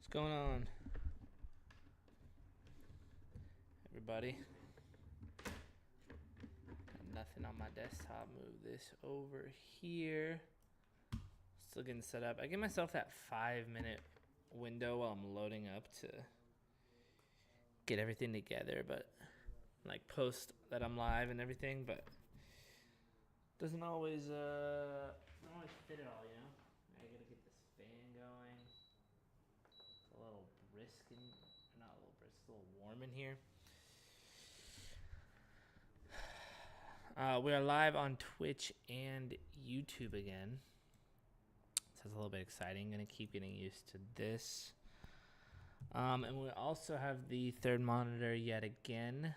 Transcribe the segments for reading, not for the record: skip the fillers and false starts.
What's going on, everybody? Got nothing on my desktop. Move this over here. Still getting set up. I give myself that 5-minute window while I'm loading up to get everything together, but like post that I'm live and everything, but doesn't always fit it all, you know. I gotta get this fan going. It's a little brisk and not a little brisk, it's a little warm in here. We are live on Twitch and YouTube again. So it's a little bit exciting. Gonna keep getting used to this. And we also have the third monitor yet again,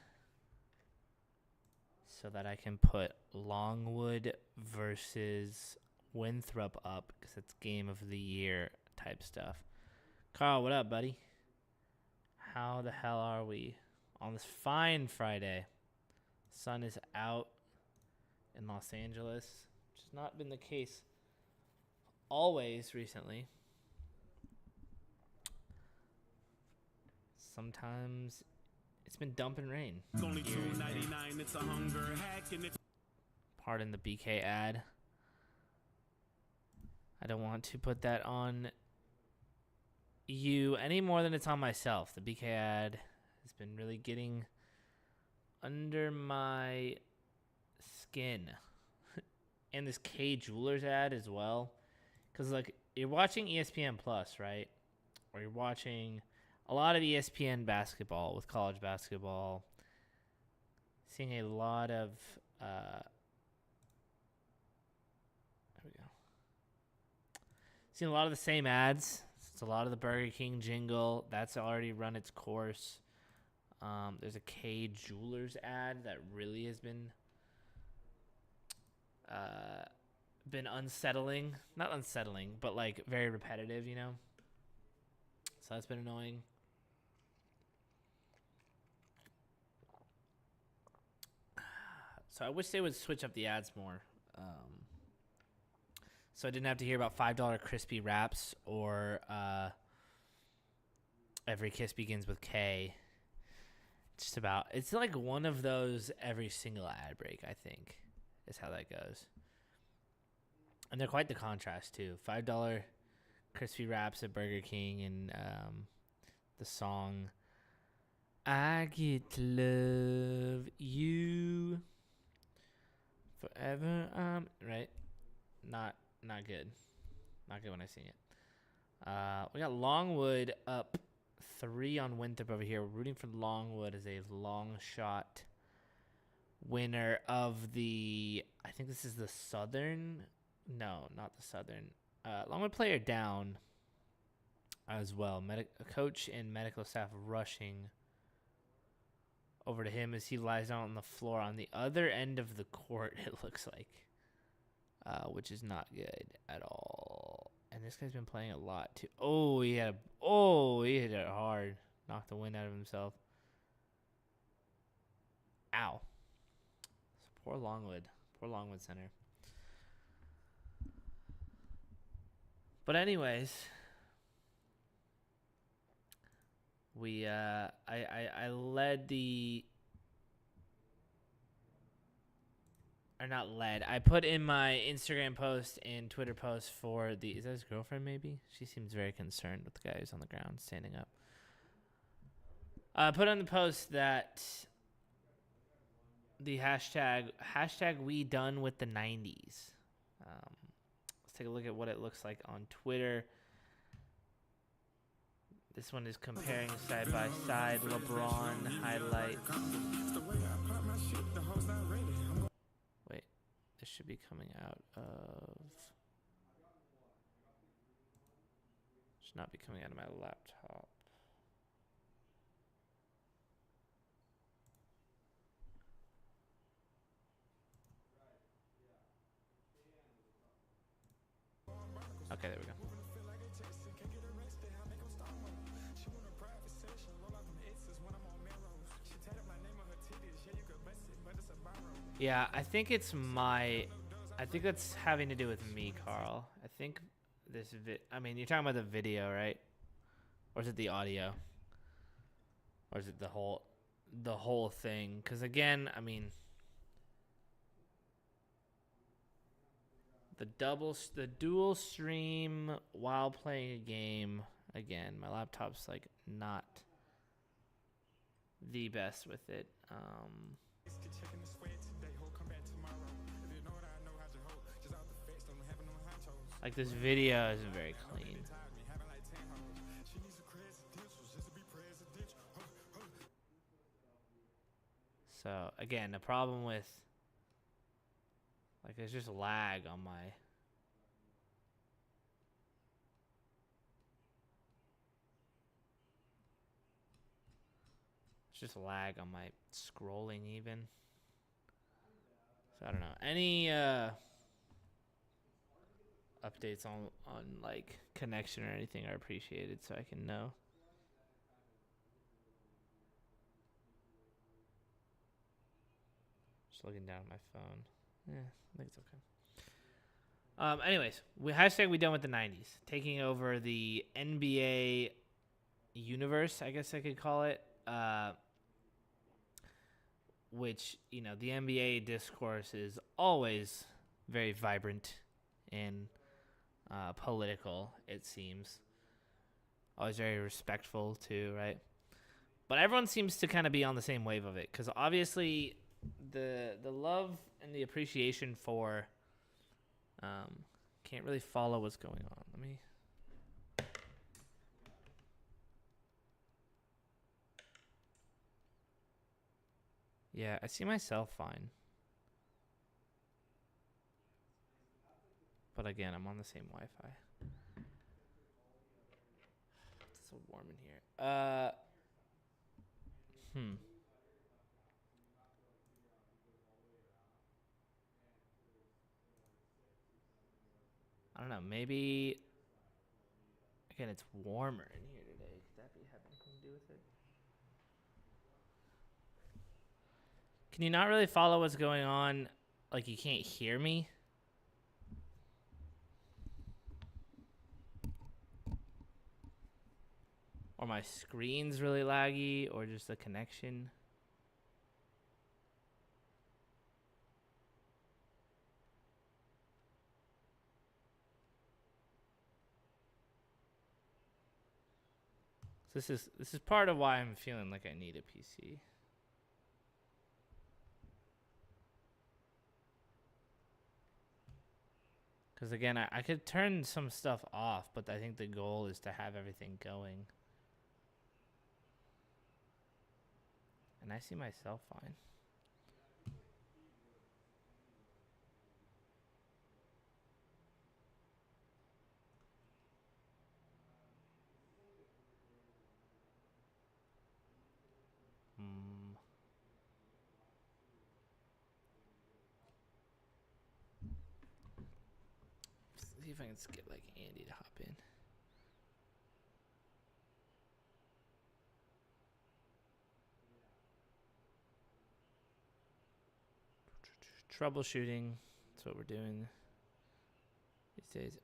so that I can put Longwood versus Winthrop up, because it's game of the year type stuff. Carl, what up, buddy? How the hell are we on this fine Friday? Sun is out in Los Angeles, which has not been the case always recently. Sometimes it's been dumping rain. It's only $2.99. It's a hunger hack, and it's pardon the BK ad. I don't want to put that on you any more than it's on myself. The BK ad has been really getting under my skin. And this K Jewelers ad as well. Because, like, you're watching ESPN Plus, right? Or you're watching a lot of ESPN basketball with college basketball. Seeing a lot of there we go. Seeing a lot of the same ads. It's a lot of the Burger King jingle. That's already run its course. There's a K Jewelers ad that really has been unsettling. Not unsettling, but like very repetitive, you know? So that's been annoying. So I wish they would switch up the ads more. So I didn't have to hear about $5 crispy wraps or every kiss begins with K. It's like one of those every single ad break, I think, is how that goes. And they're quite the contrast, too. $5 crispy wraps at Burger King and the song I Get to Love You Forever. Right? Not good. Not good when I sing it. We got Longwood up 3 on Winthrop over here. We're rooting for Longwood as a long shot winner of the, I think this is the Southern. No, not the Southern. Longwood player down as well. Coach and medical staff rushing over to him as he lies down on the floor on the other end of the court, it looks like, which is not good at all. And this guy's been playing a lot too. He hit it hard. Knocked the wind out of himself. Ow. Poor Longwood center. But anyways, I led the, or not led. I put in my Instagram post and Twitter post for the, is that his girlfriend maybe? She seems very concerned with the guy who's on the ground standing up. I put on the post that the hashtag we done with the 90s. Let's take a look at what it looks like on Twitter. This one is comparing side by side LeBron highlights. Wait, this should be coming out of, should not be coming out of my laptop. Okay, there we go. Yeah, I think it's I think that's having to do with me, Carl. I think this I mean, you're talking about the video, right? Or is it the audio? Or is it the whole thing? Because again, I mean, the dual stream while playing a game. Again, my laptop's like not the best with it. Like this video isn't very clean. So again, the problem with like there's just lag on my scrolling even. So I don't know. Any updates on like connection or anything are appreciated so I can know. Just looking down at my phone. Yeah, I think it's okay. Anyways, we done with the 90s. Taking over the NBA universe, I guess I could call it. Which, you know, the NBA discourse is always very vibrant and political, it seems. Always very respectful, too, right? But everyone seems to kind of be on the same wave of it. Because obviously, the love and the appreciation for... can't really follow what's going on. Let me... Yeah, I see myself fine. But again, I'm on the same Wi-Fi. It's so warm in here. I don't know. Maybe... Again, it's warmer in here today. Could that be having something to do with it? Can you not really follow what's going on? Like, you can't hear me? Or my screen's really laggy, or just the connection? So this is part of why I'm feeling like I need a PC. Because again, I could turn some stuff off, but I think the goal is to have everything going. And I see myself fine. See if I can get like Andy to hop in. Troubleshooting. That's what we're doing these days.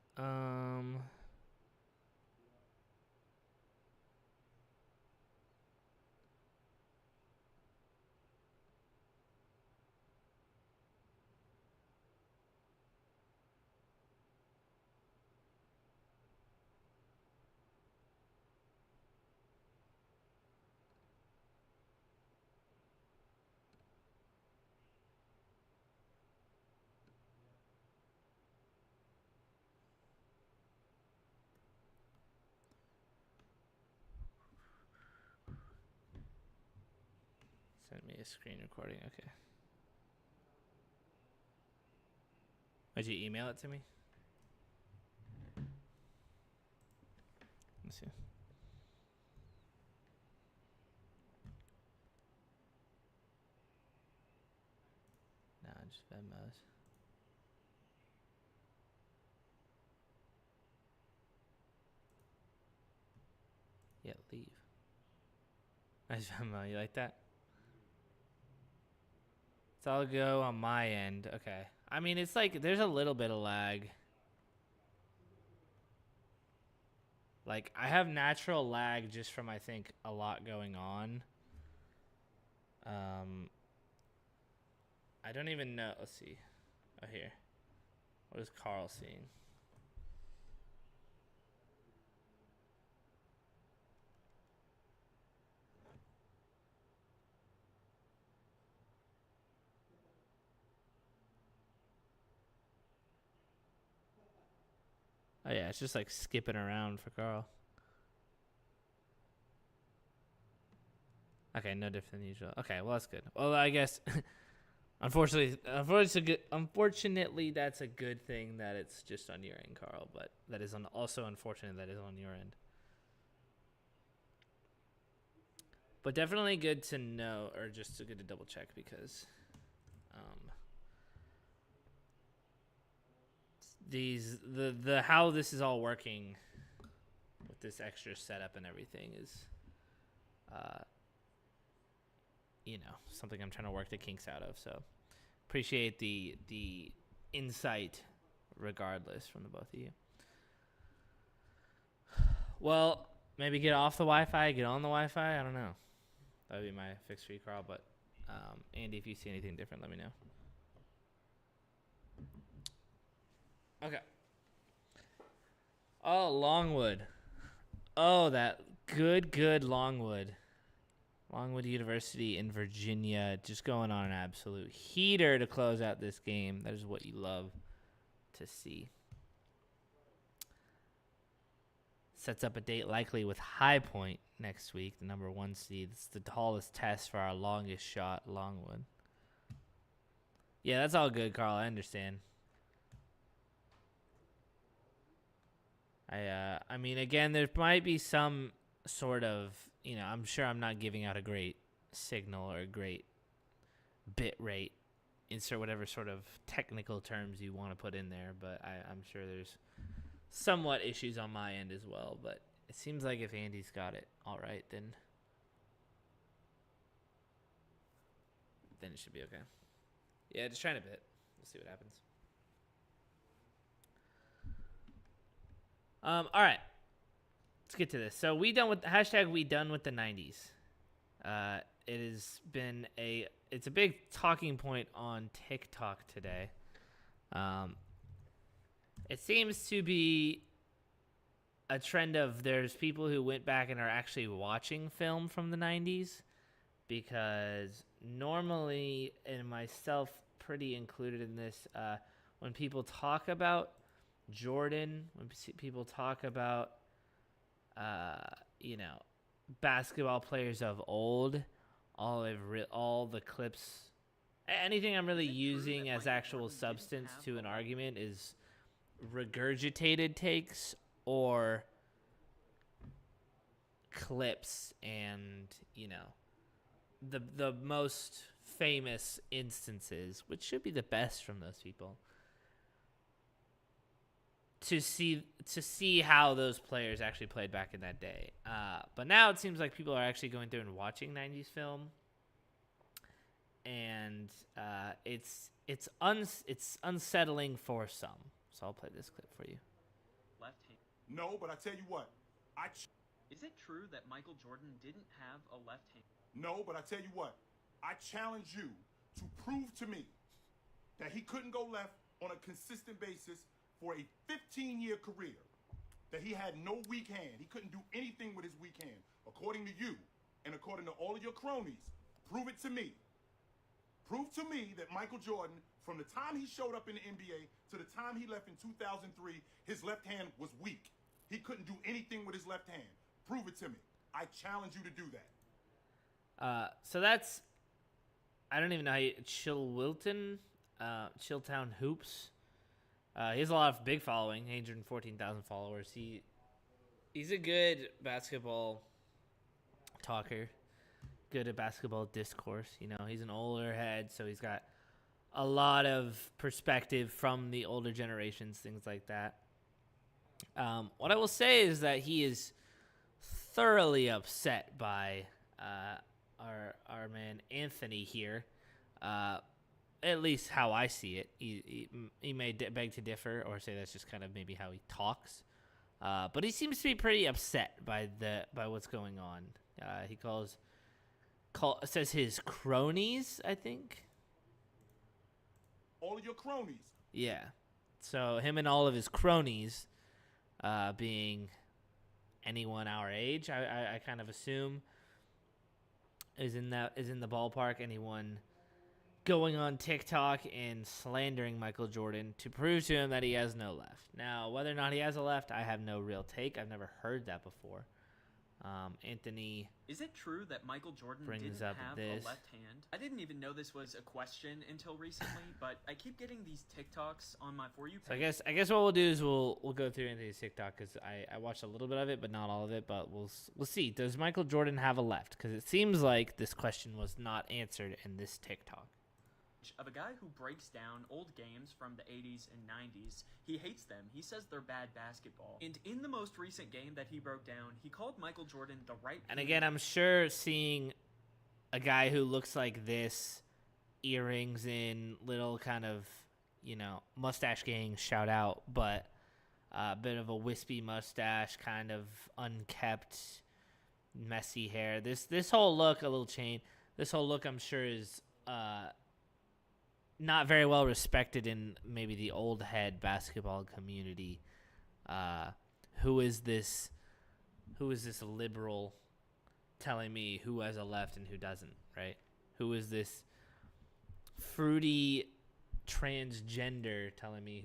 Send me a screen recording. Okay. Did you email it to me? Let's see. Nah, just Venmos. Yeah, leave. Nice Venmo. You like that? It's all go on my end. Okay. I mean, it's like there's a little bit of lag. Like, I have natural lag just from, I think, a lot going on. I don't even know. Let's see. Oh, here. What is Carl seeing? Oh, yeah, it's just like skipping around for Carl. Okay, no different than usual. Okay, well, that's good. Well, I guess, unfortunately, that's a good thing that it's just on your end, Carl, but that is also unfortunate that is on your end. But definitely good to know, or just good to double check because the how this is all working with this extra setup and everything is something I'm trying to work the kinks out of. So appreciate the insight regardless from the both of you. Well, maybe get off the Wi-Fi, get on the Wi-Fi. I don't know. That would be my fix for you, Carl. But Andy, if you see anything different, let me know. Okay. Oh, Longwood. Oh, that good Longwood. Longwood University in Virginia, just going on an absolute heater to close out this game. That is what you love to see. Sets up a date likely with High Point next week, the number 1 seed. It's the tallest test for our longest shot, Longwood. Yeah, that's all good, Carl. I understand. I mean, again, there might be some sort of, I'm sure I'm not giving out a great signal or a great bit rate. Insert whatever sort of technical terms you want to put in there, but I'm sure there's somewhat issues on my end as well. But it seems like if Andy's got it all right, then it should be okay. Yeah, just trying a bit. We'll see what happens. All right, let's get to this. So we done with hashtag we done with the 90s. It has been it's a big talking point on TikTok today. It seems to be a trend of there's people who went back and are actually watching film from the 90s, because normally, and myself pretty included in this, when people talk about Jordan, when people talk about basketball players of old, all the clips, anything I'm really using as actual substance to an argument is regurgitated takes or clips, and the most famous instances, which should be the best from those people, to see how those players actually played back in that day. But now it seems like people are actually going through and watching 90s film, and it's unsettling for some. So I'll play this clip for you. Left hand. No, but I tell you what, Is it true that Michael Jordan didn't have a left hand? No, but I tell you what, I challenge you to prove to me that he couldn't go left on a consistent basis for a 15-year career, that he had no weak hand. He couldn't do anything with his weak hand. According to you and according to all of your cronies, prove it to me. Prove to me that Michael Jordan, from the time he showed up in the NBA to the time he left in 2003, his left hand was weak. He couldn't do anything with his left hand. Prove it to me. I challenge you to do that. So that's, I don't even know how Chilltown Hoops. He has a lot of big following, 814,000 followers. He's a good basketball talker, good at basketball discourse. He's an older head, so he's got a lot of perspective from the older generations, things like that. What I will say is that he is thoroughly upset by our man Anthony here. At least how I see it. He may beg to differ or say that's just kind of maybe how he talks. But he seems to be pretty upset by what's going on. He says his cronies, I think. All of your cronies. Yeah. So him and all of his cronies, being anyone our age, I kind of assume is in the ballpark. Anyone going on TikTok and slandering Michael Jordan to prove to him that he has no left. Now, whether or not he has a left, I have no real take. I've never heard that before. Anthony, is it true that Michael Jordan brings didn't up have this. a left hand? I didn't even know this was a question until recently, but I keep getting these TikToks on my For You page. So I guess what we'll do is we'll go through Anthony's TikTok because I watched a little bit of it, but not all of it. But we'll see. Does Michael Jordan have a left? Because it seems like this question was not answered in this TikTok. Of a guy who breaks down old games from the 80s and 90s. He hates them. He says they're bad basketball. And in the most recent game that he broke down, he called Michael Jordan the right. And again, I'm sure seeing a guy who looks like this, earrings in, little kind of, mustache gang, shout out, but a bit of a wispy mustache, kind of unkept, messy hair. This whole look, a little chain. This whole look, I'm sure, is not very well respected in maybe the old head basketball community. Who is this liberal telling me who has a left and who doesn't, right? Who is this fruity transgender telling me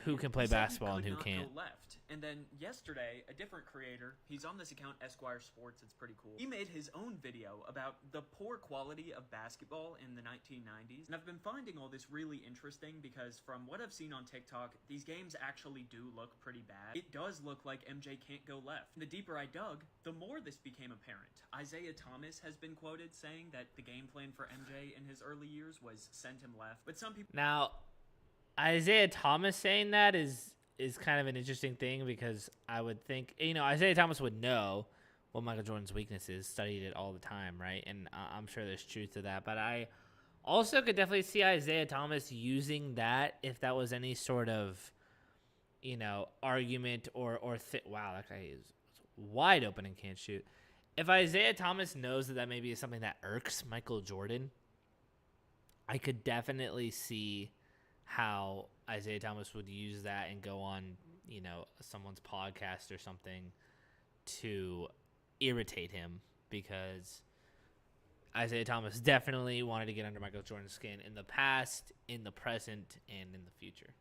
who can play basketball and who can't? Go left. And then yesterday, a different creator, he's on this account, Esquire Sports, it's pretty cool. He made his own video about the poor quality of basketball in the 1990s. And I've been finding all this really interesting because from what I've seen on TikTok, these games actually do look pretty bad. It does look like MJ can't go left. And the deeper I dug, the more this became apparent. Isaiah Thomas has been quoted saying that the game plan for MJ in his early years was send him left. But some people... Now, Isaiah Thomas saying that is kind of an interesting thing because I would think, Isaiah Thomas would know what Michael Jordan's weakness is, studied it all the time, right? And I'm sure there's truth to that. But I also could definitely see Isaiah Thomas using that if that was any sort of, argument or wow, that guy is wide open and can't shoot. If Isaiah Thomas knows that maybe is something that irks Michael Jordan, I could definitely see how Isaiah Thomas would use that and go on, someone's podcast or something to irritate him because Isaiah Thomas definitely wanted to get under Michael Jordan's skin in the past, in the present, and in the future.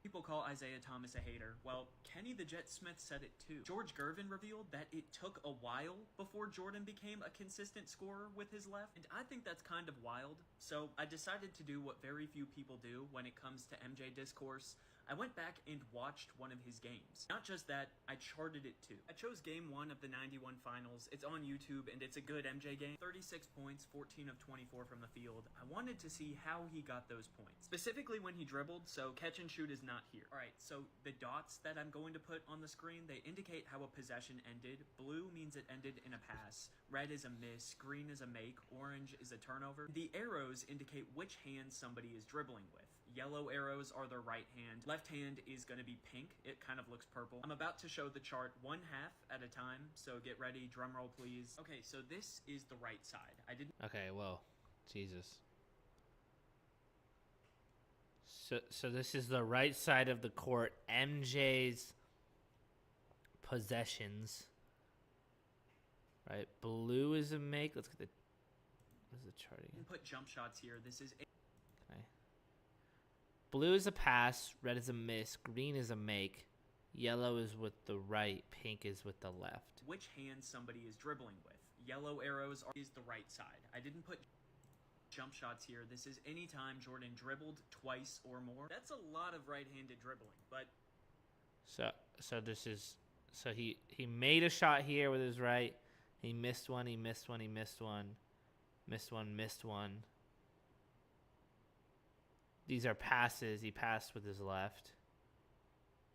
People call Isaiah Thomas a hater. Well, Kenny the Jet Smith said it too. George Gervin revealed that it took a while before Jordan became a consistent scorer with his left, and I think that's kind of wild. So I decided to do what very few people do when it comes to MJ discourse. I went back and watched one of his games. Not just that, I charted it too. I chose game 1 of the 91 finals. It's on YouTube and it's a good MJ game. 36 points, 14 of 24 from the field. I wanted to see how he got those points. Specifically when he dribbled, so catch and shoot is not here. Alright, so the dots that I'm going to put on the screen, they indicate how a possession ended. Blue means it ended in a pass. Red is a miss. Green is a make. Orange is a turnover. The arrows indicate which hand somebody is dribbling with. Yellow arrows are their right hand. Left hand is going to be pink. It kind of looks purple. I'm about to show the chart 1/2 at a time, so get ready. Drum roll, please. Okay, so this is the right side. I didn't... Okay, well, Jesus. So this is the right side of the court. MJ's possessions. Right, blue is a make. Let's get what's the chart again? Put jump shots here. This is... Okay. Blue is a pass, red is a miss, green is a make, yellow is with the right, pink is with the left. Which hand somebody is dribbling with. Yellow arrows is the right side. I didn't put jump shots here. This is anytime Jordan dribbled twice or more. That's a lot of right-handed dribbling, but... So this is... So he made a shot here with his right. He missed one, he missed one, he missed one. Missed one, missed one. These are passes. He passed with his left.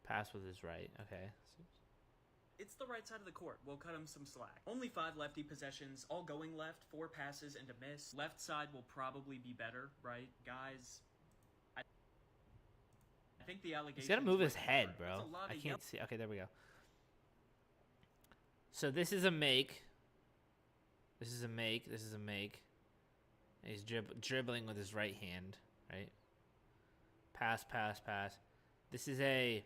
Passed with his right. Okay. It's the right side of the court. We'll cut him some slack. Only 5 lefty possessions, all going left, 4 passes and a miss. Left side will probably be better, right? Guys, I think the allegation. He's got to move his head, That's bro. a lot I of can't see. Okay, there we go. So this is a make. This is a make. This is a make. And he's dribbling with his right hand, right? Pass, pass, pass. This is a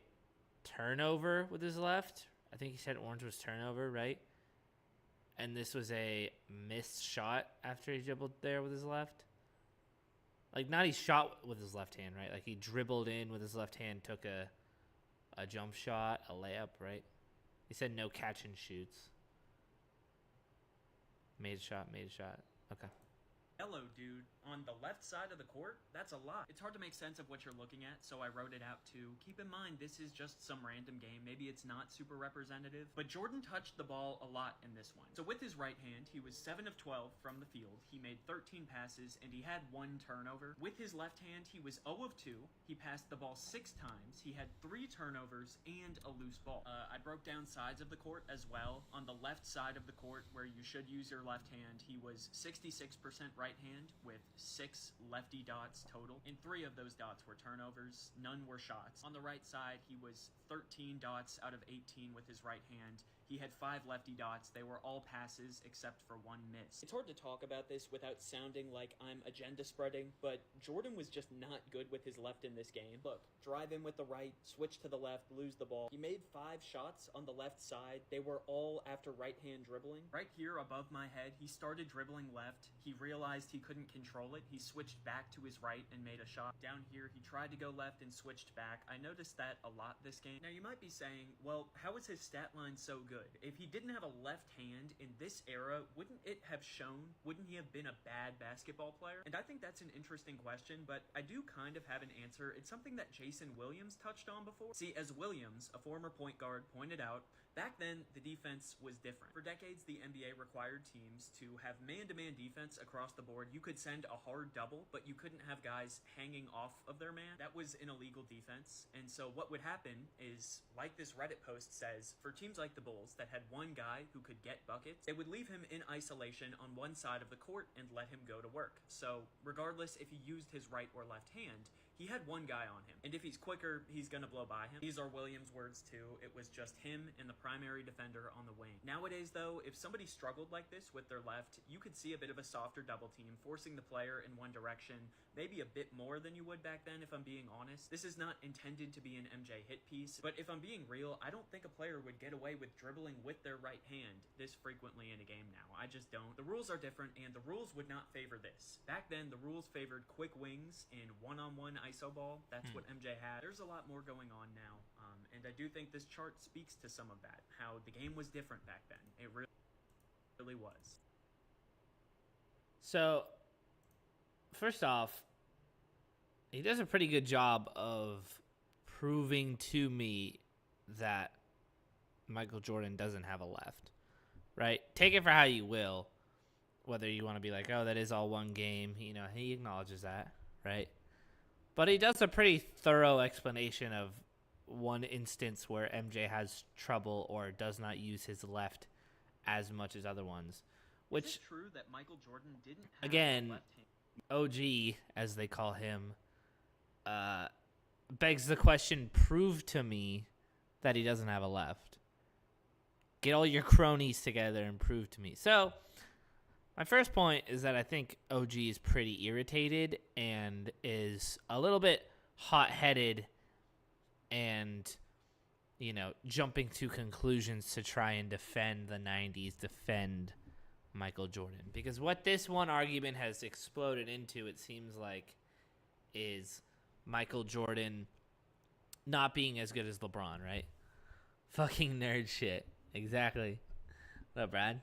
turnover with his left. I think he said orange was turnover, right? And this was a missed shot after he dribbled there with his left. Like, not he shot with his left hand, right? Like, he dribbled in with his left hand, took a jump shot, a layup, right? He said no catch and shoots. Made a shot, made a shot. Okay. Yellow dude on the left side of the court, that's a lot. It's hard to make sense of what you're looking at, so I wrote it out too. Keep in mind, this is just some random game. Maybe it's not super representative, but Jordan touched the ball a lot in this one. So with his right hand, he was 7 of 12 from the field. He made 13 passes, and he had 1 turnover. With his left hand, he was 0 of 2. He passed the ball 6 times. He had 3 turnovers and a loose ball. I broke down sides of the court as well. On the left side of the court, where you should use your left hand, he was 66% right hand with 6 lefty dots total, and 3 of those dots were turnovers. None were shots. On the right side, he was 13 dots out of 18 with his right hand. He had 5 lefty dots. They were all passes except for 1 miss. It's hard to talk about this without sounding like I'm agenda spreading, but Jordan was just not good with his left in this game. Look, drive in with the right, switch to the left, lose the ball. He made 5 shots on the left side. They were all after right hand dribbling. Right here above my head, he started dribbling left. He realized he couldn't control it. He switched back to his right and made a shot. Down here, he tried to go left and switched back. I noticed that a lot this game. Now you might be saying, well, how is his stat line so good? If he didn't have a left hand in this era, wouldn't it have shown? Wouldn't he have been a bad basketball player? And I think that's an interesting question, but I do kind of have an answer. It's something that Jason Williams touched on before. See, as Williams, a former point guard, pointed out, back then, the defense was different. For decades, the NBA required teams to have man-to-man defense across the board. You could send a hard double, but you couldn't have guys hanging off of their man. That was an illegal defense. And so what would happen is, like this Reddit post says, for teams like the Bulls that had one guy who could get buckets, they would leave him in isolation on one side of the court and let him go to work. So regardless if he used his right or left hand, he had one guy on him, and if he's quicker, he's gonna blow by him. These are Williams' words too. It was just him and the primary defender on the wing. Nowadays though, if somebody struggled like this with their left, you could see a bit of a softer double team, forcing the player in one direction, maybe a bit more than you would back then if I'm being honest. This is not intended to be an MJ hit piece, but if I'm being real, I don't think a player would get away with dribbling with their right hand this frequently in a game now. I just don't. The rules are different, and the rules would not favor this. Back then, the rules favored quick wings and one-on-one ISO ball. That's what MJ had. There's a lot more going on now, and I do think this chart speaks to some of that, how the game was different back then. It really was. So, first off, he does a pretty good job of proving to me that Michael Jordan doesn't have a left, right? Take it for how you will, whether you want to be like, oh, that is all one game. You know, he acknowledges that, right? But he does a pretty thorough explanation of one instance where MJ has trouble or does not use his left as much as other ones. Which, is it true that Michael Jordan didn't have again, a left hand? OG, as they call him, begs the question, prove to me that he doesn't have a left. Get all your cronies together and prove to me. So, my first point is that I think OG is pretty irritated and is a little bit hot-headed and, you know, jumping to conclusions to try and defend the 90s, defend Michael Jordan. Because what this one argument has exploded into, it seems like, is Michael Jordan not being as good as LeBron, right? Fucking nerd shit. Exactly. What up, Brad?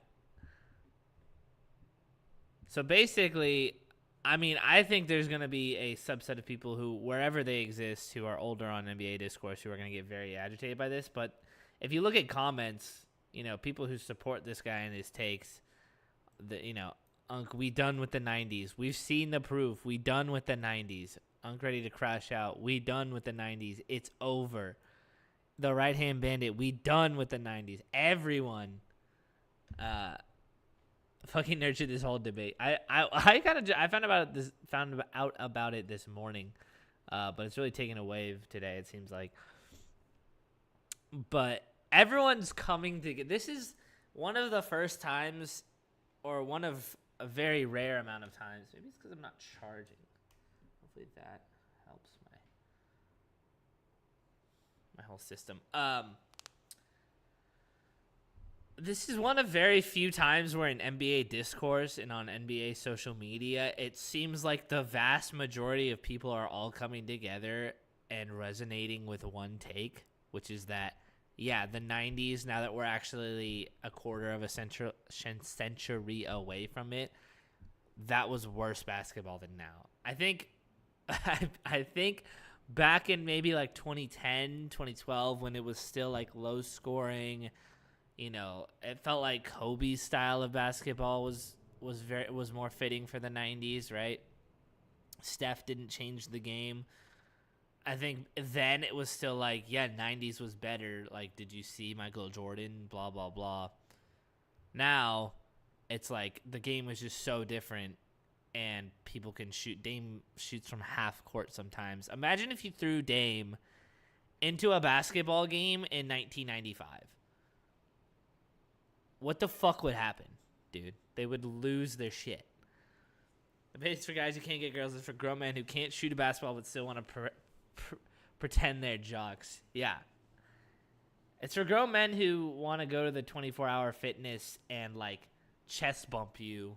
So basically, I mean, I think there's going to be a subset of people who, wherever they exist, who are older on NBA discourse, who are going to get very agitated by this. But if you look at comments, you know, people who support this guy and his takes, you know, Unc, we done with the 90s. We've seen the proof. We done with the 90s. Unc ready to crash out. We done with the 90s. It's over. The right-hand bandit, we done with the 90s. Everyone fucking nurtured this whole debate. I found out about it this morning. but it's really taken a wave today, it seems like. But everyone's coming to. This is one of the first times, or one of a very rare amount of times. Maybe it's because I'm not charging. Hopefully that helps my whole system. This is one of very few times where in NBA discourse and on NBA social media, it seems like the vast majority of people are all coming together and resonating with one take, which is that, yeah, the 90s, now that we're actually a quarter of a century away from it, that was worse basketball than now. I think I think back in maybe like 2010, 2012, when it was still like low scoring, you know, it felt like Kobe's style of basketball was more fitting for the 90s, right? Steph didn't change the game. I think then it was still like, yeah, 90s was better. Like, did you see Michael Jordan? Blah, blah, blah. Now, it's like the game is just so different, and people can shoot. Dame shoots from half court sometimes. Imagine if you threw Dame into a basketball game in 1995. What the fuck would happen, dude? They would lose their shit. The base for guys who can't get girls is for grown men who can't shoot a basketball but still want to pretend they're jocks. Yeah. It's for grown men who want to go to the 24-hour fitness and, like, chest bump you.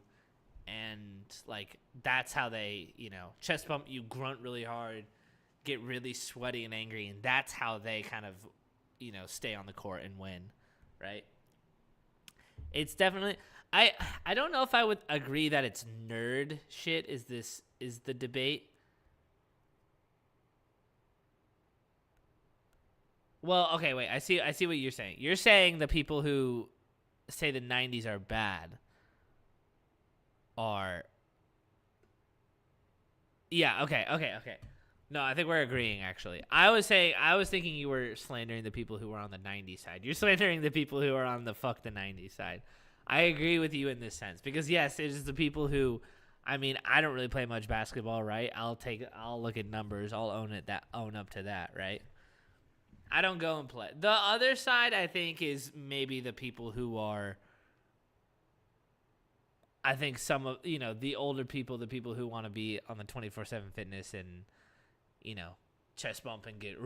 And, like, that's how they, you know, chest bump you, grunt really hard, get really sweaty and angry. And that's how they kind of, you know, stay on the court and win, right? It's definitely... I don't know if I would agree that it's nerd shit is the debate. Well, okay, wait. I see what you're saying. You're saying the people who say the 90s are bad are... Yeah, okay. No, I think we're agreeing, actually. I was thinking you were slandering the people who were on the 90s side. You're slandering the people who are on the fuck the 90s side. I agree with you in this sense. Because, yes, it is the people who... I mean, I don't really play much basketball, right? I'll look at numbers. I'll own up to that, right? I don't go and play. The other side, I think, is maybe the people who are... I think some of, you know, the older people, the people who want to be on the 24/7 fitness and, you know, chest bump and get,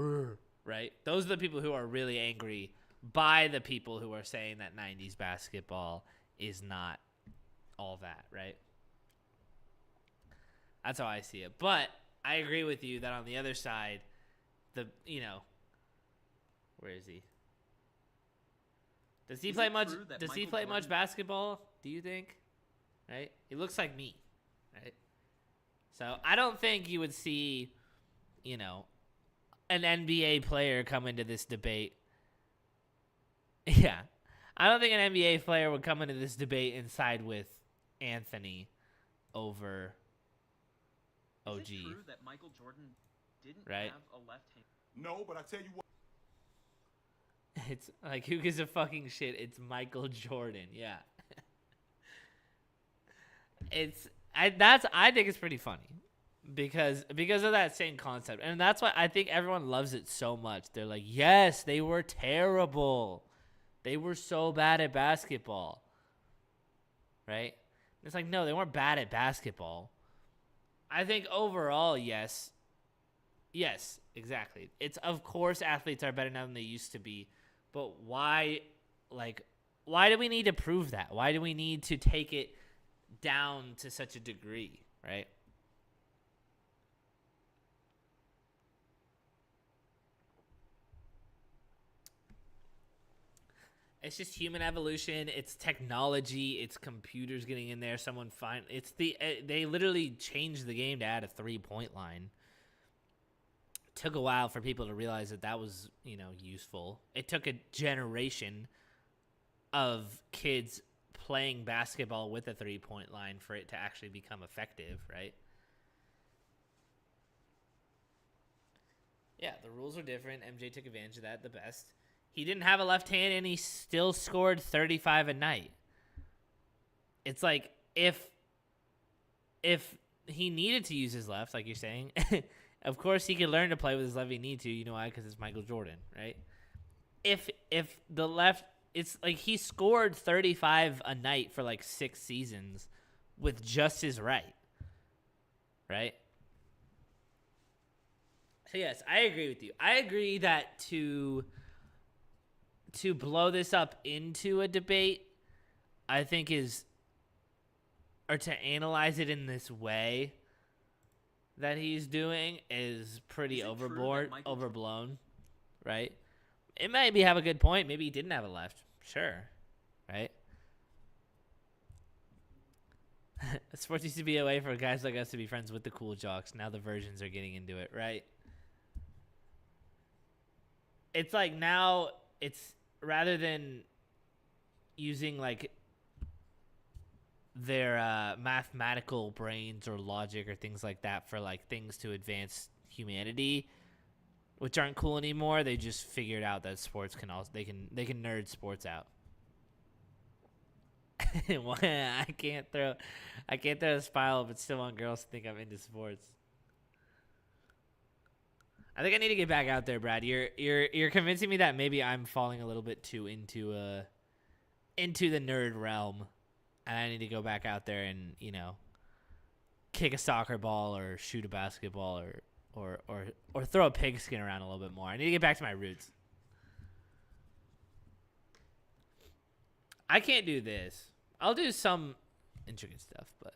right? Those are the people who are really angry by the people who are saying that 90s basketball is not all that, right? That's how I see it. But I agree with you that on the other side, you know, where is he? Does he play much basketball, do you think? Right? He looks like me, right? So I don't think you would see, you know, an NBA player come into this debate. Yeah. I don't think an NBA player would come into this debate and side with Anthony over OG. Is it true that Michael Jordan didn't right? have a left hand? No, but I tell you what. It's like, who gives a fucking shit? It's Michael Jordan. Yeah. I think it's pretty funny because of that same concept. And that's why I think everyone loves it so much. They're like, yes, they were terrible. They were so bad at basketball. Right? It's like, no, they weren't bad at basketball. I think overall, yes. Yes, exactly. It's, of course, athletes are better now than they used to be. But why do we need to prove that? Why do we need to take it down to such a degree, right? It's just human evolution. It's technology. It's computers getting in there. They literally changed the game to add a 3-point line. It took a while for people to realize that was, you know, useful. It took a generation of kids playing basketball with a 3-point line for it to actually become effective, right? Yeah, the rules are different. MJ took advantage of that the best. He didn't have a left hand, and he still scored 35 a night. It's like, if he needed to use his left, like you're saying, Of course, he can learn to play with his left if he need to. You know why? Because it's Michael Jordan, right? If the left, it's like he scored 35 a night for like 6 seasons with just his right, right? So yes, I agree with you. I agree that to blow this up into a debate, I think or to analyze it in this way that he's doing is pretty overblown, right? It maybe have a good point. Maybe he didn't have a left. Sure, right? Sports used to be a way for guys like us to be friends with the cool jocks. Now the versions are getting into it, right? It's like now it's rather than using like their mathematical brains or logic or things like that for like things to advance humanity, which aren't cool anymore. They just figured out that sports can also they can nerd sports out. I can't throw a spiral, but still want girls to think I'm into sports. I think I need to get back out there, Brad. You're convincing me that maybe I'm falling a little bit too into the nerd realm, and I need to go back out there and kick a soccer ball or shoot a basketball or throw a pigskin around a little bit more. I need to get back to my roots. I can't do this. I'll do some intricate stuff, but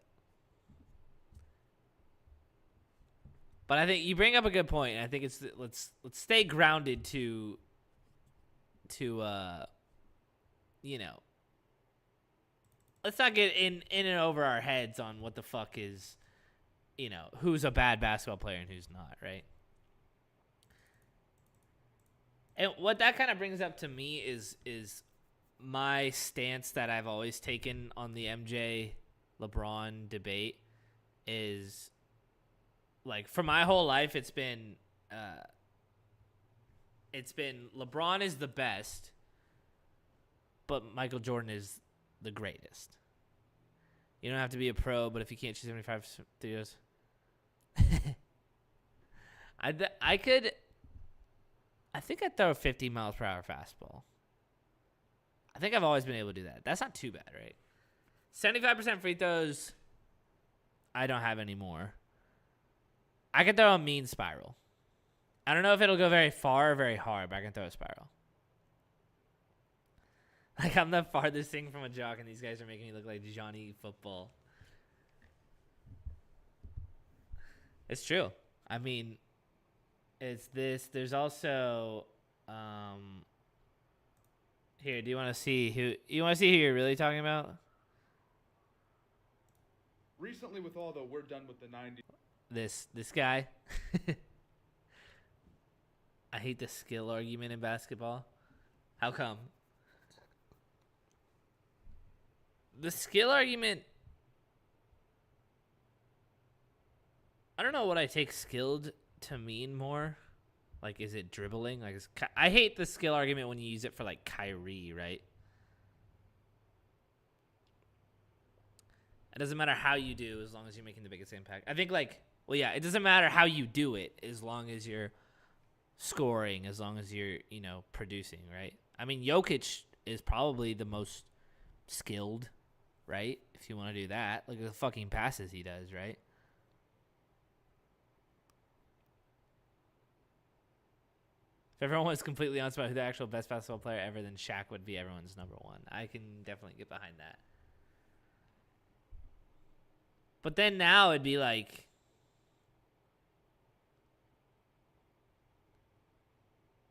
I think you bring up a good point. I think it's let's stay grounded to let's not get in and over our heads on what the fuck is, who's a bad basketball player and who's not, right? And what that kind of brings up to me is my stance that I've always taken on the MJ LeBron debate is like for my whole life it's been LeBron is the best, but Michael Jordan is the greatest. You don't have to be a pro, but if you can't shoot 75 threes, I think I'd throw a 50 miles per hour fastball. I think I've always been able to do that. That's not too bad, right? 75% free throws, I don't have any more. I can throw a mean spiral. I don't know if it'll go very far or very hard, but I can throw a spiral. Like, I'm the farthest thing from a jock, and these guys are making me look like Johnny Football. It's true. I mean, it's this. There's also... Here, do you want to see who you're really talking about? Recently, with all the we're done with the 90s. This guy. I hate the skill argument in basketball. How come? The skill argument, I don't know what I take skilled to mean more. Like, is it dribbling? Like, I hate the skill argument when you use it for, like, Kyrie, right? It doesn't matter how you do as long as you're making the biggest impact. I think, like, well, yeah, it doesn't matter how you do it as long as you're scoring, as long as you're, producing, right? I mean, Jokic is probably the most skilled, right? If you want to do that. Look at the fucking passes he does, right? If everyone was completely honest about who the actual best basketball player ever, then Shaq would be everyone's number one. I can definitely get behind that. But then now it'd be like...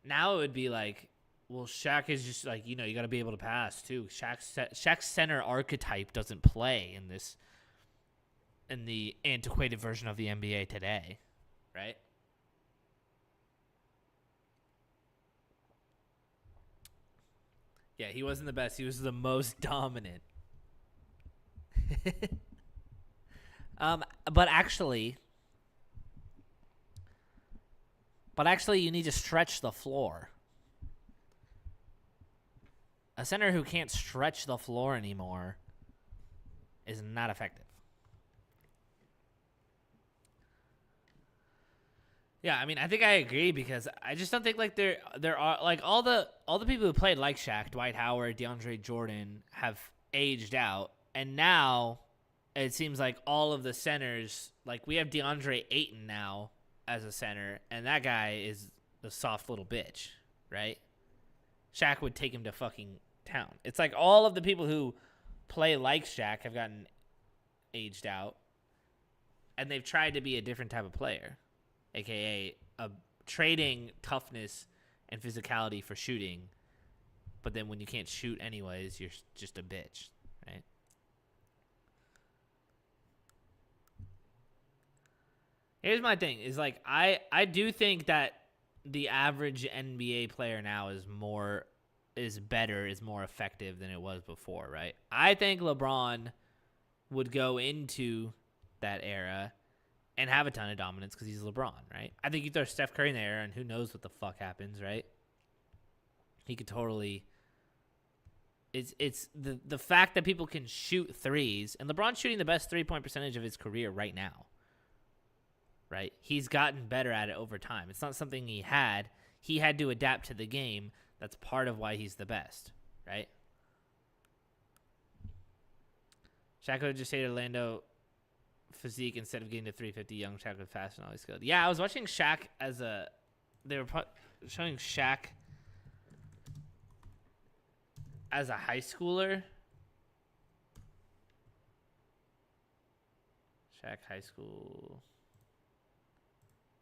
Now it would be like, well, Shaq is just like, you got to be able to pass too. Shaq's center archetype doesn't play in the antiquated version of the NBA today, right? Yeah, he wasn't the best. He was the most dominant. But actually, you need to stretch the floor. A center who can't stretch the floor anymore is not effective. Yeah, I mean, I think I agree because I just don't think like there are like all the people who played like Shaq, Dwight Howard, DeAndre Jordan have aged out, and now it seems like all of the centers, like we have DeAndre Ayton now as a center, and that guy is the soft little bitch, right? Shaq would take him to fucking town. It's like all of the people who play like Shaq have gotten aged out, and they've tried to be a different type of player, aka trading toughness and physicality for shooting. But then when you can't shoot anyways, you're just a bitch, right? Here's my thing: is like I do think that the average NBA player now is more effective than it was before, right? I think LeBron would go into that era and have a ton of dominance because he's LeBron, right? I think you throw Steph Curry in there, and who knows what the fuck happens, right? He could totally. It's the fact that people can shoot threes, and LeBron's shooting the best 3-point percentage of his career right now, right? He's gotten better at it over time. It's not something he had. He had to adapt to the game. That's part of why he's the best, right? Shaq would just say Orlando physique instead of getting to 350. Young Shaq was fast and always skilled. Yeah, I was watching Shaq they were showing Shaq as a high schooler. Shaq high school.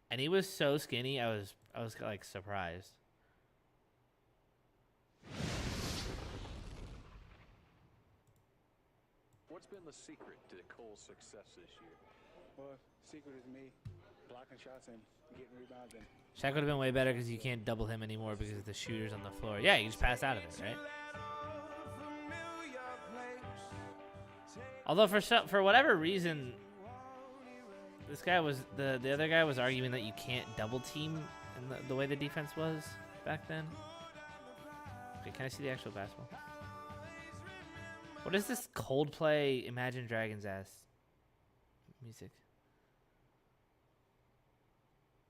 And he was so skinny, I was like surprised. What's been the secret to Cole's success this year? Well, secret is me blocking shots and getting rebounds. And Shaq would have been way better because you can't double him anymore because of the shooters on the floor. Yeah, you just pass out of it, right? Although for whatever reason, this guy was the other guy was arguing that you can't double team in the way the defense was back then. Okay, can I see the actual basketball? What is this Coldplay Imagine Dragons ass music?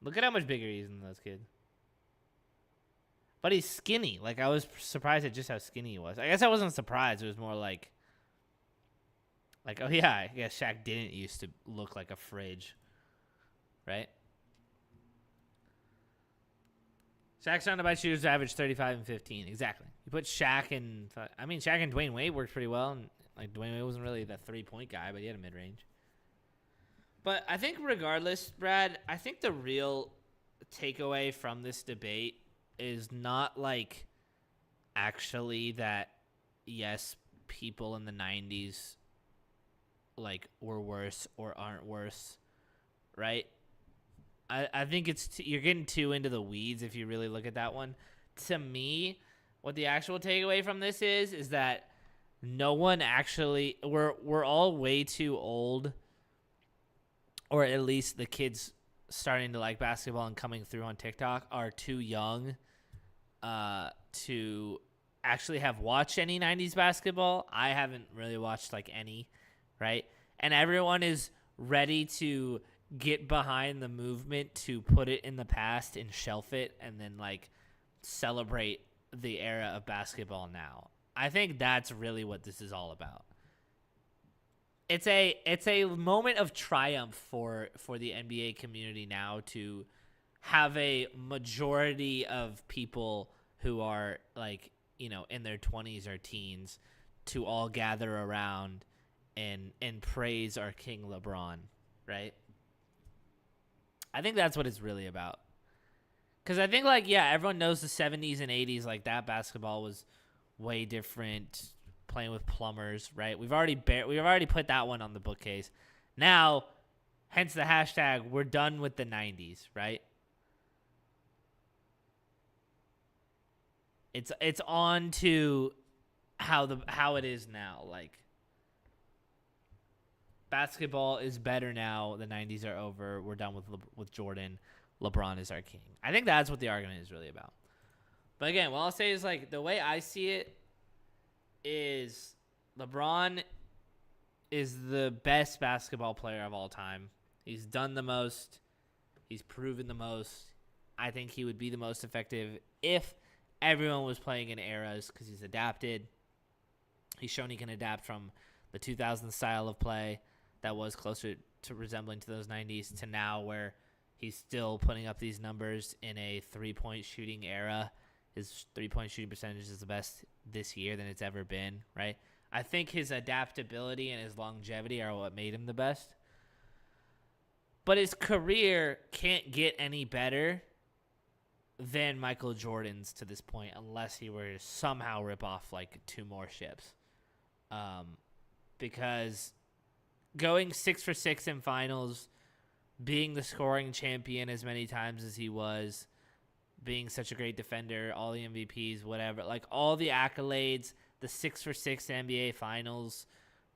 Look at how much bigger he is than those kids. But he's skinny. Like, I was surprised at just how skinny he was. I guess I wasn't surprised. It was more like, oh yeah, I guess Shaq didn't used to look like a fridge. Right? Shaq's surrounded by shooters who average 35 and 15. Exactly. You put Shaq and Shaq and Dwayne Wade worked pretty well. And like Dwayne Wade wasn't really that 3-point guy, but he had a mid-range. But I think regardless, Brad, I think the real takeaway from this debate is not like actually that, yes, people in the 90s like were worse or aren't worse, right? I think you're getting too into the weeds if you really look at that one. To me, what the actual takeaway from this is that no one actually we're all way too old, or at least the kids starting to like basketball and coming through on TikTok are too young to actually have watched any 90s basketball. I haven't really watched like any, right? And everyone is ready to get behind the movement to put it in the past and shelf it and then like celebrate the era of basketball now. I think that's really what this is all about. It's a moment of triumph for the NBA community now to have a majority of people who are like, you know, in their 20s or teens to all gather around and praise our King LeBron, right? I think that's what it's really about. Because I think, like, yeah, everyone knows the 70s and 80s, like, that basketball was way different, playing with plumbers, right? We've already put that one on the bookcase. Now, hence the hashtag, we're done with the 90s, right? It's on to how it is now. Like, basketball is better now. The 90s are over. We're done with Jordan. LeBron is our king. I think that's what the argument is really about. But again, what I'll say is, like, the way I see it is LeBron is the best basketball player of all time. He's done the most. He's proven the most. I think he would be the most effective if everyone was playing in eras because he's adapted. He's shown he can adapt from the 2000 style of play that was closer to resembling to those 90s to now where he's still putting up these numbers in a three-point shooting era. His three-point shooting percentage is the best this year than it's ever been, right? I think his adaptability and his longevity are what made him the best. But his career can't get any better than Michael Jordan's to this point unless he were to somehow rip off like 2 more ships. Because going 6 for 6 in finals, being the scoring champion as many times as he was, being such a great defender, all the MVPs, whatever, like all the accolades, the 6 for 6 NBA finals,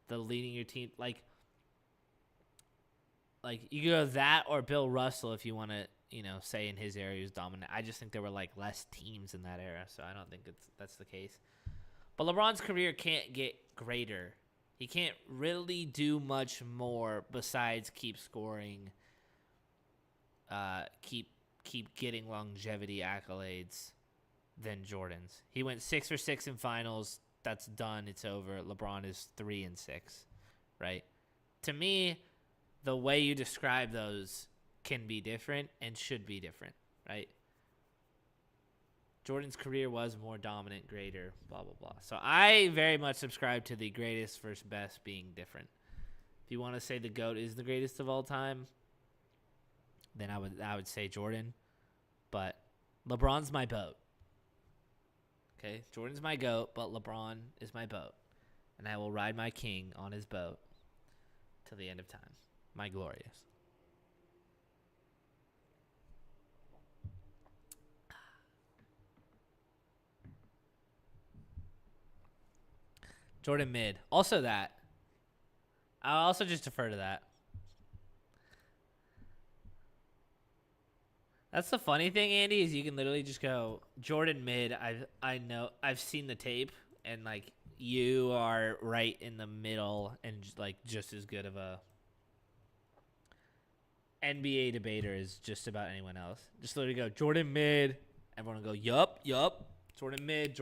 the leading your team, like you go that or Bill Russell if you want to, say in his era he was dominant. I just think there were like less teams in that era, so I don't think that's the case. But LeBron's career can't get greater. He can't really do much more besides keep scoring, keep getting longevity accolades than Jordan's. He went 6 for 6 in finals. That's done. It's over. LeBron is 3 and 6, right? To me, the way you describe those can be different and should be different, right? Jordan's career was more dominant, greater, blah, blah, blah. So I very much subscribe to the greatest versus best being different. If you want to say the GOAT is the greatest of all time, then I would say Jordan. But LeBron's my boat. Okay? Jordan's my GOAT, but LeBron is my boat. And I will ride my king on his boat till the end of time. My glorious. Jordan mid. Also that. I'll also just defer to that. That's the funny thing, Andy, is you can literally just go Jordan mid. I know I've seen the tape, and like you are right in the middle and like just as good of a NBA debater as just about anyone else. Just literally go Jordan mid. Everyone will go yup. Jordan mid.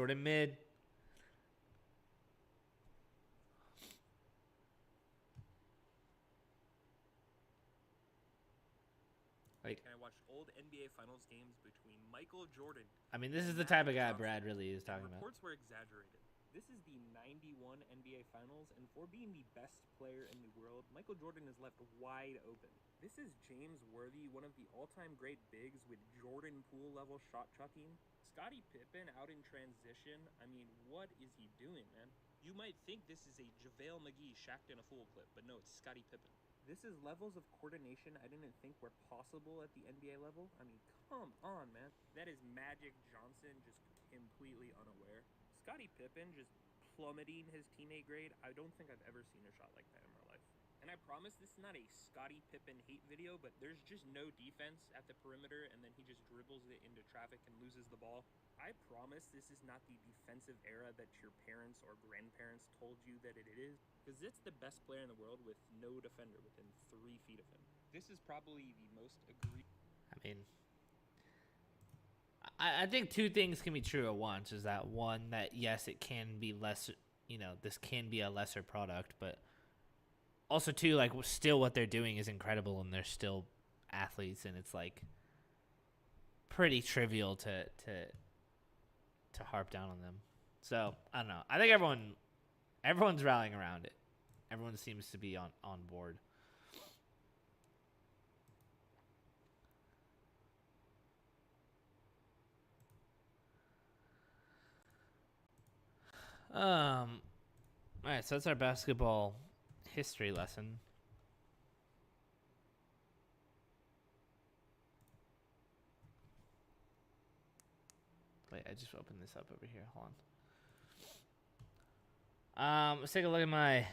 Like, I watched old NBA Finals games between Michael Jordan. I mean, this is the type of guy Brad really is talking about. Reports were exaggerated. This is the 91 NBA Finals, and for being the best player in the world, Michael Jordan is left wide open. This is James Worthy, one of the all-time great bigs with Jordan Poole-level shot chucking. Scottie Pippen out in transition. I mean, what is he doing, man? You might think this is a JaVale McGee Shaq'd in a Fool clip, but no, it's Scottie Pippen. This is levels of coordination I didn't think were possible at the NBA level. I mean, come on, man. That is Magic Johnson just completely unaware. Scottie Pippen just plummeting his teammate grade. I don't think I've ever seen a shot like that in my life. And I promise this is not a Scottie Pippen hate video, but there's just no defense at the perimeter, and then he just dribbles it into traffic and loses the ball. I promise this is not the defensive era that your parents or grandparents told you that it is, because it's the best player in the world with no defender within 3 feet of him. This is probably the most agreed. I mean, I think 2 things can be true at once. Is that one, that yes, it can be less, this can be a lesser product, but also 2, like still what they're doing is incredible and they're still athletes, and it's like pretty trivial to harp down on them. So I don't know. I think everyone's rallying around it. Everyone seems to be on board. All right, so that's our basketball history lesson. Wait, I just opened this up over here. Hold on. Let's take a look at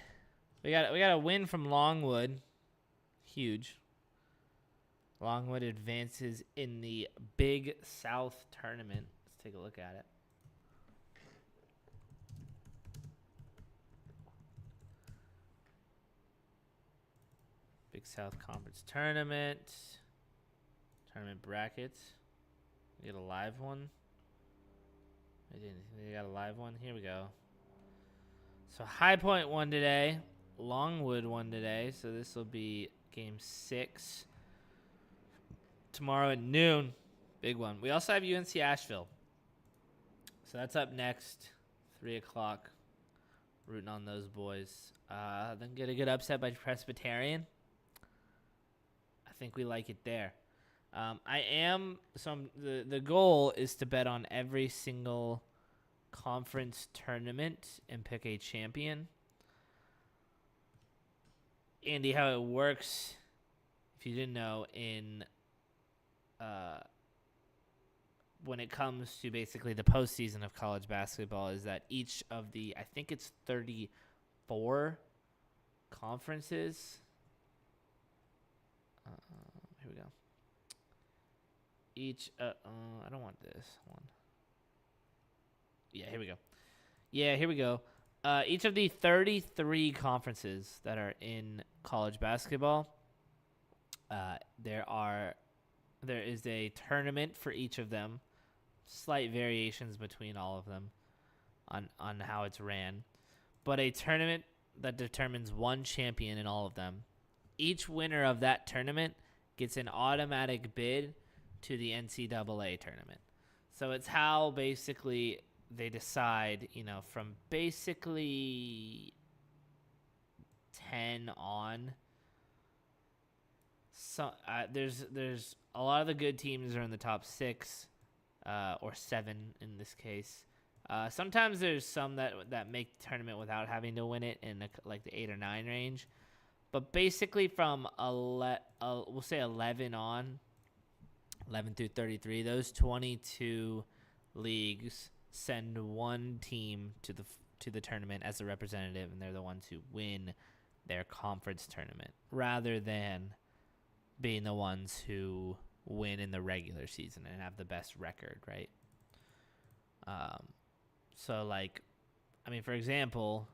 we got a win from Longwood. Huge. Longwood advances in the Big South tournament. Let's take a look at it. Big South Conference tournament. Tournament brackets. We get a live one. I didn't. They got a live one. Here we go. So High Point won today. Longwood won today. So this will be game 6 tomorrow at noon. Big one. We also have UNC Asheville. So that's up next. 3 o'clock. Rooting on those boys. Then get a good upset by Presbyterian. I think we like it there. The goal is to bet on every single conference tournament and pick a champion. Andy, how it works, if you didn't know, when it comes to basically the postseason of college basketball, is that each of the, I think it's 34 conferences. Here we go. I don't want this one. Yeah, here we go. Each of the 33 conferences that are in college basketball, there is a tournament for each of them. Slight variations between all of them on how it's ran, but a tournament that determines one champion in all of them. Each winner of that tournament gets an automatic bid to the NCAA tournament. So it's how basically they decide, from basically 10 on. So there's a lot of the good teams are in the top 6 or 7 in this case. Sometimes there's some that make the tournament without having to win it in like the 8 or 9 range. But basically from we'll say 11 on, 11 through 33, those 22 leagues send one team to the tournament as a representative, and they're the ones who win their conference tournament rather than being the ones who win in the regular season and have the best record, right? For example,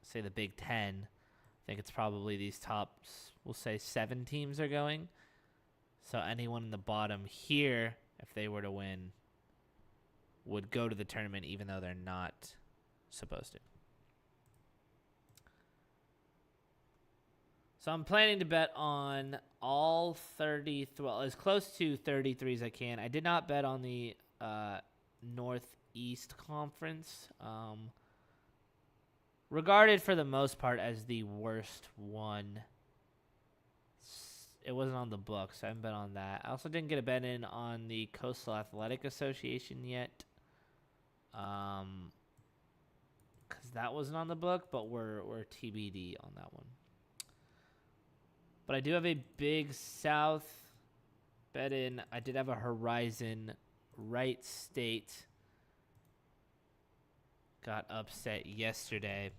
say the Big Ten, I think it's probably these top, we'll say 7 teams are going. So anyone in the bottom here, if they were to win, would go to the tournament even though they're not supposed to. So I'm planning to bet on all 30, well, as close to 33 as I can. I did not bet on the Northeast Conference, regarded for the most part as the worst one. It wasn't on the books, so I haven't bet on that. I also didn't get a bet in on the Coastal Athletic Association yet, because that wasn't on the book, but we're TBD on that one. But I do have a Big South bet in. I did have a Horizon. Wright State got upset yesterday.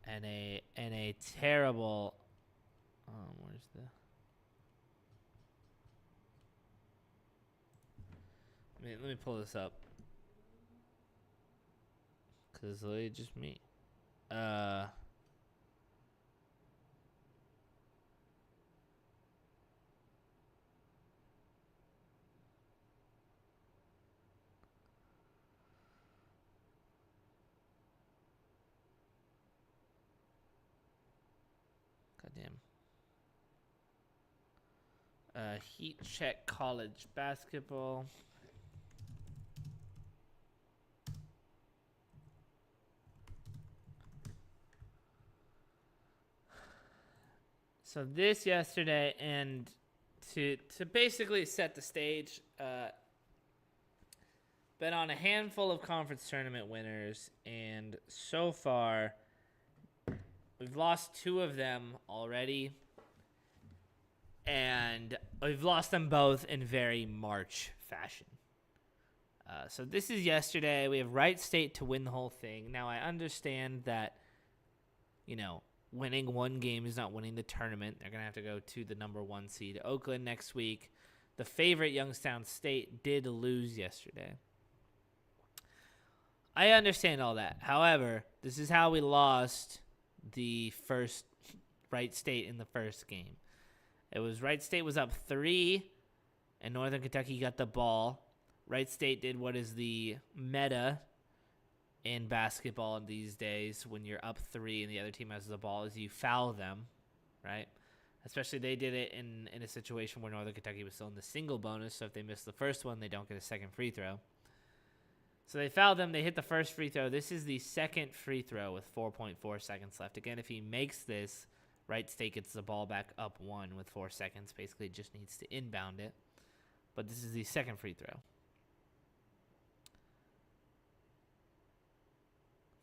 And a terrible. Where's the? Let me pull this up. Cause it's literally just me. Goddamn. Heat check college basketball. So this yesterday, and to basically set the stage, bet on a handful of conference tournament winners, and so far we've lost 2 of them already, and we've lost them both in very March fashion. So this is yesterday. We have Wright State to win the whole thing. Now I understand that, winning one game is not winning the tournament. They're going to have to go to the number 1 seed, Oakland, next week. The favorite, Youngstown State, did lose yesterday. I understand all that. However, this is how we lost the first Wright State in the first game. It was Wright State was up 3, and Northern Kentucky got the ball. Wright State did what is the meta in basketball these days when you're up 3 and the other team has the ball is you foul them, right? Especially they did it in a situation where Northern Kentucky was still in the single bonus, so if they miss the first one, they don't get a second free throw. So they fouled them. They hit the first free throw. This is the second free throw with 4.4 seconds left. Again, if he makes this, Wright State gets the ball back up 1 with 4 seconds. Basically, just needs to inbound it. But this is the second free throw.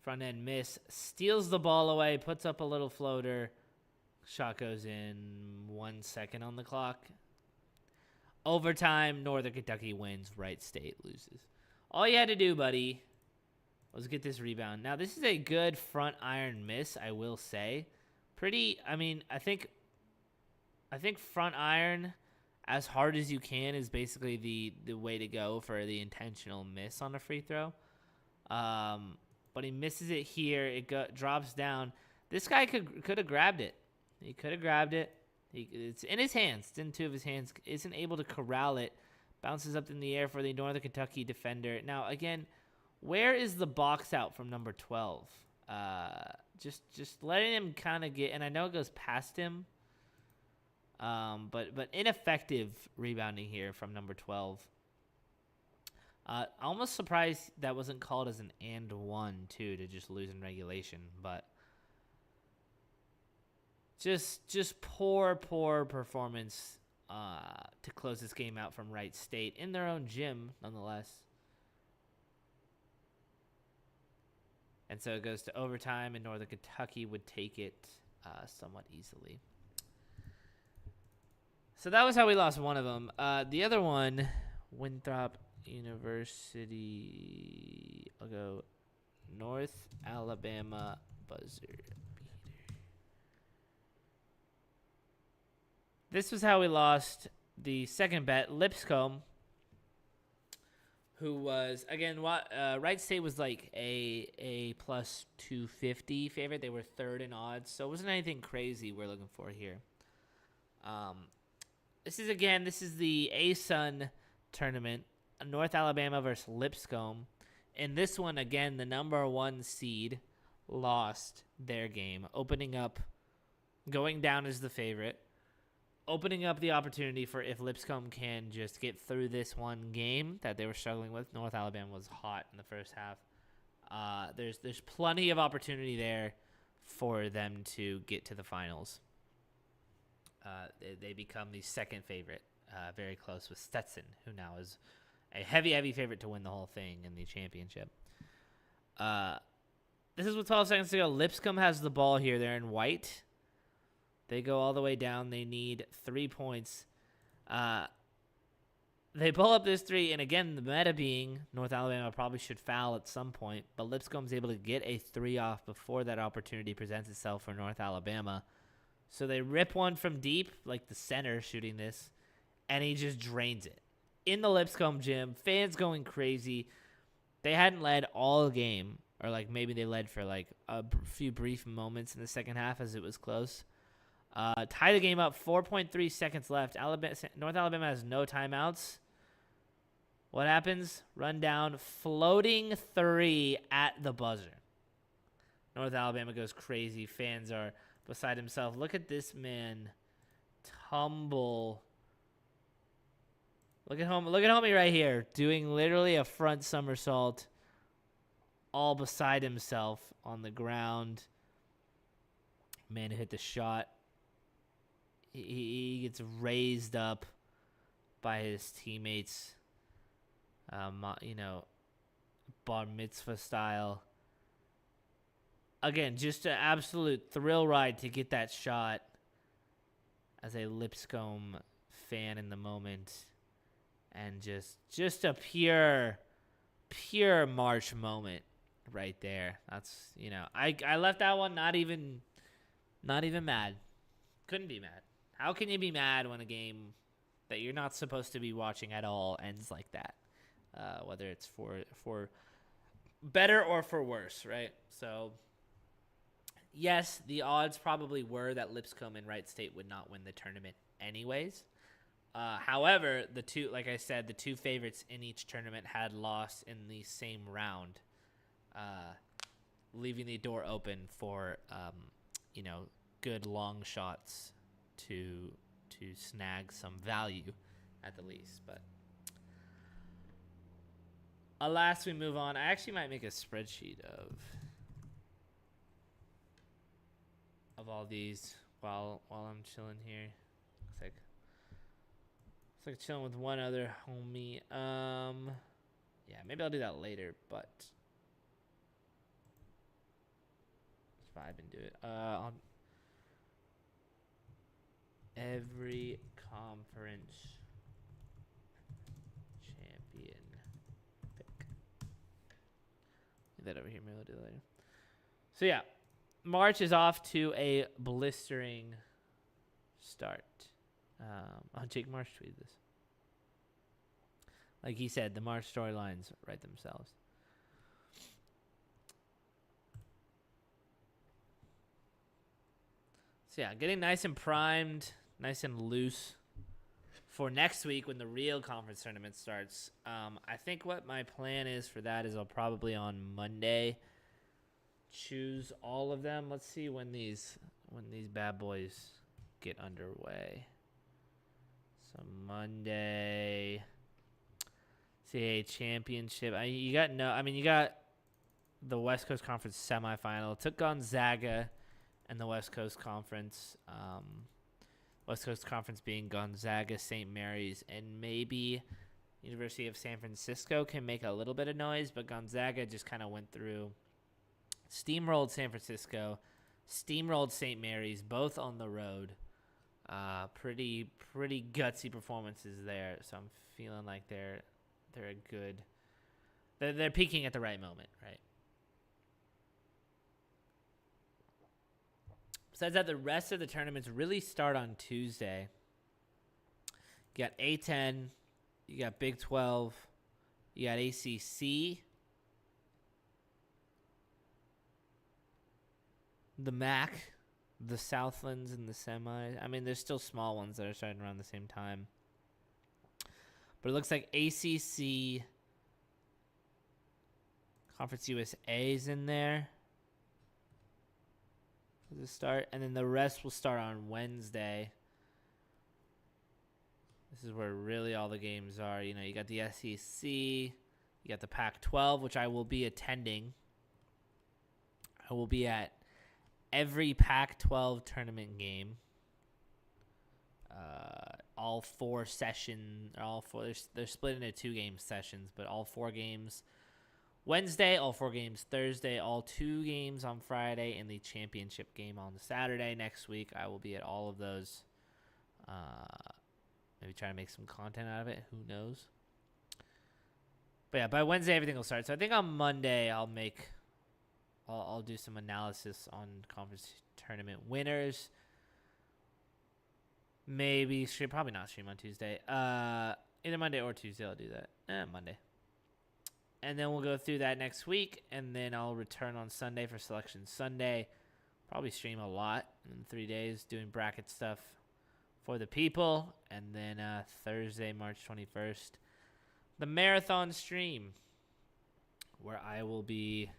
Front end miss. Steals the ball away. Puts up a little floater. Shot goes in 1 second on the clock. Overtime, Northern Kentucky wins. Wright State loses. All you had to do, buddy, was get this rebound. Now, this is a good front iron miss, I will say. I think front iron as hard as you can is basically the way to go for the intentional miss on a free throw. But he misses it here. It drops down. This guy could have grabbed it. He could have grabbed it. It's in his hands. It's in 2 of his hands. Isn't able to corral it. Bounces up in the air for the Northern Kentucky defender. Now, again, where is the box out from number 12? Just letting him kind of get, and I know it goes past him, but ineffective rebounding here from number 12. Almost surprised that wasn't called as an and one too, to just lose in regulation, but just poor performance to close this game out from Wright State in their own gym, nonetheless. And so it goes to overtime, and Northern Kentucky would take it somewhat easily. So that was how we lost one of them. The other one, Winthrop University. I'll go North Alabama buzzer beater. This was how we lost the second bet. Lipscomb, who was, again, Wright State was like a plus 250 favorite. They were third in odds, so it wasn't anything crazy we're looking for here. This is the ASUN tournament, North Alabama versus Lipscomb. In this one, again, the number 1 seed lost their game, going down as the favorite, opening up the opportunity for if Lipscomb can just get through this one game that they were struggling with. North Alabama was hot in the first half. There's plenty of opportunity there for them to get to the finals. They become the second favorite, very close with Stetson, who now is a heavy favorite to win the whole thing in the championship. This is with 12 seconds to go. Lipscomb has the ball here. They're in white. They go all the way down. They need 3 points. They pull up this 3, and again, the meta being North Alabama probably should foul at some point, but Lipscomb's able to get a 3 off before that opportunity presents itself for North Alabama. So they rip one from deep, like the center shooting this, and he just drains it. In the Lipscomb gym, fans going crazy. They hadn't led all game, or like maybe they led for like a few brief moments in the second half as it was close. Tie the game up, 4.3 seconds left. North Alabama has no timeouts. What happens? Run down, floating 3 at the buzzer. North Alabama goes crazy. Fans are beside himself. Look at this man tumble. Look at homie right here, doing literally a front somersault, all beside himself on the ground. Man who hit the shot. He gets raised up by his teammates, bar mitzvah style. Again, just an absolute thrill ride to get that shot as a Lipscomb fan in the moment. And just a pure March moment right there. That's, I left that one not even mad. Couldn't be mad. How can you be mad when a game that you're not supposed to be watching at all ends like that? Whether it's for better or for worse, right? So, yes, the odds probably were that Lipscomb and Wright State would not win the tournament anyways. However, like I said, the two favorites in each tournament had lost in the same round, leaving the door open for, good long shots to snag some value at the least. But alas, we move on. I actually might make a spreadsheet of all these while I'm chilling here. It's like chilling with one other homie. Yeah, maybe I'll do that later, but let's vibe and do it. On every conference champion pick. Leave that over here. Maybe I'll do that later. So yeah, March is off to a blistering start. Jake Marsh tweeted this. Like he said, the March storylines write themselves. So yeah, getting nice and primed, nice and loose for next week when the real conference tournament starts. I think what my plan is for that is I'll probably on Monday choose all of them. Let's see when these bad boys get underway. So Monday, CAA championship. You got the West Coast Conference semifinal. It took Gonzaga and the West Coast Conference. West Coast Conference being Gonzaga, St. Mary's, and maybe University of San Francisco can make a little bit of noise, but Gonzaga just kind of went through, steamrolled San Francisco, steamrolled St. Mary's, both on the road. Pretty gutsy performances there. So I'm feeling like they're a good. They're peaking at the right moment, right? Besides that, the rest of the tournaments really start on Tuesday. You got A10, you got Big 12, you got ACC, the MAC, the Southlands, and the semis. I mean, there's still small ones that are starting around the same time. But it looks like ACC, Conference USA is in there. Does it start? And then the rest will start on Wednesday. This is where really all the games are. You got the SEC, you got the Pac-12, which I will be attending. I will be at every Pac-12 tournament game. All four sessions, they're split into 2 game sessions, but all 4 games Wednesday, all 4 games Thursday, all 2 games on Friday, and the championship game on Saturday next week. I will be at all of those. Maybe try to make some content out of it. Who knows? But yeah, by Wednesday everything will start. So I think on Monday I'll do some analysis on conference tournament winners. Maybe probably not stream on Tuesday. Either Monday or Tuesday I'll do that. Monday. And then we'll go through that next week, and then I'll return on Sunday for Selection Sunday. Probably stream a lot in 3 days, doing bracket stuff for the people. And then Thursday, March 21st, the marathon stream, where I will be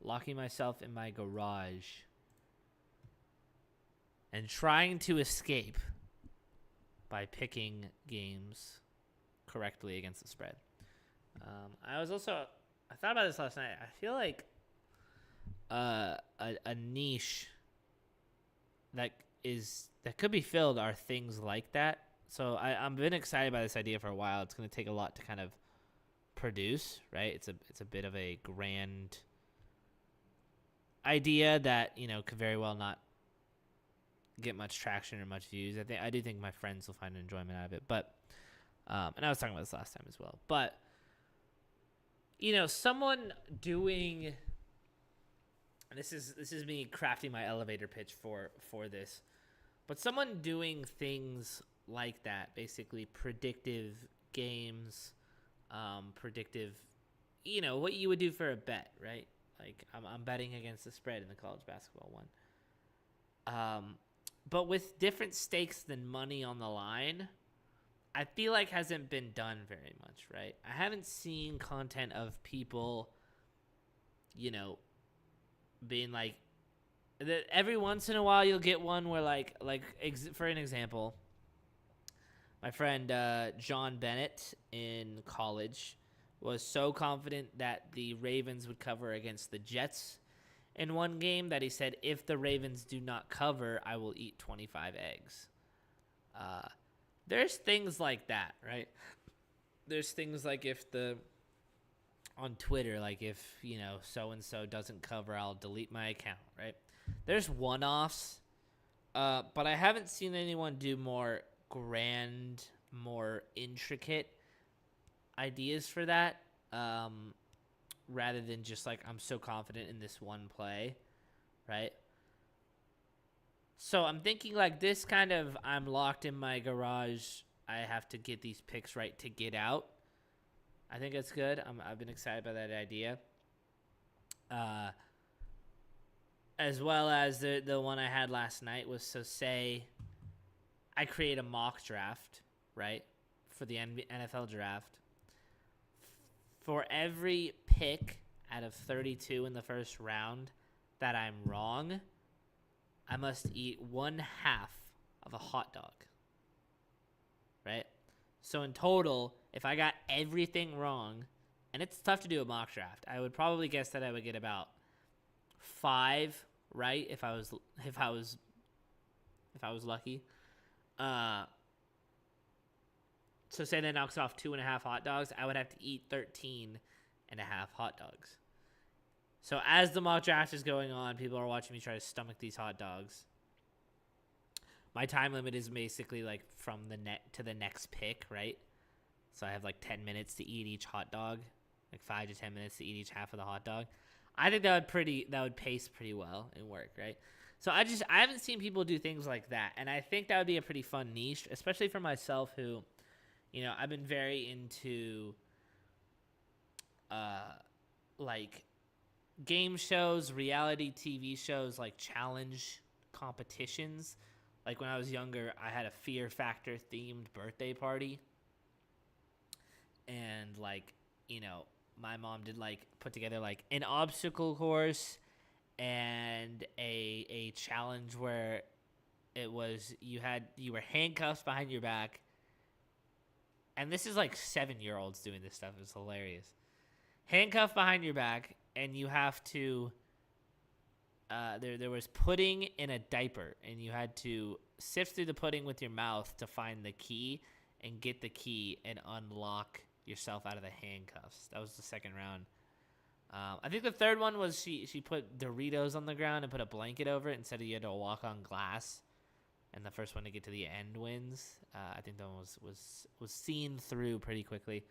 locking myself in my garage and trying to escape by picking games correctly against the spread. I thought about this last night. I feel like a niche that could be filled are things like that. So I've been excited by this idea for a while. It's going to take a lot to kind of produce, right? It's a bit of a grand idea that could very well not get much traction or much views. I do think my friends will find enjoyment out of it, but and I was talking about this last time as well, but someone doing, and this is me crafting my elevator pitch for this, but someone doing things like that, basically predictive games, predictive, what you would do for a bet, right? Like I'm betting against the spread in the college basketball one. But with different stakes than money on the line, I feel like hasn't been done very much, right? I haven't seen content of people, being like, that every once in a while you'll get one where for an example, my friend John Bennett in college was so confident that the Ravens would cover against the Jets in one game that he said, if the Ravens do not cover, I will eat 25 eggs. There's things like that, right? There's things like on Twitter, like if, so-and-so doesn't cover, I'll delete my account, right? There's one-offs, but I haven't seen anyone do more grand, more intricate ideas for that, rather than just like, I'm so confident in this one play, right? So I'm thinking like this kind of, I'm locked in my garage, I have to get these picks right to get out. I think it's good. I've been excited by that idea. As well as the one I had last night was, so say I create a mock draft, right, for the NFL draft. For every pick out of 32 in the first round that I'm wrong, I must eat 1/2 of a hot dog, right? So in total, if I got everything wrong, and it's tough to do a mock draft, I would probably guess that I would get about 5 right if I was lucky. So say that knocks off 2.5 hot dogs, I would have to eat 13.5 hot dogs. So as the mock draft is going on, people are watching me try to stomach these hot dogs. My time limit is basically like from the net to the next pick, right? So I have like 10 minutes to eat each hot dog, like 5 to 10 minutes to eat each half of the hot dog. I think that would pace pretty well and work, right? So I haven't seen people do things like that, and I think that would be a pretty fun niche, especially for myself, who, I've been very into like game shows, reality TV shows, like challenge competitions. Like when I was younger, I had a Fear Factor themed birthday party. And my mom did put together an obstacle course and a challenge where it was you were handcuffed behind your back. And this is 7-year-olds doing this stuff. It's hilarious. Handcuffed behind your back, and you have to there was pudding in a diaper, and you had to sift through the pudding with your mouth to find the key and get the key and unlock yourself out of the handcuffs. That was the second round. I think the third one was she put Doritos on the ground and put a blanket over it and said you had to walk on glass. And the first one to get to the end wins. I think that one was seen through pretty quickly.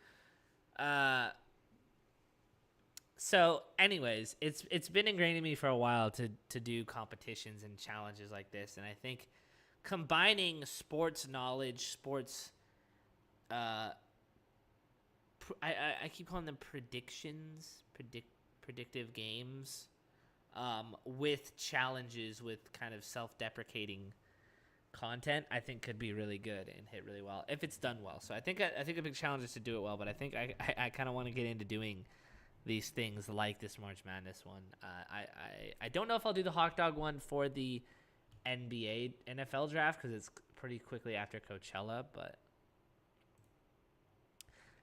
So, anyways, it's been ingrained in me for a while to do competitions and challenges like this, and I think combining sports knowledge, I keep calling them predictive games, with challenges, with kind of self-deprecating content, I think could be really good and hit really well if it's done well. So I think a big challenge is to do it well, but I think I kind of want to get into doing these things like this March Madness one. I don't know if I'll do the hot dog one for the NFL draft because it's pretty quickly after Coachella, but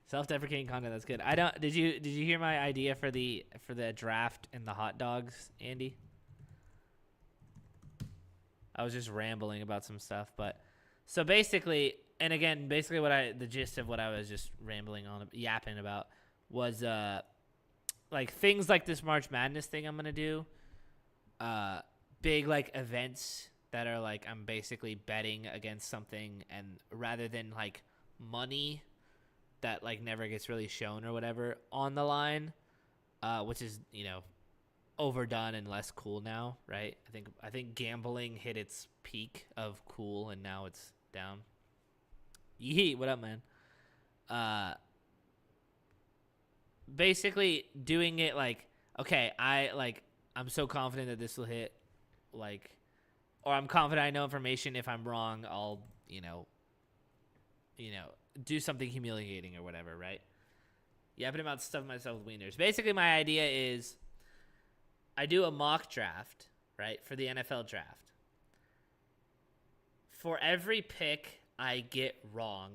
self-deprecating content, that's good. Did you hear my idea for the draft and the hot dogs, Andy? I was just rambling about some stuff, but so basically, and again, basically the gist of what I was just yapping about was things like this March Madness thing I'm gonna do, big events that are I'm basically betting against something, and rather than money that never gets really shown or whatever on the line, which is overdone and less cool now, right? I think gambling hit its peak of cool and now it's down. Yee, what up, man? basically doing it like, okay, I'm so confident that this will hit, like, or I'm confident I know information. If I'm wrong, I'll, do something humiliating or whatever, right? Yapping about stuffing myself with wieners. Basically, my idea is I do a mock draft, right, for the NFL draft. For every pick I get wrong,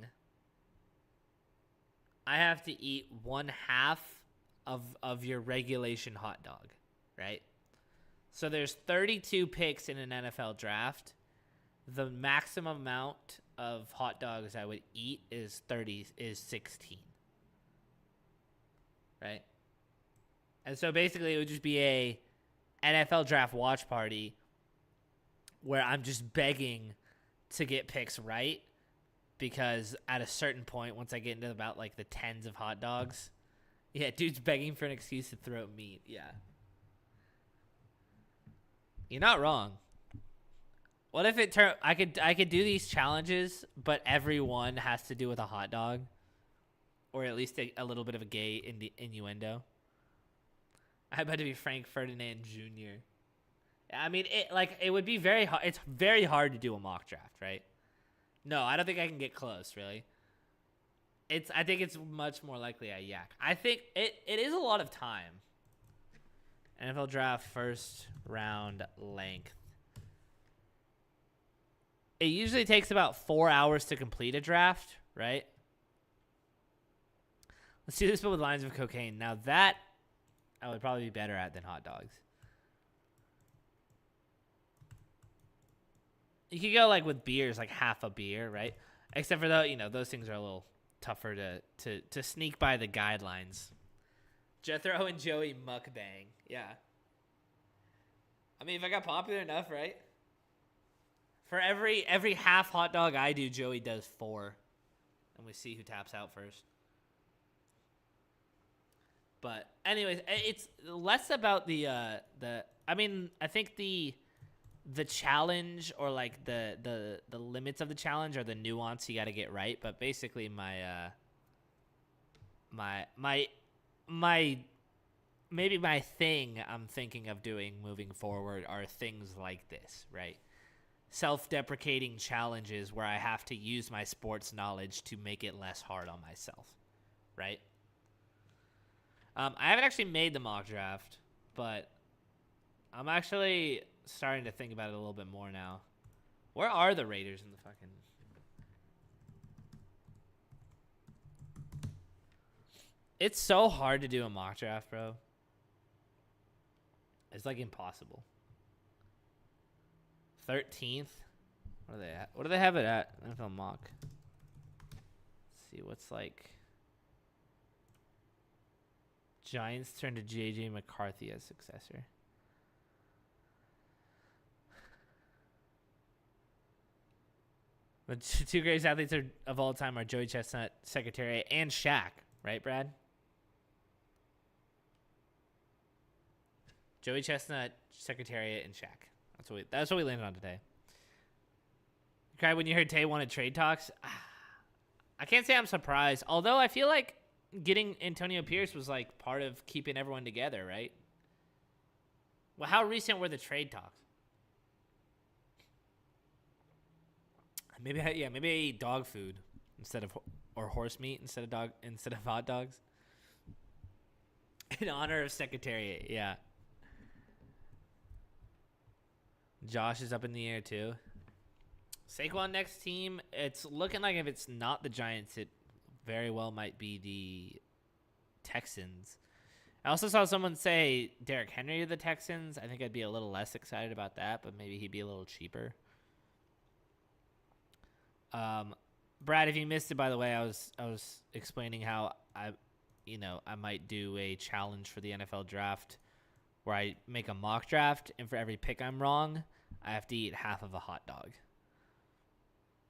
I have to eat 1/2 of your regulation hot dog, right? So there's 32 picks in an NFL draft. The maximum amount of hot dogs I would eat is 16. Right? And so basically it would just be a NFL draft watch party where I'm just begging to get picks right, because at a certain point, once I get into about like the tens of hot dogs, yeah, dude's begging for an excuse to throw meat. Yeah. You're not wrong. What if it turned? I could do these challenges, but every one has to do with a hot dog, or at least a little bit of a gay innuendo. I bet to be Frank Ferdinand Jr. I mean, it would be very hard. It's very hard to do a mock draft, right? No, I don't think I can get close, really. I think it's much more likely I yak. I think it is a lot of time. NFL draft first round length. It usually takes about 4 hours to complete a draft, right? Let's do this, but with lines of cocaine. Now that I would probably be better at than hot dogs. You could go like with beers, like half a beer, right? Except for those things are a little tougher to sneak by the guidelines. Jethro and Joey mukbang. Yeah. I mean, if I got popular enough, right? For every half hot dog I do, Joey does 4. And we see who taps out first. But anyways, it's less about I think the challenge, or like the limits of the challenge, or the nuance you got to get right. But basically my thing I'm thinking of doing moving forward are things like this, right? Self-deprecating challenges where I have to use my sports knowledge to make it less hard on myself, right? I haven't actually made the mock draft, but I'm actually starting to think about it a little bit more now. Where are the Raiders in the fucking... It's so hard to do a mock draft, bro. It's like impossible. 13th? What are they at? What do they have it at? NFL mock. Let's see, what's like... Giants turn to J.J. McCarthy as successor. The two greatest athletes of all time are Joey Chestnut, Secretariat, and Shaq. Right, Brad? Joey Chestnut, Secretariat, and Shaq. That's what we landed on today. You cried when you heard Tay wanted trade talks? I can't say I'm surprised. Although I feel like getting Antonio Pierce was like part of keeping everyone together, right? Well, how recent were the trade talks? Maybe I eat dog food or horse meat instead of hot dogs. In honor of Secretariat, yeah. Josh is up in the air too. Saquon next team. It's looking like if it's not the Giants, it very well might be the Texans. I also saw someone say Derrick Henry to the Texans. I think I'd be a little less excited about that, but maybe he'd be a little cheaper. Brad, if you missed it, by the way, I was explaining how I might do a challenge for the NFL draft where I make a mock draft, and for every pick I'm wrong, I have to eat half of a hot dog.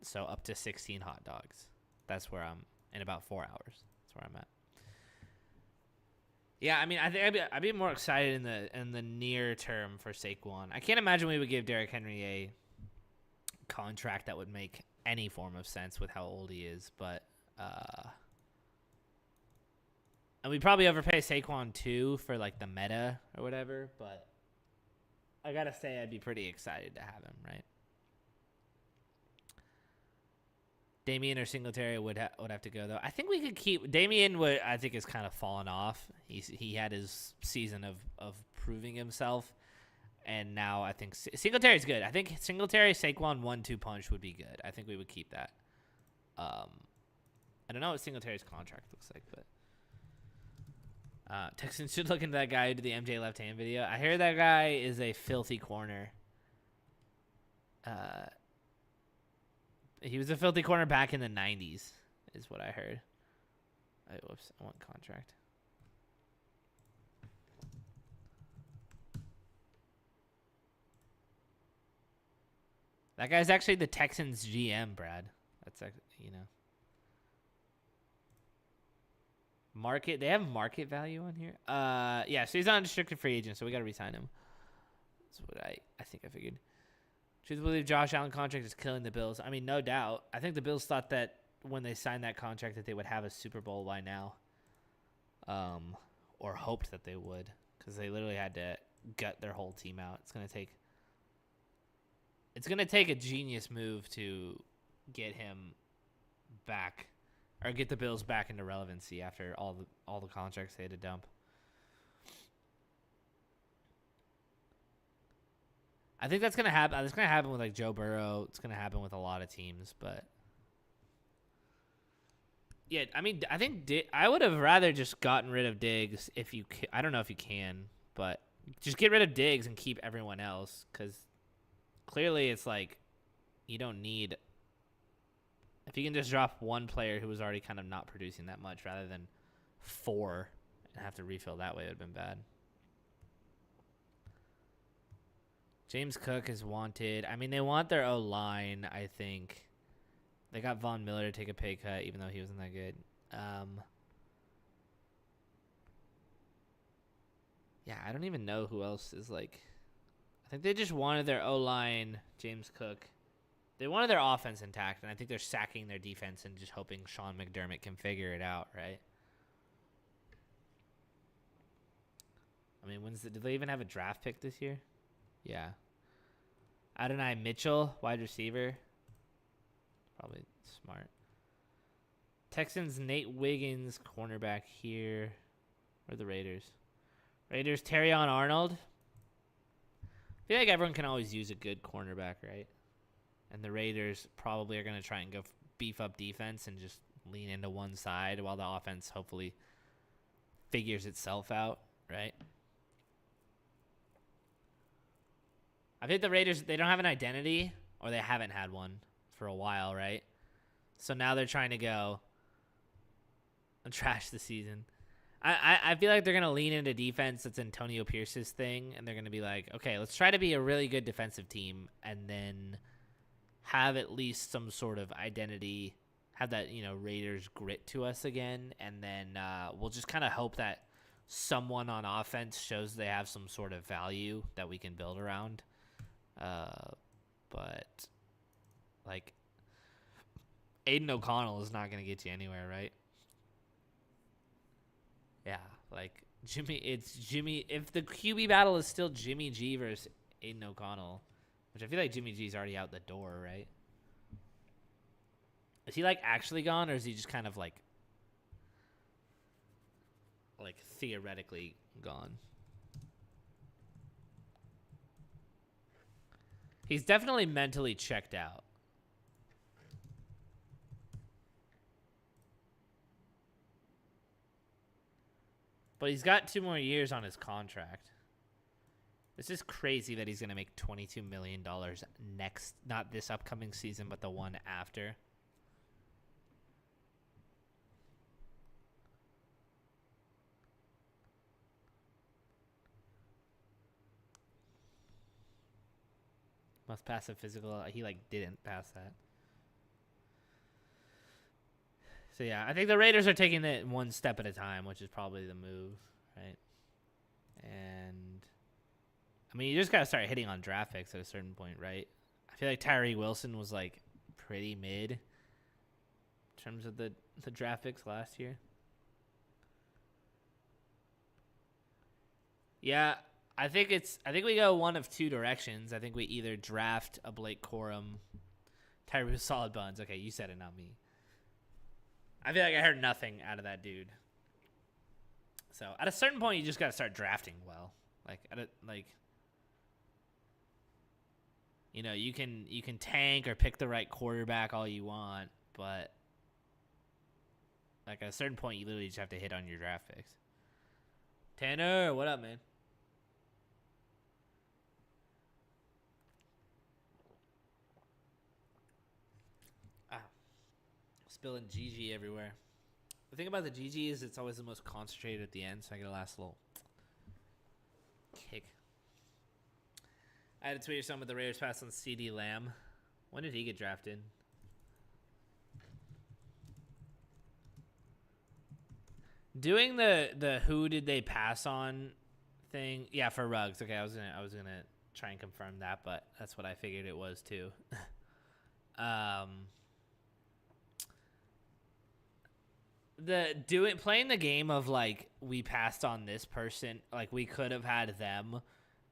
So up to 16 hot dogs. That's where I'm in about 4 hours. That's where I'm at. Yeah, I mean, I think I'd be more excited in the near term for Saquon. I can't imagine we would give Derrick Henry a contract that would make any form of sense with how old he is, but And we probably overpay Saquon too for like the meta or whatever, but I gotta say I'd be pretty excited to have him, right? Damian or Singletary would have to go though. I think we could keep Damian. I think has kind of fallen off. He had his season of proving himself, and now I think Singletary's good. I think Singletary Saquon 1-2 punch would be good. I think we would keep that. I don't know what Singletary's contract looks like, but Texans should look into that guy who did the MJ left hand video. I hear that guy is a filthy corner. He was a filthy corner back in the 90s, is what I heard. Whoops, I want contract. That guy's actually the Texans GM, Brad. That's, you know. Market, they have market value on here. Yeah, so he's not a restricted free agent, so we got to re-sign him. That's what I think I figured. Truth to believe, Josh Allen contract is killing the Bills. I mean, no doubt. I think the Bills thought that when they signed that contract that they would have a Super Bowl by now, or hoped that they would, because they literally had to gut their whole team out. It's gonna take a genius move to get him back, or get the Bills back into relevancy after all the contracts they had to dump. I think that's gonna happen. It's gonna happen with like Joe Burrow. It's gonna happen with a lot of teams, but yeah, I mean, I think I would have rather just gotten rid of Diggs if you. I don't know if you can, but just get rid of Diggs and keep everyone else, because clearly it's like you don't need. If you can just drop one player who was already kind of not producing that much rather than 4 and have to refill that way, it would have been bad. James Cook is wanted. I mean, they want their O-line, I think. They got Von Miller to take a pay cut, even though he wasn't that good. Yeah, I don't even know who else is like... I think they just wanted their O-line, James Cook. They wanted their offense intact, and I think they're sacking their defense and just hoping Sean McDermott can figure it out, right? I mean, did they even have a draft pick this year? Yeah. Adonai Mitchell, wide receiver. Probably smart. Texans, Nate Wiggins, cornerback here. Or the Raiders. Raiders, Terrion Arnold. I feel like everyone can always use a good cornerback, right? And the Raiders probably are going to try and go beef up defense and just lean into one side while the offense hopefully figures itself out, right? I think the Raiders, they don't have an identity, or they haven't had one for a while, right? So now they're trying to go and trash the season. I feel like they're going to lean into defense. That's Antonio Pierce's thing, and they're going to be like, okay, let's try to be a really good defensive team and then have at least some sort of identity, have that, Raiders grit to us again, and then we'll just kind of hope that someone on offense shows they have some sort of value that we can build around. But like Aiden O'Connell is not going to get you anywhere, right? Yeah, like it's Jimmy. If the QB battle is still Jimmy G versus Aiden O'Connell, which I feel like Jimmy G's already out the door, right? Is he like actually gone, or is he just kind of like theoretically gone? He's definitely mentally checked out. But he's got 2 more years on his contract. This is crazy that he's going to make $22 million next, not this upcoming season, but the one after. Must pass a physical. He didn't pass that. So yeah, I think the Raiders are taking it one step at a time, which is probably the move, right? And I mean, you just gotta start hitting on draft picks at a certain point, right? I feel like Tyree Wilson was pretty mid in terms of the draft picks last year. Yeah, I think we go one of two directions. I think we either draft a Blake Corum, Tyrese Solid Buns. Okay, you said it, not me. I feel like I heard nothing out of that dude. So at a certain point, you just gotta start drafting well. You can tank or pick the right quarterback all you want, but like at a certain point, you literally just have to hit on your draft picks. Tanner, what up, man? Spilling GG everywhere. The thing about the GG is it's always the most concentrated at the end, so I get a last little kick. I had to tweet some of the Raiders pass on CD Lamb. When did he get drafted? Doing the who did they pass on thing? Yeah, for Ruggs. Okay, I was gonna try and confirm that, but that's what I figured it was too. Playing the game of like we passed on this person, like we could have had them,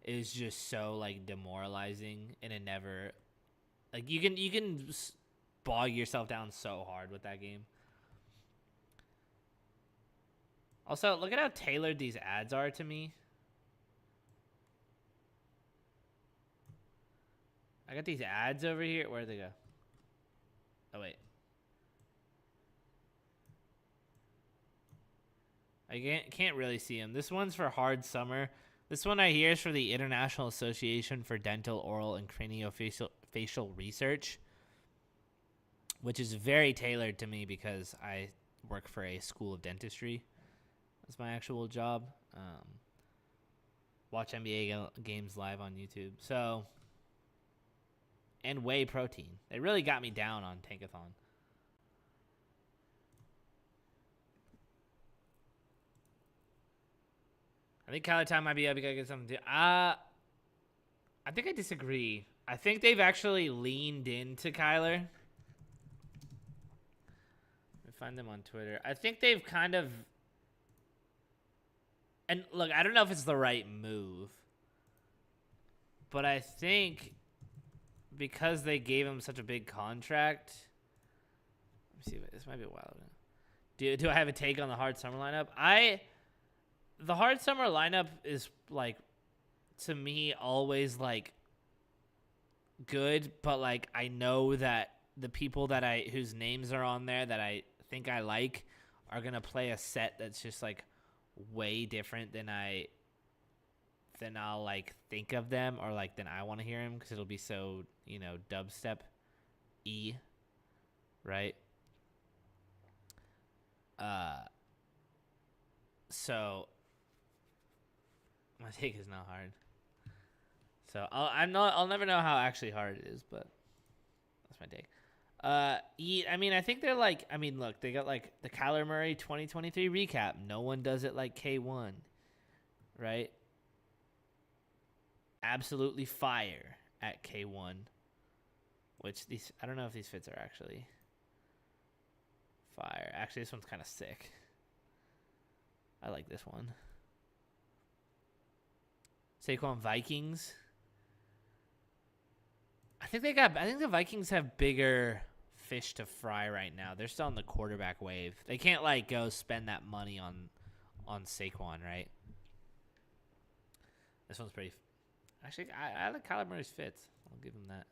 is just so like demoralizing, and it never like you can bog yourself down so hard with that game. Also, look at how tailored these ads are to me. I got these ads over here. Where'd they go? Oh wait. I can't really see them. This one's for Hard Summer. This one I hear is for the International Association for Dental, Oral, and Craniofacial Research, which is very tailored to me because I work for a school of dentistry. That's my actual job. Watch NBA games live on YouTube. So, and whey protein. They really got me down on Tankathon. I think Kyler Time might be up. We gotta get something to. I think I disagree. I think they've actually leaned into Kyler. Let me find them on Twitter. I think they've kind of. And look, I don't know if it's the right move, but I think because they gave him such a big contract. Let me see. This might be a while ago. Do I have a take on the Hard Summer lineup? The Hard Summer lineup is, like, to me, always, like, good. But, like, I know that the people whose names are on there that I think I like are going to play a set that's just, like, way different than I'll, like, think of them. Or, like, than I want to hear them. Because it'll be so, dubstep-y. Right? So... my take is not hard. So I'll never know how actually hard it is, but that's my take. I think they're like, look, they got like the Kyler Murray 2023 recap. No one does it like K1, right? Absolutely fire at K1, which I don't know if these fits are actually fire. Actually, this one's kind of sick. I like this one. Saquon Vikings. I think the Vikings have bigger fish to fry right now. They're still on the quarterback wave. They can't like go spend that money on Saquon, right? This one's pretty. Actually, I like Kyler Murray's fits. I'll give him that.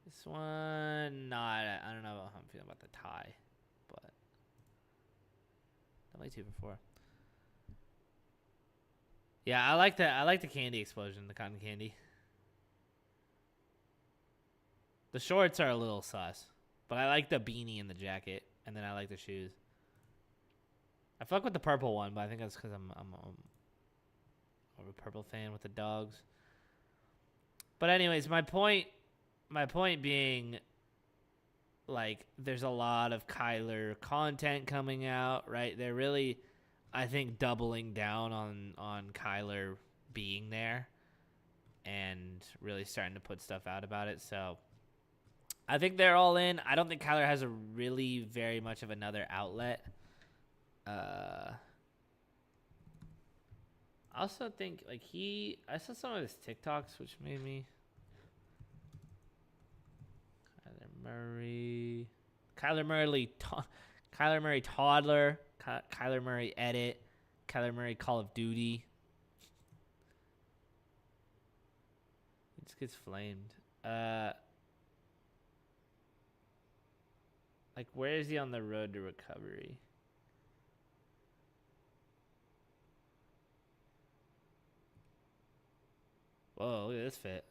This one, I don't know how I'm feeling about the tie, but I like 2 for 4. Yeah, I like the candy explosion, the cotton candy. The shorts are a little sus, but I like the beanie and the jacket, and then I like the shoes. I fuck with the purple one, but I think that's because I'm a purple fan with the dogs. But anyways, my point being, like, there's a lot of Kyler content coming out, right? They're really, I think, doubling down on Kyler being there and really starting to put stuff out about it. So I think they're all in. I don't think Kyler has a really very much of another outlet. also think like I saw some of his TikToks, which made me. Kyler Murray toddler, Kyler Murray edit, Kyler Murray Call of Duty. He just gets flamed. Like where is he on the road to recovery? Whoa, look at this fit.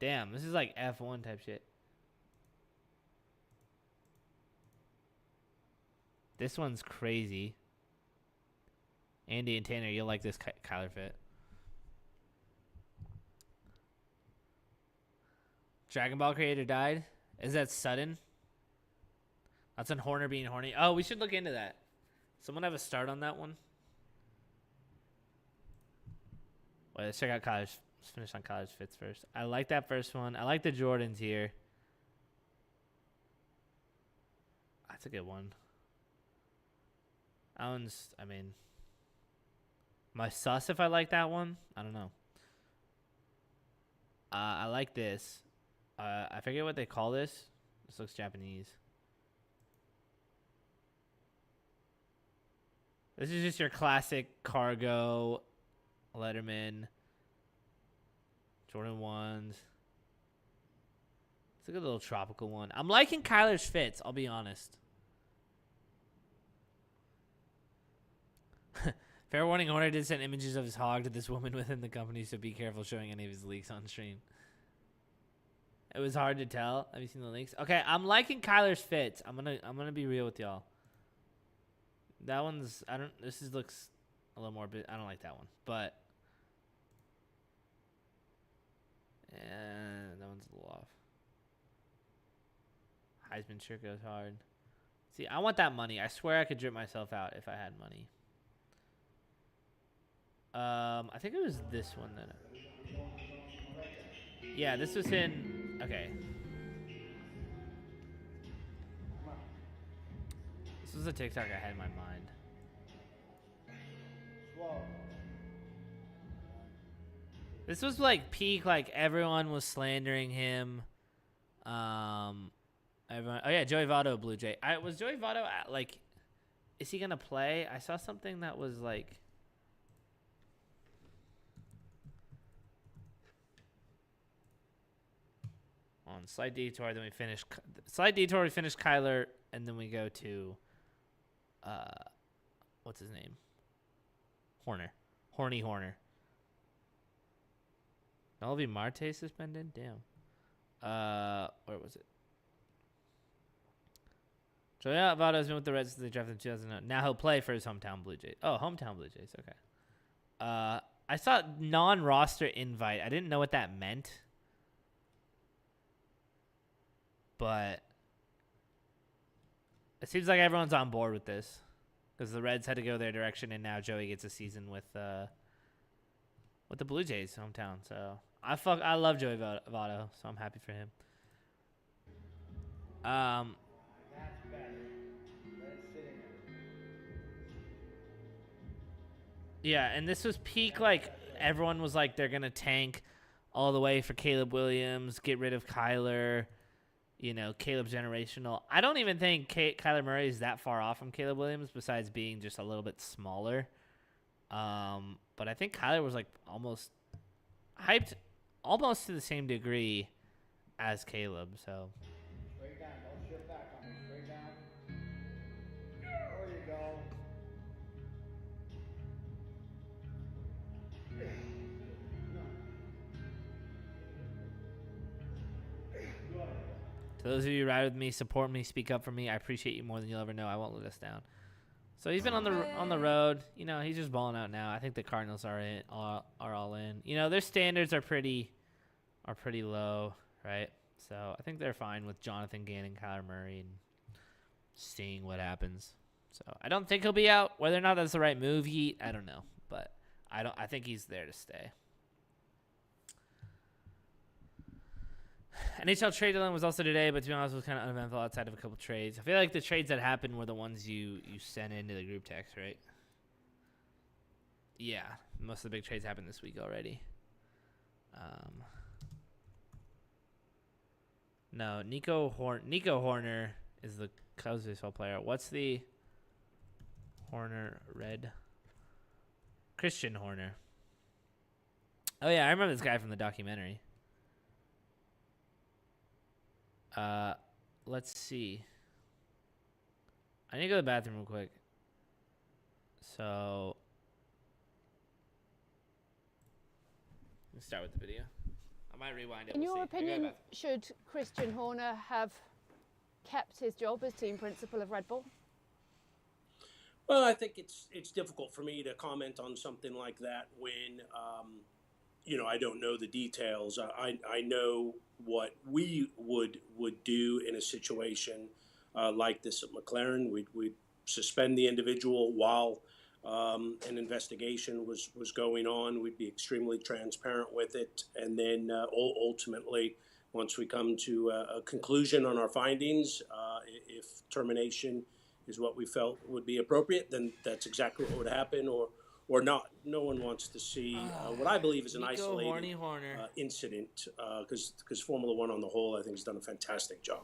Damn, this is like F1 type shit. This one's crazy. Andy and Tanner, you'll like this Kyler fit. Dragon Ball creator died? Is that sudden? That's on Horner being horny. Oh, we should look into that. Someone have a start on that one? Wait, let's check out college. Let's finish on college fits first. I like that first one. I like the Jordans here. That's a good one. That one's, I mean, am I sus if I like that one? I don't know. I like this. I forget what they call this. This looks Japanese. This is just your classic cargo Letterman Jordan 1s. It's a good little tropical one. I'm liking Kyler's fits, I'll be honest. Fair warning, Horner did send images of his hog to this woman within the company, so be careful showing any of his leaks on stream. It was hard to tell. Have you seen the leaks? Okay, I'm liking Kyler's fits. I'm gonna be real with y'all. That one's looks a little more I don't like that one, but yeah, that one's a little off. Heisman shirt goes hard. See, I want that money. I swear I could drip myself out if I had money. I think it was this one that. Yeah, this was in. Okay. This was a TikTok I had in my mind. This was like peak, like everyone was slandering him. Everyone. Oh yeah, Joey Votto, Blue Jay. Was Joey Votto like? Is he gonna play? I saw something that was like. On slight detour, then we finish. Slight detour, we finish Kyler, and then we go to. What's his name? Horner. Horner. Melvin Marte suspended? Damn. Where was it? Joey Votto's been with the Reds since they drafted him in 2009. Now he'll play for his hometown Blue Jays. Oh, hometown Blue Jays. Okay. I saw non-roster invite. I didn't know what that meant. But it seems like everyone's on board with this because the Reds had to go their direction, and now Joey gets a season with the Blue Jays hometown. So I love Joey Votto, so I'm happy for him. Yeah, and this was peak. Like everyone was like they're gonna tank all the way for Caleb Williams, get rid of Kyler. You know, Caleb's generational. I don't even think Kyler Murray is that far off from Caleb Williams, besides being just a little bit smaller. But I think Kyler was like almost hyped, almost to the same degree as Caleb. So. Straight down. Don't shift back on me. Straight down. There you go. To those of you who ride with me, support me, speak up for me, I appreciate you more than you'll ever know. I won't let us down. So he's been on the road. You know, he's just balling out now. I think the Cardinals are all in. You know, their standards are pretty low, right? So I think they're fine with Jonathan Gannon, Kyler Murray, and seeing what happens. So I don't think he'll be out. Whether or not that's the right move, I don't know, but I think he's there to stay. NHL trade deadline was also today, but to be honest, it was kind of uneventful outside of a couple trades. I feel like the trades that happened were the ones you sent into the group text, right? Yeah, most of the big trades happened this week already. No, Nico Horner is the Cubs baseball player. What's the Horner red? Christian Horner. Oh yeah, I remember this guy from the documentary. Let's see. I need to go to the bathroom real quick. So let's start with the video. I might rewind it. In we'll your see. opinion, should Christian Horner have kept his job as team principal of Red Bull? Well, I think it's difficult for me to comment on something like that when I don't know the details. I know what we would do in a situation like this at McLaren. We'd suspend the individual while an investigation was going on. We'd be extremely transparent with it, and then ultimately, once we come to a conclusion on our findings, if termination is what we felt would be appropriate, then that's exactly what would happen, or not. No one wants to see what I believe is an isolated incident, because Formula One on the whole, I think, has done a fantastic job.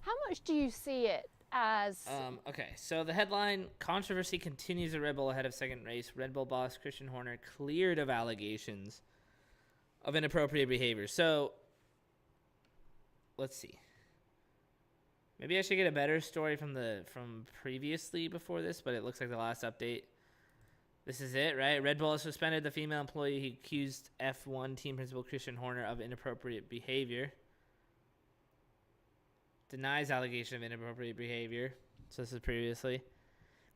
How much do you see it as... Okay, so the headline, controversy continues at Red Bull ahead of second race. Red Bull boss Christian Horner cleared of allegations of inappropriate behavior. So, let's see. Maybe I should get a better story from previously before this, but it looks like the last update. This is it, right? Red Bull has suspended the female employee who accused F1 team principal Christian Horner of inappropriate behavior. Denies allegation of inappropriate behavior. So this is previously.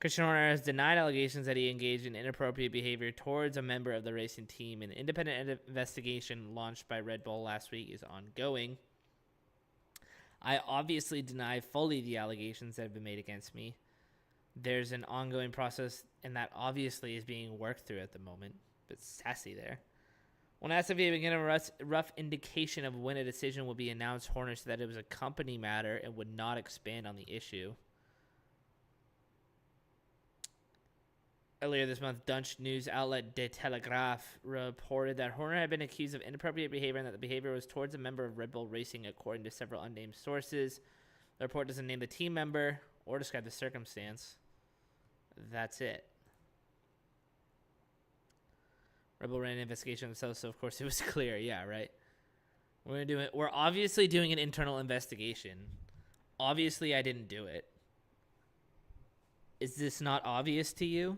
Christian Horner has denied allegations that he engaged in inappropriate behavior towards a member of the racing team. An independent investigation launched by Red Bull last week is ongoing. I obviously deny fully the allegations that have been made against me. There's an ongoing process, and that obviously is being worked through at the moment. But sassy there. When asked if he had given a rough indication of when a decision would be announced, Horner said that it was a company matter and would not expand on the issue. Earlier this month, Dutch news outlet De Telegraaf reported that Horner had been accused of inappropriate behavior and that the behavior was towards a member of Red Bull Racing, according to several unnamed sources. The report doesn't name the team member or describe the circumstance. That's it. Red Bull ran an investigation themselves, so of course it was clear. Yeah, right. We're obviously doing an internal investigation. Obviously, I didn't do it. Is this not obvious to you?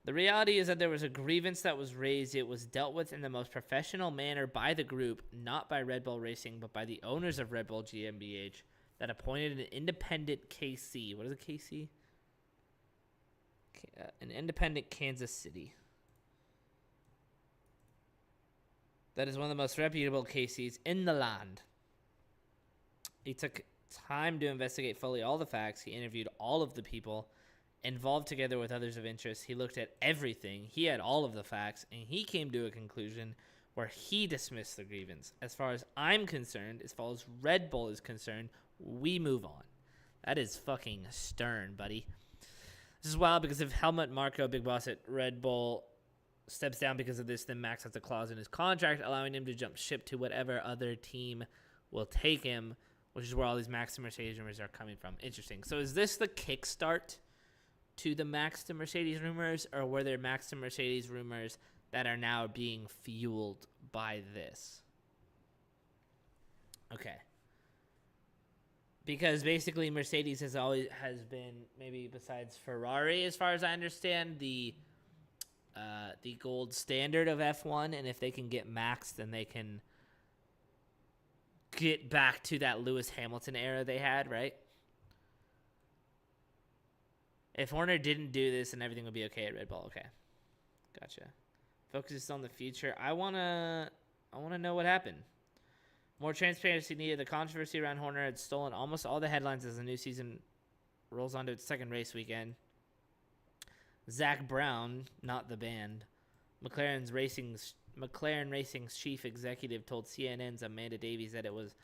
The reality is that there was a grievance that was raised. It was dealt with in the most professional manner by the group, not by Red Bull Racing, but by the owners of Red Bull GmbH that appointed an independent KC. What is a KC? An independent Kansas City. That is one of the most reputable KCs in the land. He took time to investigate fully all the facts. He interviewed all of the people involved together with others of interest. He looked at everything. He had all of the facts, and he came to a conclusion where he dismissed the grievance. As far as I'm concerned, as far as Red Bull is concerned, we move on. That is fucking stern, buddy. This is wild because if Helmut Marko, big boss at Red Bull, steps down because of this, then Max has a clause in his contract allowing him to jump ship to whatever other team will take him, which is where all these Max to Mercedes rumors are coming from. Interesting. So is this the kickstart to the Max to Mercedes rumors, or were there Max to Mercedes rumors that are now being fueled by this? Okay. Because basically Mercedes has been, maybe besides Ferrari, as far as I understand, the gold standard of F1, and if they can get Max, then they can get back to that Lewis Hamilton era they had, right? If Horner didn't do this, then everything would be okay at Red Bull. Okay, gotcha. Focuses on the future. I wanna know what happened. More transparency needed. The controversy around Horner had stolen almost all the headlines as the new season rolls onto its second race weekend. Zach Brown, not the band, McLaren Racing's chief executive, told CNN's Amanda Davies that it was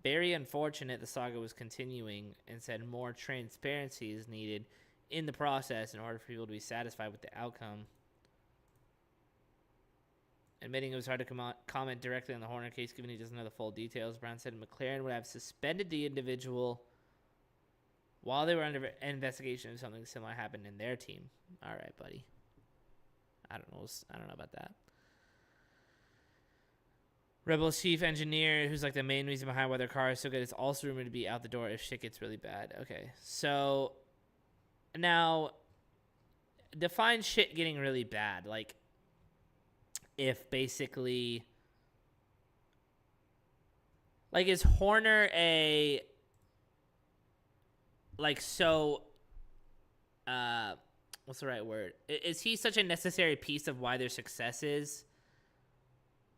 very unfortunate the saga was continuing and said more transparency is needed in the process in order for people to be satisfied with the outcome. Admitting it was hard to comment directly on the Horner case given he doesn't know the full details, Brown said McLaren would have suspended the individual while they were under investigation if something similar happened in their team. All right, buddy. I don't know about that. Red Bull's chief engineer, who's like the main reason behind why their car is so good, is also rumored to be out the door if shit gets really bad. Okay, so now define shit getting really bad. Like, if basically, like, is Horner a, like, so, what's the right word? Is he such a necessary piece of why their success is?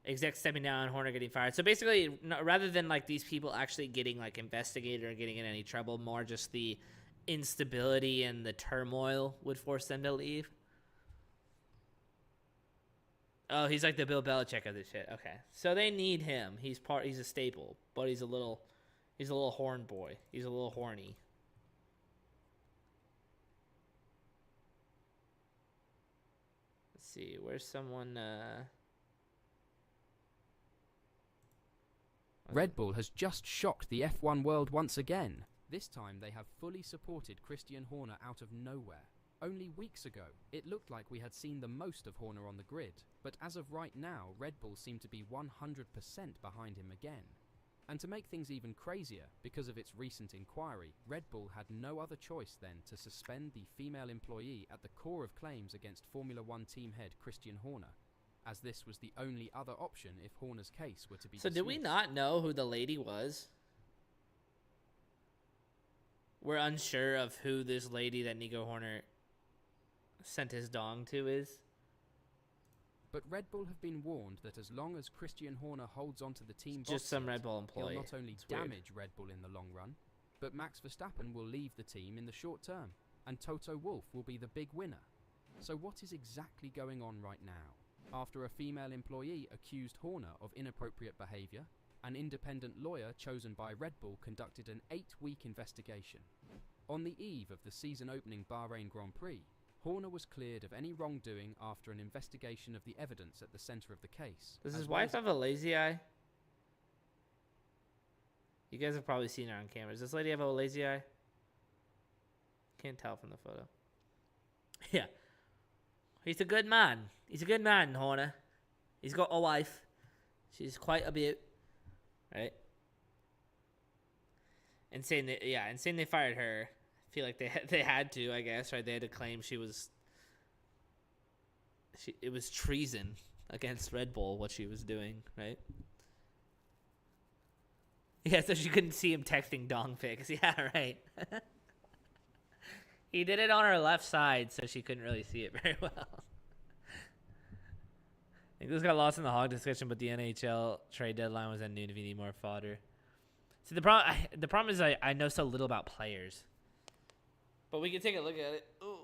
Exec stepping down, Horner getting fired. So basically, rather than like these people actually getting like investigated or getting in any trouble, more just the instability and the turmoil would force them to leave. Oh, he's like the Bill Belichick of this shit. Okay, so they need him. He's a staple, but he's a little horn boy. He's a little horny. Let's see, where's someone? Red Bull has just shocked the F1 world once again. This time they have fully supported Christian Horner out of nowhere. Only weeks ago, it looked like we had seen the most of Horner on the grid, but as of right now, Red Bull seem to be 100% behind him again. And to make things even crazier, because of its recent inquiry, Red Bull had no other choice then to suspend the female employee at the core of claims against Formula One team head Christian Horner, as this was the only other option if Horner's case were to be dismissed. Did we not know who the lady was? We're unsure of who this lady that Nico Horner sent his dong to is. But Red Bull have been warned that as long as Christian Horner holds onto the team, just some Red Bull employee, he'll not only damage Red Bull in the long run, but Max Verstappen will leave the team in the short term, and Toto Wolff will be the big winner. So what is exactly going on right now? After a female employee accused Horner of inappropriate behaviour, an independent lawyer chosen by Red Bull conducted an 8-week investigation. On the eve of the season-opening Bahrain Grand Prix, Horner was cleared of any wrongdoing after an investigation of the evidence at the centre of the case. Does his wife have a lazy eye? You guys have probably seen her on camera. Does this lady have a lazy eye? Can't tell from the photo. Yeah. He's a good man. He's a good man, Horner. He's got a wife. She's quite a beaut. Right? And saying they fired her. I feel like they had to, I guess, right? They had to claim it was treason against Red Bull, what she was doing, right? Yeah, so she couldn't see him texting dong pics. Yeah, right. He did it on her left side, so she couldn't really see it very well. I think this got lost in the hog discussion, but the NHL trade deadline was at noon if you need more fodder. See, the problem is I know so little about players. But we can take a look at it. Ooh.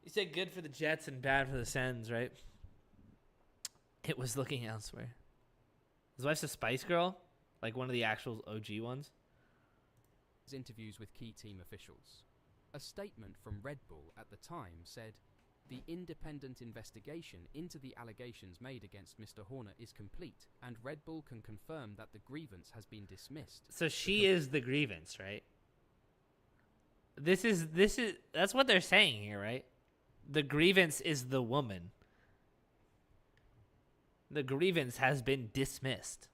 You said good for the Jets and bad for the Sens, right? It was looking elsewhere. His wife's a Spice Girl? Like one of the actual OG ones? Interviews with key team officials. A statement from Red Bull at the time said, "The independent investigation into the allegations made against Mr. Horner is complete, and Red Bull can confirm that the grievance has been dismissed." So she is the grievance, right? This is that's what they're saying here, right? The grievance is the woman. The grievance has been dismissed.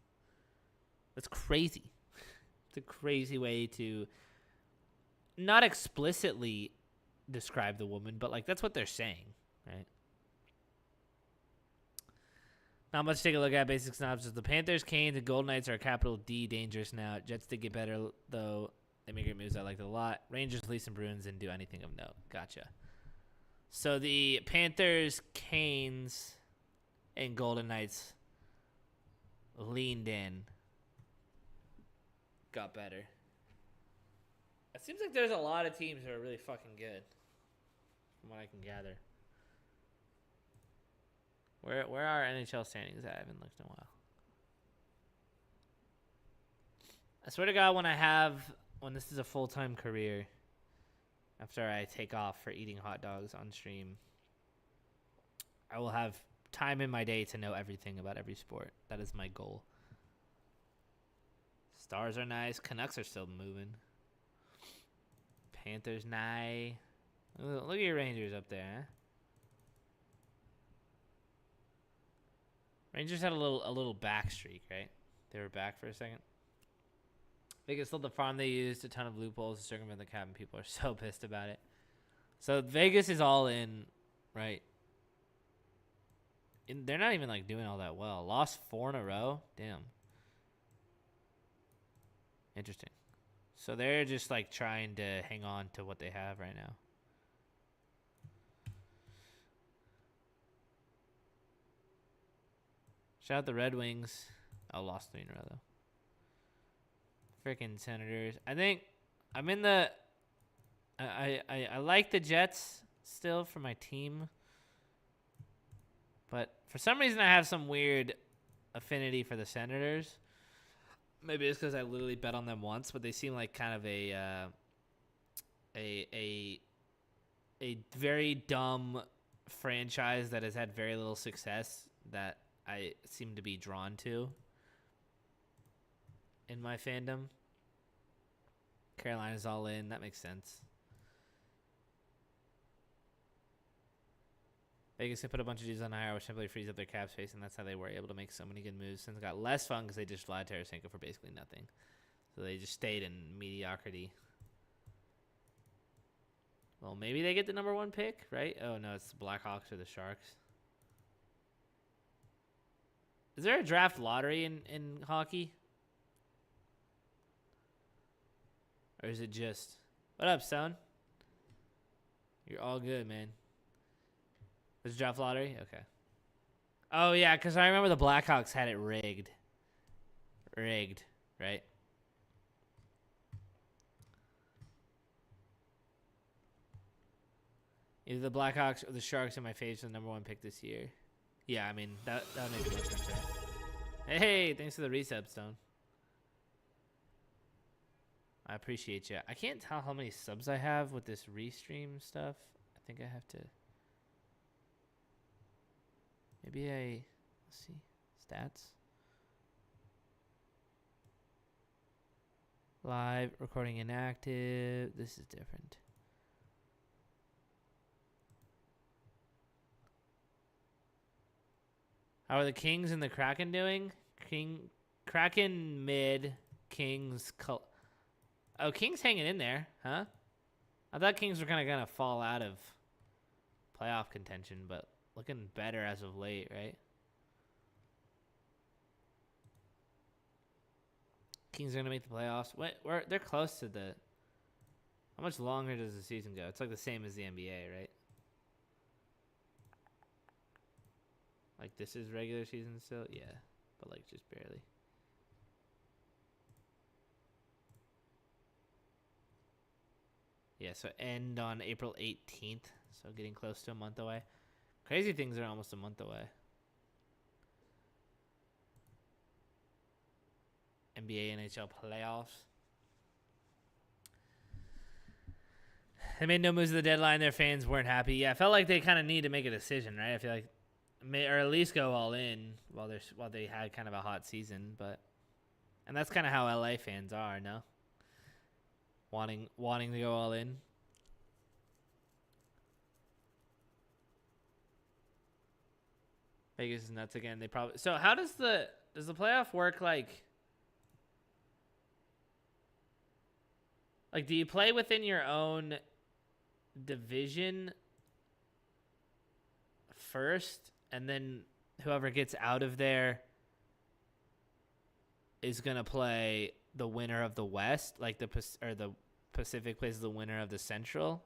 That's crazy. It's a crazy way to not explicitly describe the woman, but like that's what they're saying, right? Not much to take a look at. Basic synopsis. The Panthers, Canes, and Golden Knights are a capital D dangerous now. Jets did get better, though. They make great moves. I liked it a lot. Rangers, Leafs, and Bruins didn't do anything of note. Gotcha. So the Panthers, Canes, and Golden Knights leaned in. Got better. It seems like there's a lot of teams that are really fucking good, from what I can gather. Where are NHL standings at? I haven't looked in a while. I swear to God, when this is a full-time career, after I take off for eating hot dogs on stream, I will have time in my day to know everything about every sport. That is my goal. Stars are nice. Canucks are still moving. Panthers nice. Look at your Rangers up there, huh? Rangers had a little back streak, right? They were back for a second. Vegas sold the farm they used a ton of loopholes to circumvent the cap, and people are so pissed about it. So Vegas is all in, right? And they're not even like doing all that well. Lost 4 in a row. Damn. Interesting. So they're just like trying to hang on to what they have right now. Shout out the Red Wings. Oh, lost 3 in a row though. Freaking Senators. I think I'm in the. I like the Jets still for my team, but for some reason I have some weird affinity for the Senators. Maybe it's because I literally bet on them once, but they seem like kind of a very dumb franchise that has had very little success that I seem to be drawn to in my fandom. Carolina's all in. That makes sense. Vegas can put a bunch of dudes on hire, which simply frees up their cap space, and that's how they were able to make so many good moves. Since it got less fun because they just flied Tarasenko for basically nothing. So they just stayed in mediocrity. Well, maybe they get the number 1 pick, right? Oh, no, it's the Blackhawks or the Sharks. Is there a draft lottery in hockey? Or is it just... What up, son? You're all good, man. There's a draft lottery? Okay. Oh, yeah, because I remember the Blackhawks had it rigged. Rigged, right? Either the Blackhawks or the Sharks are my favorite for the number 1 pick this year. Yeah, I mean, that would make the most sense, right? Hey, thanks for the resub, Stone. I appreciate you. I can't tell how many subs I have with this restream stuff. I think I have to... Maybe let's see, stats. Live, recording inactive. This is different. How are the Kings and the Kraken doing? Kraken mid, Kings... Oh, Kings hanging in there, huh? I thought Kings were kind of going to fall out of playoff contention, but looking better as of late, right? Kings are going to make the playoffs. They're close to the... How much longer does the season go? It's like the same as the NBA, right? Like this is regular season still? Yeah, but like just barely. Yeah, so end on April 18th. So getting close to a month away. Crazy things are almost a month away. NBA, NHL playoffs. They made no moves at the deadline. Their fans weren't happy. Yeah, I felt like they kind of need to make a decision, right? I feel like, or at least go all in while they had kind of a hot season. And that's kind of how LA fans are, no? Wanting to go all in. Vegas is nuts again. They probably... So how does the playoff work? Like, do you play within your own division first, and then whoever gets out of there is gonna play the winner of the West, like the Pacific plays the winner of the Central?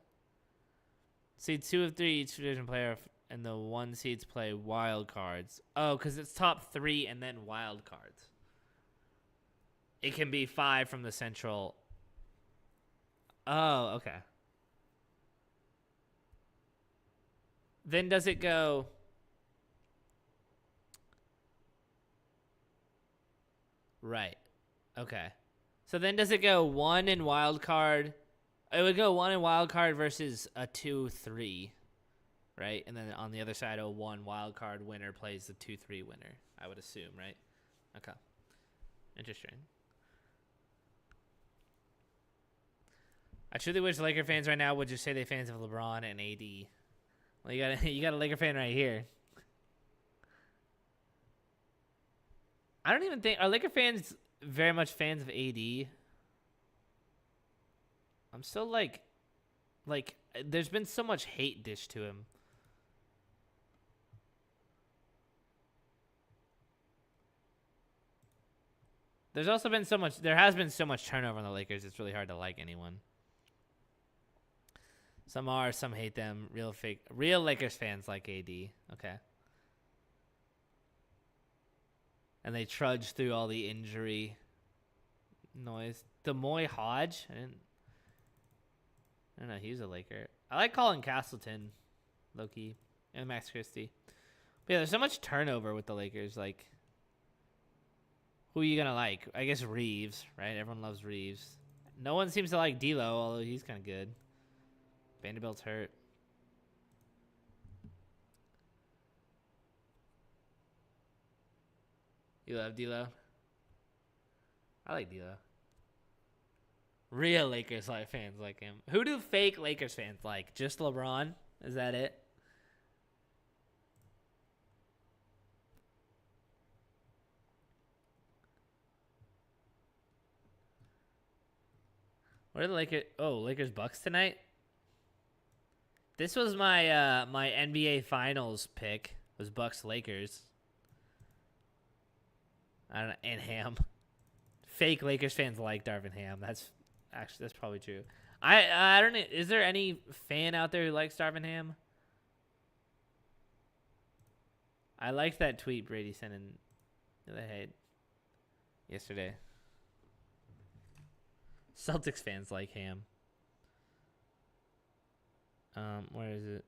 Seed 2 of 3 each division player, and the 1 seeds play wild cards. Oh, because it's top 3 and then wild cards. It can be 5 from the Central. Oh, okay. Then does it go... Right. Okay. So then does it go 1 in wild card? It would go 1 in wild card versus a 2-3, right? And then on the other side, a 1 wild card winner plays the 2-3 winner, I would assume, right? Okay. Interesting. I truly wish Laker fans right now would just say they're fans of LeBron and AD. Well, you got a Laker fan right here. I don't even think are Laker fans very much fans of AD. I'm still like there's been so much hate dished to him. There has been so much turnover on the Lakers. It's really hard to like anyone. Some hate them. Real Lakers fans like AD. Okay. And they trudge through all the injury noise. Demoy Hodge? I don't know. He was a Laker. I like Colin Castleton, low-key, and Max Christie. But yeah, there's so much turnover with the Lakers. Like, who are you going to like? I guess Reeves, right? Everyone loves Reeves. No one seems to like D'Lo, although he's kind of good. Vanderbilt's hurt. You love D'Lo? I like D'Lo. Real Lakers fans like him. Who do fake Lakers fans like? Just LeBron? Is that it? What are the Lakers? Oh, Lakers Bucks tonight. This was my my NBA Finals pick. Was Bucks Lakers. I don't know, and Ham. Fake Lakers fans like Darvin Ham. That's probably true. I don't know. Is there any fan out there who likes Darvin Ham? I liked that tweet Brady sent in the head yesterday. Celtics fans like Ham. Where is it?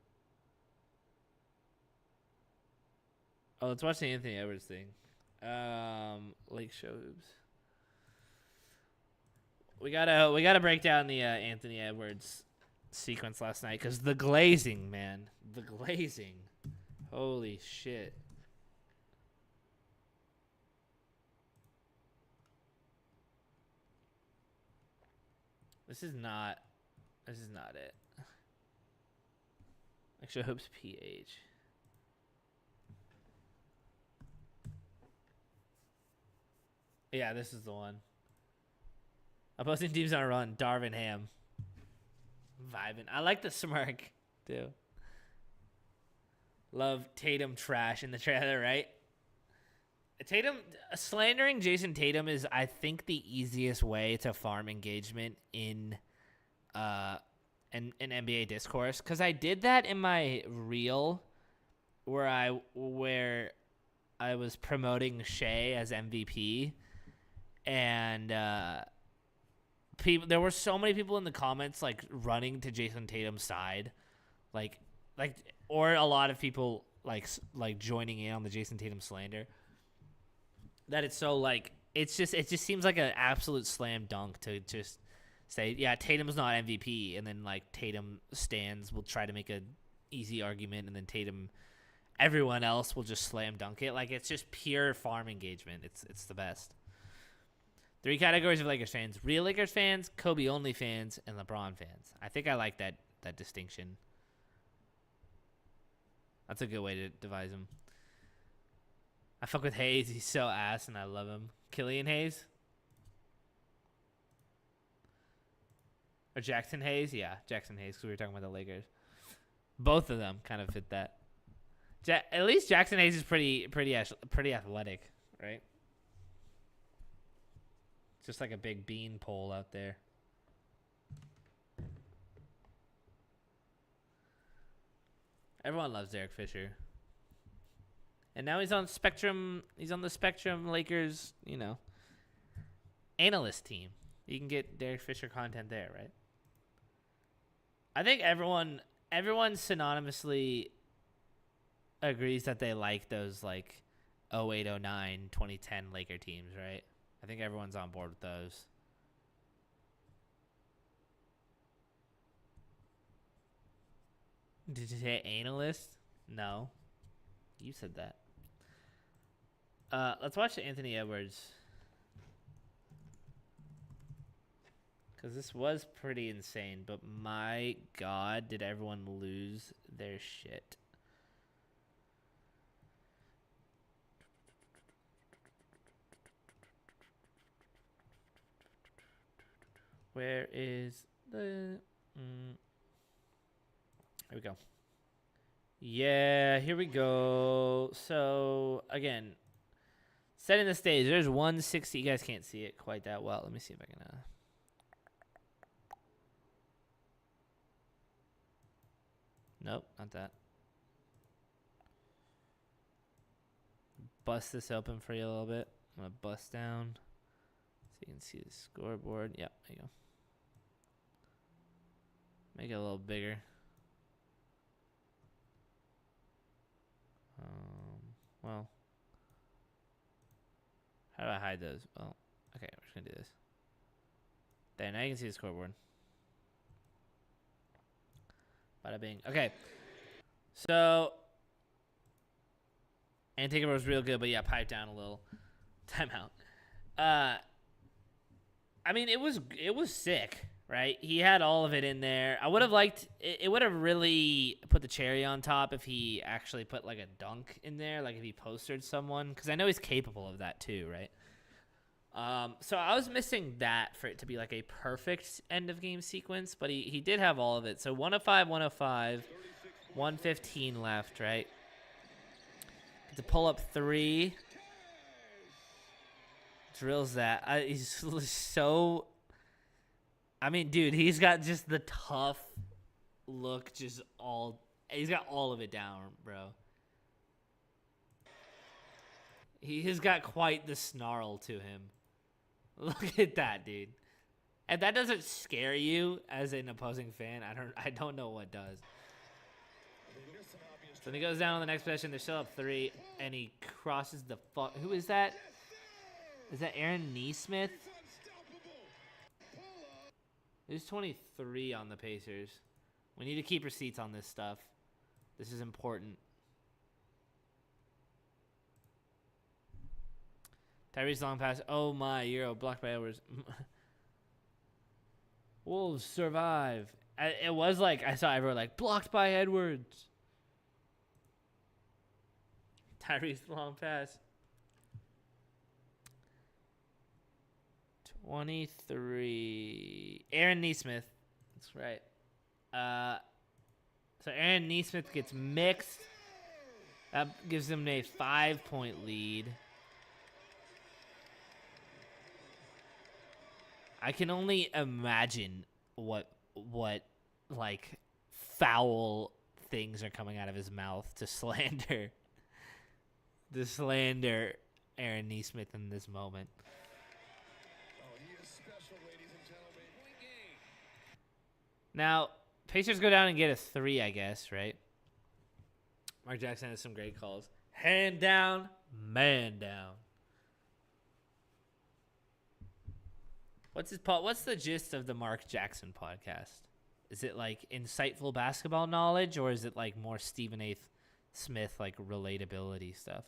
Oh, let's watch the Anthony Edwards thing. Lake Showes. We gotta break down the Anthony Edwards sequence last night because the glazing, man, the glazing, holy shit. This is not it. Actually, I hope it's PH. Yeah, this is the one. Opposing teams on a run. Darvin Ham. Vibing. I like the smirk, too. Love Tatum trash in the trailer, right? Tatum, slandering Jason Tatum is, I think, the easiest way to farm engagement in an NBA discourse. Because I did that in my reel where I was promoting Shea as MVP. And there were so many people in the comments like running to Jason Tatum's side, like, or a lot of people like joining in on the Jason Tatum slander. That it's so like it just seems like an absolute slam dunk to just say, yeah, Tatum's not MVP, and then like Tatum stands will try to make an easy argument, and then everyone else will just slam dunk it. Like it's just pure farm engagement. It's the best. 3 categories of Lakers fans: real Lakers fans, Kobe only fans, and LeBron fans. I think I like that distinction. That's a good way to devise them. I fuck with Hayes. He's so ass, and I love him. Killian Hayes? Or Jackson Hayes? Yeah, Jackson Hayes, because we were talking about the Lakers. Both of them kind of fit that. At least Jackson Hayes is pretty athletic, right? Just like a big bean pole out there. Everyone loves Derek Fisher. And now he's on Spectrum. He's on the Spectrum Lakers, analyst team. You can get Derek Fisher content there, right? I think everyone synonymously agrees that they like those like 08, 09, 2010 Laker teams, right? I think everyone's on board with those. Did you say analyst? No. You said that. Let's watch Anthony Edwards. Because this was pretty insane, but my God, did everyone lose their shit. Where is the... Here we go. Yeah, here we go. So, again, setting the stage. There's 160. You guys can't see it quite that well. Let me see if I can... Nope, not that. Bust this open for you a little bit. I'm going to bust down so you can see the scoreboard. Yep, there you go. Make it a little bigger. Well, how do I hide those? Well, okay, we're just going to do this. There, now you can see the scoreboard. Bada bing. Okay. So, Antigua was real good, but yeah, pipe down a little. Timeout. I mean, it was sick, right? He had all of it in there. I would have liked it would have really put the cherry on top if he actually put like a dunk in there, like if he postered someone, because I know he's capable of that too, right? So I was missing that for it to be like a perfect end of game sequence, but he did have all of it. So 105, 105, 115 left, right? Get to pull up 3. Drills that. He's so... I mean, dude, he's got just the tough look, just all... He's got all of it down, bro. He's got quite the snarl to him. Look at that, dude. And that doesn't scare you as an opposing fan. I don't know what does. So then he goes down on the next possession. They're still up 3, and he crosses the fuck. Who is that? Is that Aaron Neesmith? There's 23 on the Pacers. We need to keep receipts on this stuff. This is important. Tyrese long pass. Oh my, Euro blocked by Edwards. Wolves survive. It was like, I saw everyone like, blocked by Edwards. Tyrese long pass. 23. Aaron Neesmith. That's right. So Aaron Neesmith gets mixed. That gives them a 5-point lead. I can only imagine what like foul things are coming out of his mouth to slander Aaron Neesmith in this moment. Oh, he is special, ladies and gentlemen. Now, Pacers go down and get a 3, I guess, right? Mark Jackson has some great calls. Hand down, man down. What's the gist of the Mark Jackson podcast? Is it like insightful basketball knowledge, or is it like more Stephen A. Smith, like relatability stuff?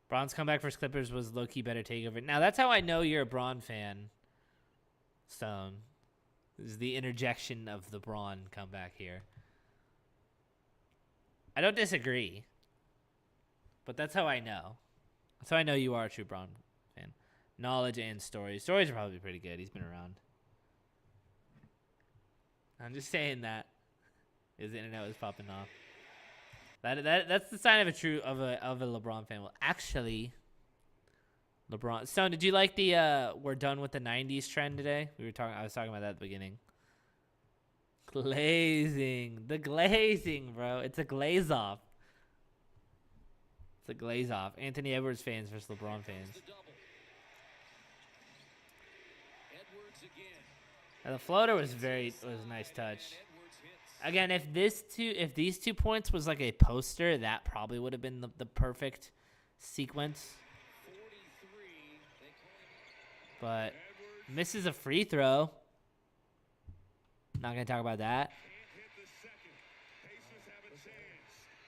Braun's comeback versus Clippers was low-key better takeover. Now, that's how I know you're a Braun fan, Stone. This is the interjection of the Braun comeback here. I don't disagree, but that's how I know. That's how I know you are a true Braun fan. Knowledge and stories. Stories are probably pretty good. He's been around. I'm just saying that. His internet was popping off. That's the sign of a LeBron fan. Well, actually, LeBron. Stone, did you like the we're done with the '90s trend today? I was talking about that at the beginning. The glazing, bro. It's a glaze off. It's a glaze off. Anthony Edwards fans versus LeBron fans. Now, the floater was a nice touch. Again, if these 2 points was like a poster, that probably would have been the perfect sequence. But misses a free throw. Not gonna talk about that.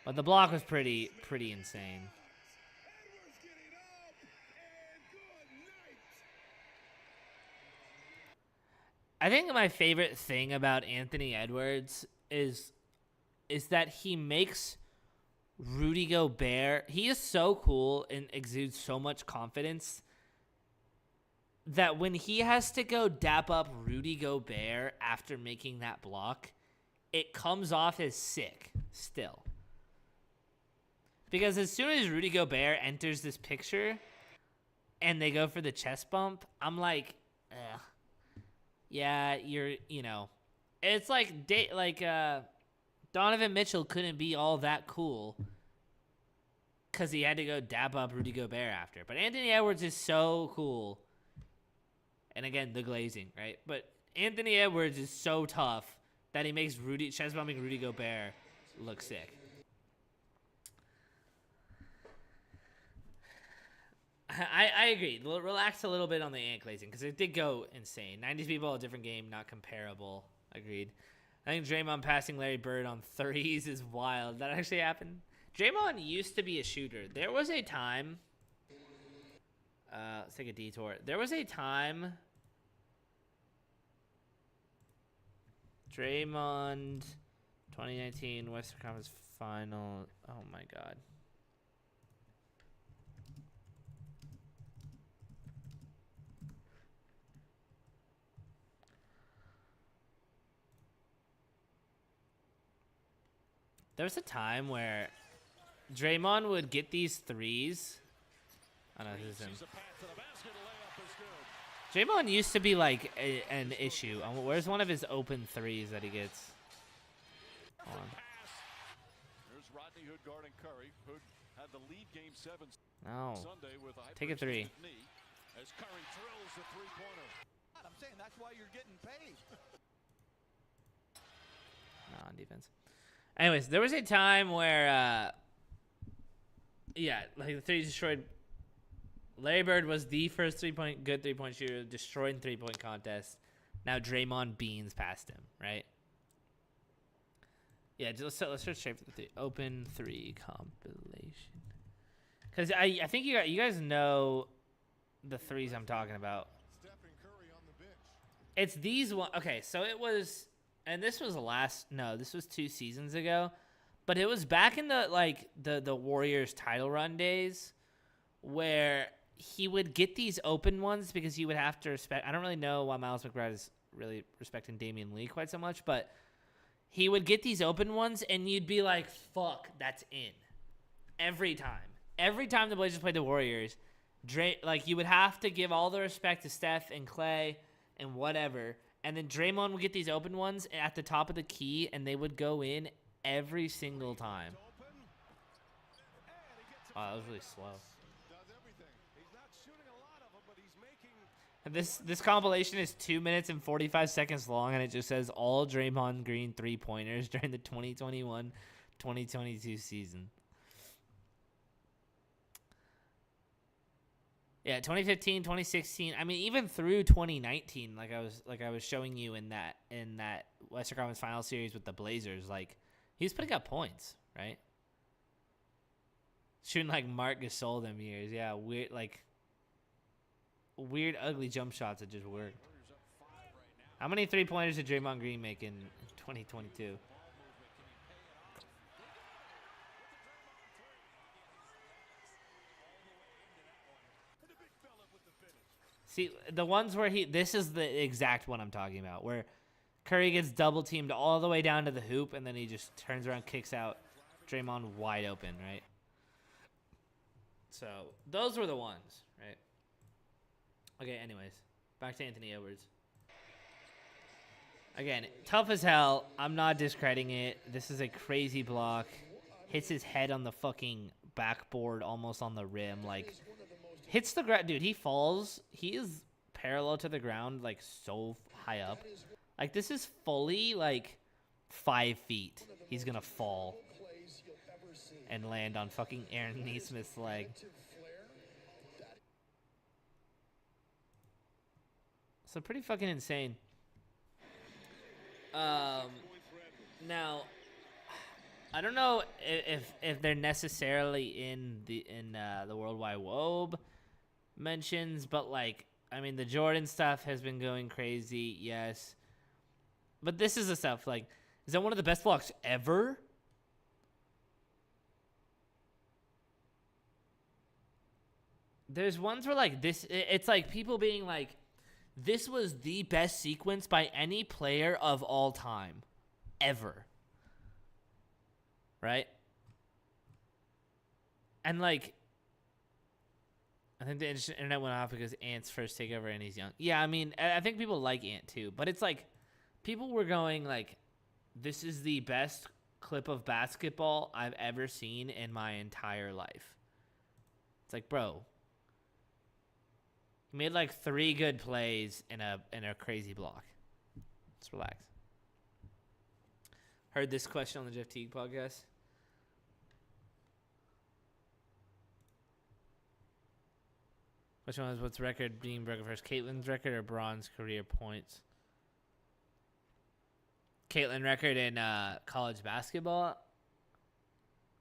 But the block was pretty insane. I think my favorite thing about Anthony Edwards is that he makes Rudy Gobert. He is so cool and exudes so much confidence that when he has to go dap up Rudy Gobert after making that block, it comes off as sick still. Because as soon as Rudy Gobert enters this picture and they go for the chest bump, I'm like, ugh. Yeah, it's like Donovan Mitchell couldn't be all that cool because he had to go dap up Rudy Gobert after. But Anthony Edwards is so cool. And again, the glazing, right? But Anthony Edwards is so tough that he makes chest bumping Rudy Gobert look sick. I agree. Relax a little bit on the ant glazing because it did go insane. 90s people, a different game, not comparable. Agreed. I think Draymond passing Larry Bird on threes is wild. That actually happened. Draymond used to be a shooter. There was a time. Let's take a detour. There was a time. Draymond, 2019 Western Conference Final. Oh my God. There was a time where Draymond would get these threes. I don't know who's him. Draymond used to be like an issue. Where's one of his open threes that he gets? Hold on. There's Rodney Hood guarding Curry. Hood had the lead game 7 No. Sunday with a Take a three. knee as Curry drills the three-pointer. I'm saying that's why you're getting paid. No, on defense. Anyways, there was a time where, like the threes destroyed. Larry Bird was the first good three-point shooter, destroying three-point contest. Now Draymond beans past him, right? Yeah, let's search straight for the open three compilation. Because I think you guys know the threes I'm talking about. It's these one. Okay, so it was. And this was this was 2 seasons ago, but it was back in the Warriors title run days where he would get these open ones because he would have to respect. I don't really know why Miles McBride is really respecting Damian Lee quite so much, but he would get these open ones and you'd be like, fuck, that's in. Every time. Every time the Blazers played the Warriors, you would have to give all the respect to Steph and Clay and whatever. And then Draymond would get these open ones at the top of the key, and they would go in every single time. Wow, that was really slow. This compilation is 2 minutes and 45 seconds long, and it just says all Draymond Green three-pointers during the 2021-2022 season. Yeah, 2015, 2016. I mean, even through 2019, like I was showing you in that Western Conference Final Series with the Blazers, like he's putting up points, right? Shooting like Marc Gasol them years, yeah, weird, ugly jump shots that just worked. How many 3-pointers did Draymond Green make in 2022? See, the ones where this is the exact one I'm talking about, where Curry gets double teamed all the way down to the hoop, and then he just turns around, kicks out Draymond wide open, right? So those were the ones, right? Okay, anyways, back to Anthony Edwards. Again, tough as hell. I'm not discrediting it. This is a crazy block. Hits his head on the fucking backboard, almost on the rim, like... Hits the ground. Dude, he falls. He is parallel to the ground, like, so high up. Like, this is fully, like, 5 feet. He's gonna fall and land on fucking Aaron Neesmith's leg. So pretty fucking insane. Now, I don't know if they're necessarily in the Worldwide Wobe mentions, but like, I mean, the Jordan stuff has been going crazy, yes. But this is the stuff, like, is that one of the best blocks ever? There's ones where, like, this, it's like people being like, this was the best sequence by any player of all time, ever. Right? And, like, I think the internet went off because Ant's first takeover and he's young. Yeah, I mean, I think people like Ant too, but it's like, people were going, like, this is the best clip of basketball I've ever seen in my entire life. It's like, bro, he made like 3 good plays in a crazy block. Let's relax. Heard this question on the Jeff Teague podcast. Which one is what's record being broken first? Caitlin's record or Braun's career points? Caitlin record in college basketball?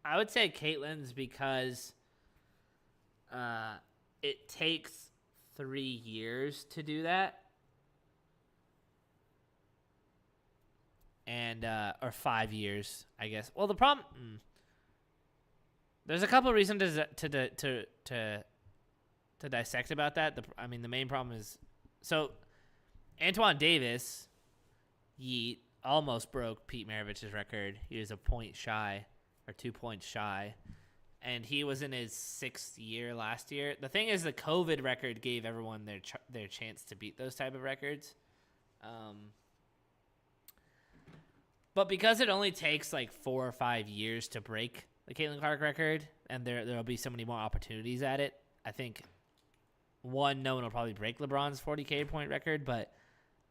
I would say Caitlin's because it takes 3 years to do that. And or 5 years, I guess. Well, the problem there's a couple of reasons to dissect about that. I mean, the main problem is, so Antoine Davis, Yeet, almost broke Pete Maravich's record. He was a point shy, or 2 points shy, and he was in his 6th year last year. The thing is, the COVID record gave everyone their chance to beat those type of records. But because it only takes like 4 or 5 years to break the Caitlin Clark record, and there'll be so many more opportunities at it, I think, one, no one will probably break LeBron's 40K point record, but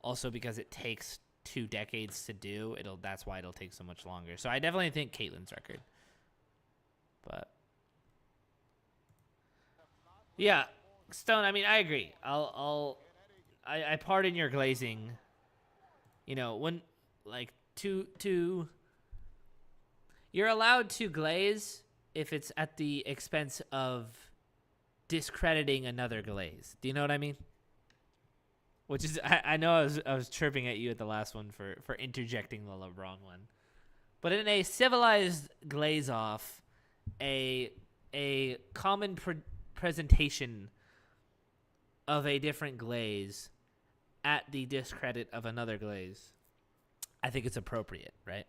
also because it takes 2 decades to do, that's why it'll take so much longer. So I definitely think Caitlin's record. But yeah, Stone, I mean, I agree. I pardon your glazing. You know, when like you're allowed to glaze if it's at the expense of discrediting another glaze. Do you know what I mean? Which is, I know I was chirping at you at the last one for interjecting the LeBron one, but in a civilized glaze off, a common presentation of a different glaze at the discredit of another glaze, I think it's appropriate, right?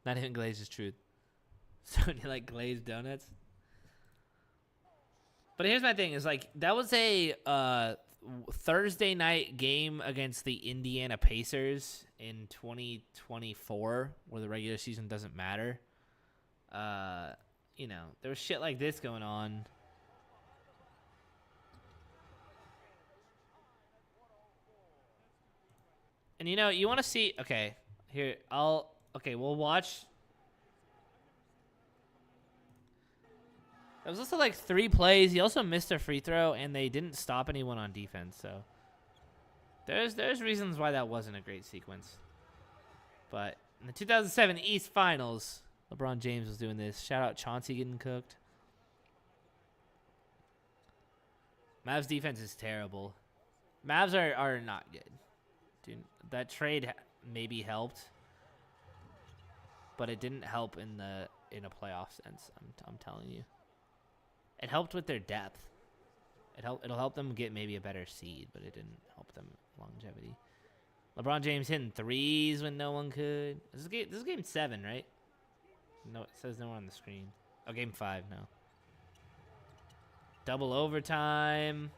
Not even glaze is truth. So do you like glazed donuts? But here's my thing: is like, that was a Thursday night game against the Indiana Pacers in 2024, where the regular season doesn't matter. You know, there was shit like this going on. And you know, you want to see? Okay, here we'll watch. There was also like 3 plays. He also missed a free throw, and they didn't stop anyone on defense. So there's reasons why that wasn't a great sequence. But in the 2007 East Finals, LeBron James was doing this. Shout out Chauncey getting cooked. Mavs defense is terrible. Mavs are not good. Dude, that trade maybe helped, but it didn't help in a playoff sense. I'm telling you. It helped with their depth. It'll help them get maybe a better seed, but it didn't help them longevity. LeBron James hitting threes when no one could. This is game 7, right? No, it says no one on the screen. Oh, game 5 now. Double overtime.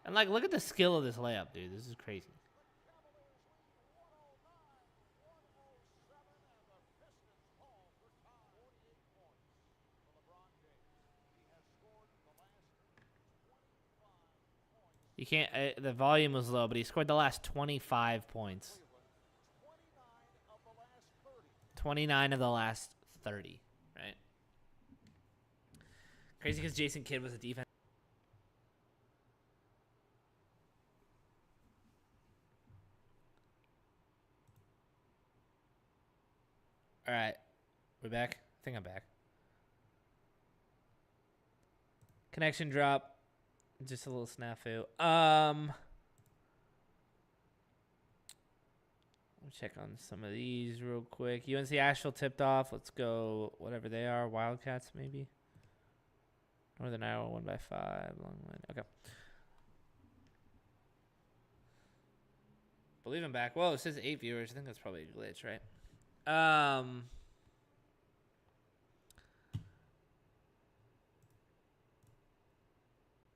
And like, look at the skill of this layup, dude. This is crazy. You can't. The volume was low, but he scored the last 25 points. 29 of the last 30, right? Crazy because Jason Kidd was a defense. All right. We back? I think I'm back. Connection drop. Just a little snafu. We'll check on some of these real quick. UNC Asheville tipped off. Let's go whatever they are. Wildcats, maybe. Northern Iowa won by 5. Okay. Believe I'm back. Whoa, it says 8 viewers. I think that's probably a glitch, right?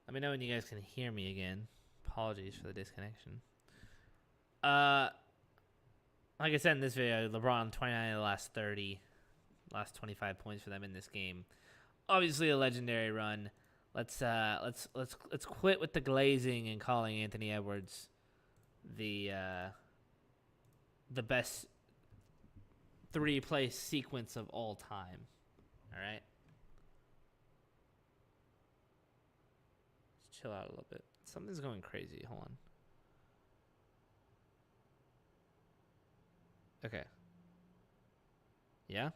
Let me know when you guys can hear me again. Apologies for the disconnection. Like I said in this video, LeBron 29 of the last 30, last 25 points for them in this game. Obviously a legendary run. Let's quit with the glazing and calling Anthony Edwards the best 3-play sequence of all time. All right. Let's chill out a little bit. Something's going crazy. Hold on. Okay. Yeah?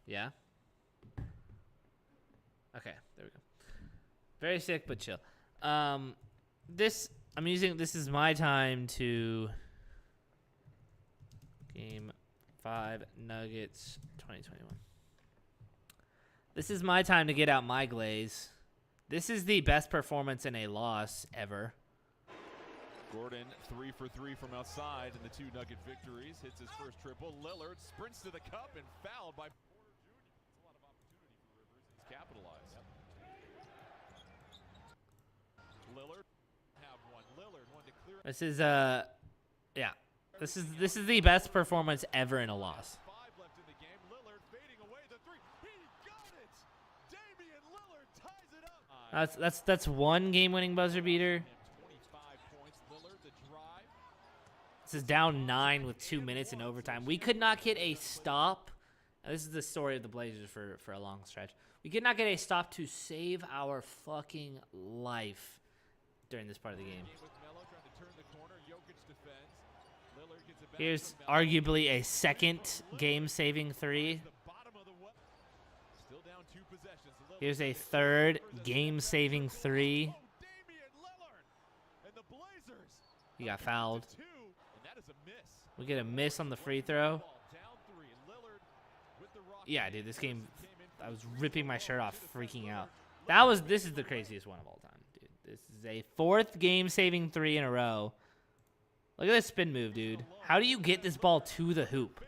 Yeah? Okay, there we go. Very sick, but chill. This is my time to Game 5 Nuggets 2021. This is my time to get out my glaze. This is the best performance in a loss ever. Gordon 3 for 3 from outside in the 2 Nugget victories. Hits his first triple. Lillard sprints to the cup and fouled by Porter Jr. It's a lot of opportunity for Rivers. He's capitalized. Lillard have one. Lillard one to clear. This is yeah. This is the best performance ever in a loss. 5 left in the game. Lillard fading away the 3. He got it. Damian Lillard ties it up. That's one game-winning buzzer beater. This is down 9 with 2 minutes in overtime. We could not get a stop. Now, this is the story of the Blazers for a long stretch. We could not get a stop to save our fucking life during this part of the game. Here's arguably a second game-saving 3. Here's a third game-saving 3. He got fouled. We get a miss on the free throw. Yeah, dude, this game, I was ripping my shirt off, freaking out. This is the craziest one of all time, dude. This is a 4th game-saving 3 in a row. Look at this spin move, dude. How do you get this ball to the hoop?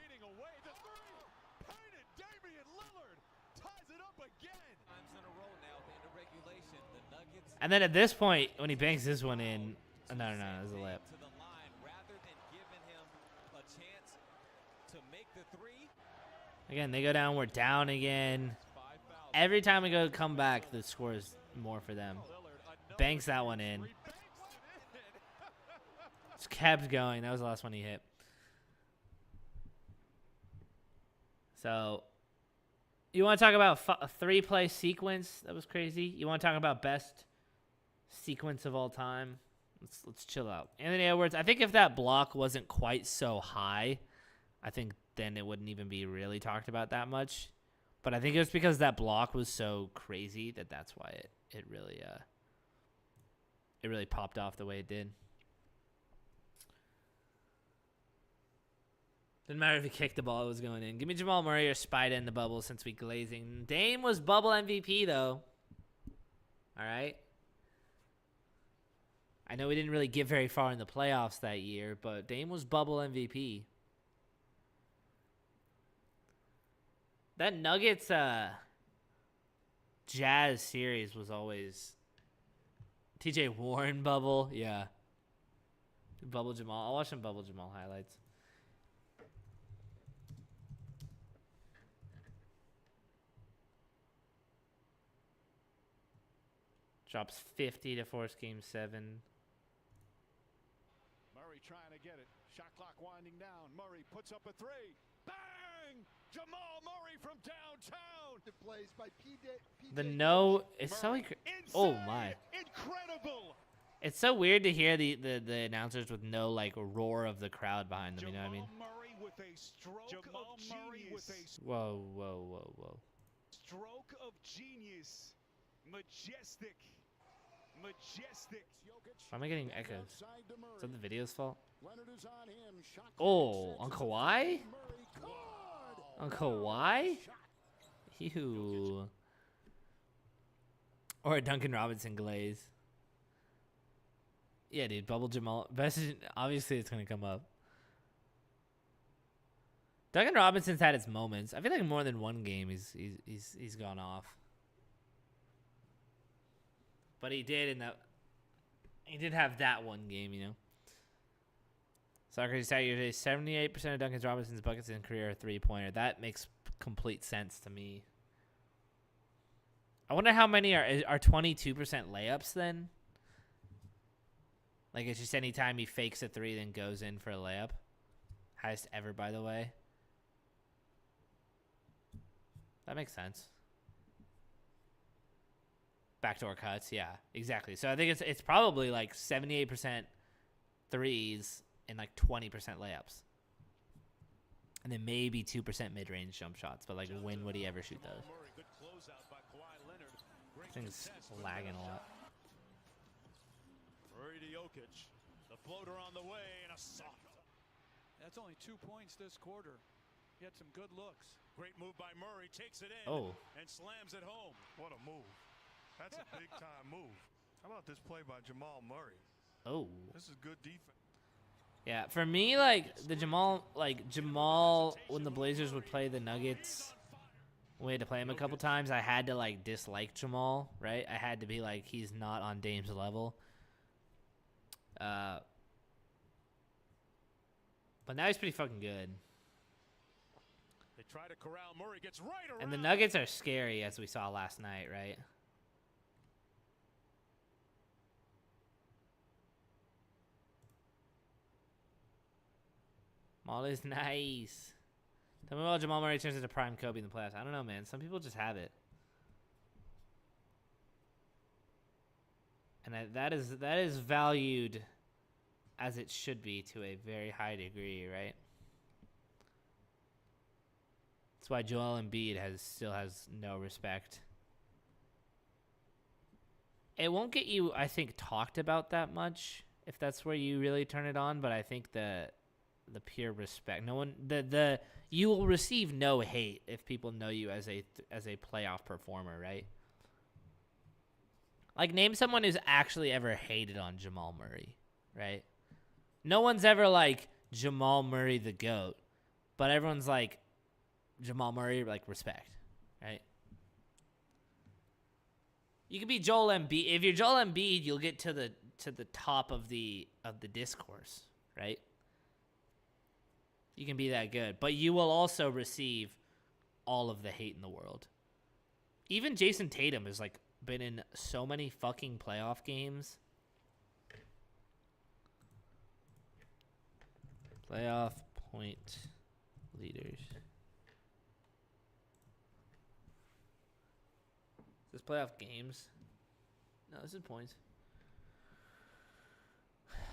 And then at this point, when he banks this one in, no, it was a layup. Again, they go down. We're down again. Every time we come back, the score is more for them. Banks that one in. Just kept going. That was the last one he hit. So, you want to talk about a 3-play sequence? That was crazy. You want to talk about best sequence of all time? Let's chill out. Anthony Edwards, I think if that block wasn't quite so high, I think then it wouldn't even be really talked about that much. But I think it was because that block was so crazy that's why it really popped off the way it did. Didn't matter if he kicked the ball, it was going in. Give me Jamal Murray or Spida in the bubble since we glazing. Dame was bubble MVP though. All right. I know we didn't really get very far in the playoffs that year, but Dame was bubble MVP. That Nuggets Jazz series was always TJ Warren bubble. Yeah. Bubble Jamal. I'll watch some bubble Jamal highlights. Drops 50 to force game 7. Murray trying to get it. Shot clock winding down. Murray puts up a 3. Bang! Jamal Murray from downtown. It plays by PJ. The no is so oh my. Incredible. It's so weird to hear the announcers with no like roar of the crowd behind them. You know what I mean? Murray with a stroke of genius. Whoa, whoa, whoa, whoa. Stroke of genius. Majestic. Why am I getting echoes? Is that the video's fault? Oh, on Kawhi? On Kawhi? Ew. Or a Duncan Robinson glaze. Yeah, dude, bubble Jamal. Obviously, it's gonna come up. Duncan Robinson's had his moments. I feel like more than one game he's gone off. But he did have that one game, you know. Soccer stat yesterday, 78% of Duncan Robinson's buckets in career are three-pointer. That makes complete sense to me. I wonder how many are 22% layups then? Like it's just any time he fakes a three, then goes in for a layup. Highest ever, by the way. That makes sense. Backdoor cuts, yeah, exactly. So I think it's probably like 78% threes and like 20% layups. And then maybe 2% mid-range jump shots. But like when would he ever shoot those? Thing's lagging a lot. The floater on the way and a soft. That's only 2 points this quarter. He had some good looks. Great move by Murray. Takes it in and slams it home. What a move. That's a big-time move. How about this play by Jamal Murray? Oh. This is good defense. Yeah, for me, like, Jamal, when the Blazers would play the Nuggets, we had to play him a couple times, I had to, like, dislike Jamal, right? I had to be like, he's not on Dame's level. But now he's pretty fucking good. They try to corral Murray, gets right around. And the Nuggets are scary, as we saw last night, right? Maul is nice. Tell me about Jamal Murray turns into prime Kobe in the playoffs. I don't know, man. Some people just have it. And that is valued as it should be to a very high degree, right? That's why Joel Embiid still has no respect. It won't get you, I think, talked about that much if that's where you really turn it on, but I think the pure respect, you will receive no hate if people know you as a playoff performer, right? Like, name someone who's actually ever hated on Jamal Murray, right? No one's ever like Jamal Murray the GOAT, but everyone's like Jamal Murray, like, respect, right? You could be Joel Embiid. If you're Joel Embiid, you'll get to the top of the discourse, right? You can be that good, but you will also receive all of the hate in the world. Even Jason Tatum has like been in so many fucking playoff games. Playoff point leaders. Is this playoff games? No, this is points.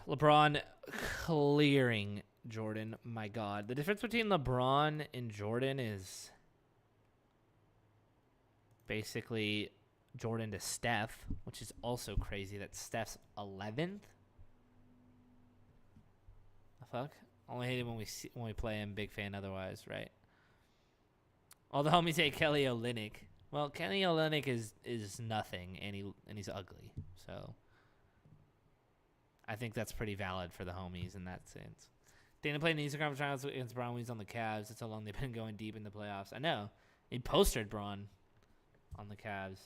LeBron clearing Jordan. My God. The difference between LeBron and Jordan is basically Jordan to Steph, which is also crazy that Steph's 11th. The fuck? Only hate it when we play him. Big fan otherwise, right? All the homies say Kelly Olynyk. Well, Kelly Olynyk is nothing, and he's ugly. So I think that's pretty valid for the homies in that sense. Dana played in the Eastern Conference Finals against Braun when he's on the Cavs. That's how long they've been going deep in the playoffs. I know. He postered Braun on the Cavs.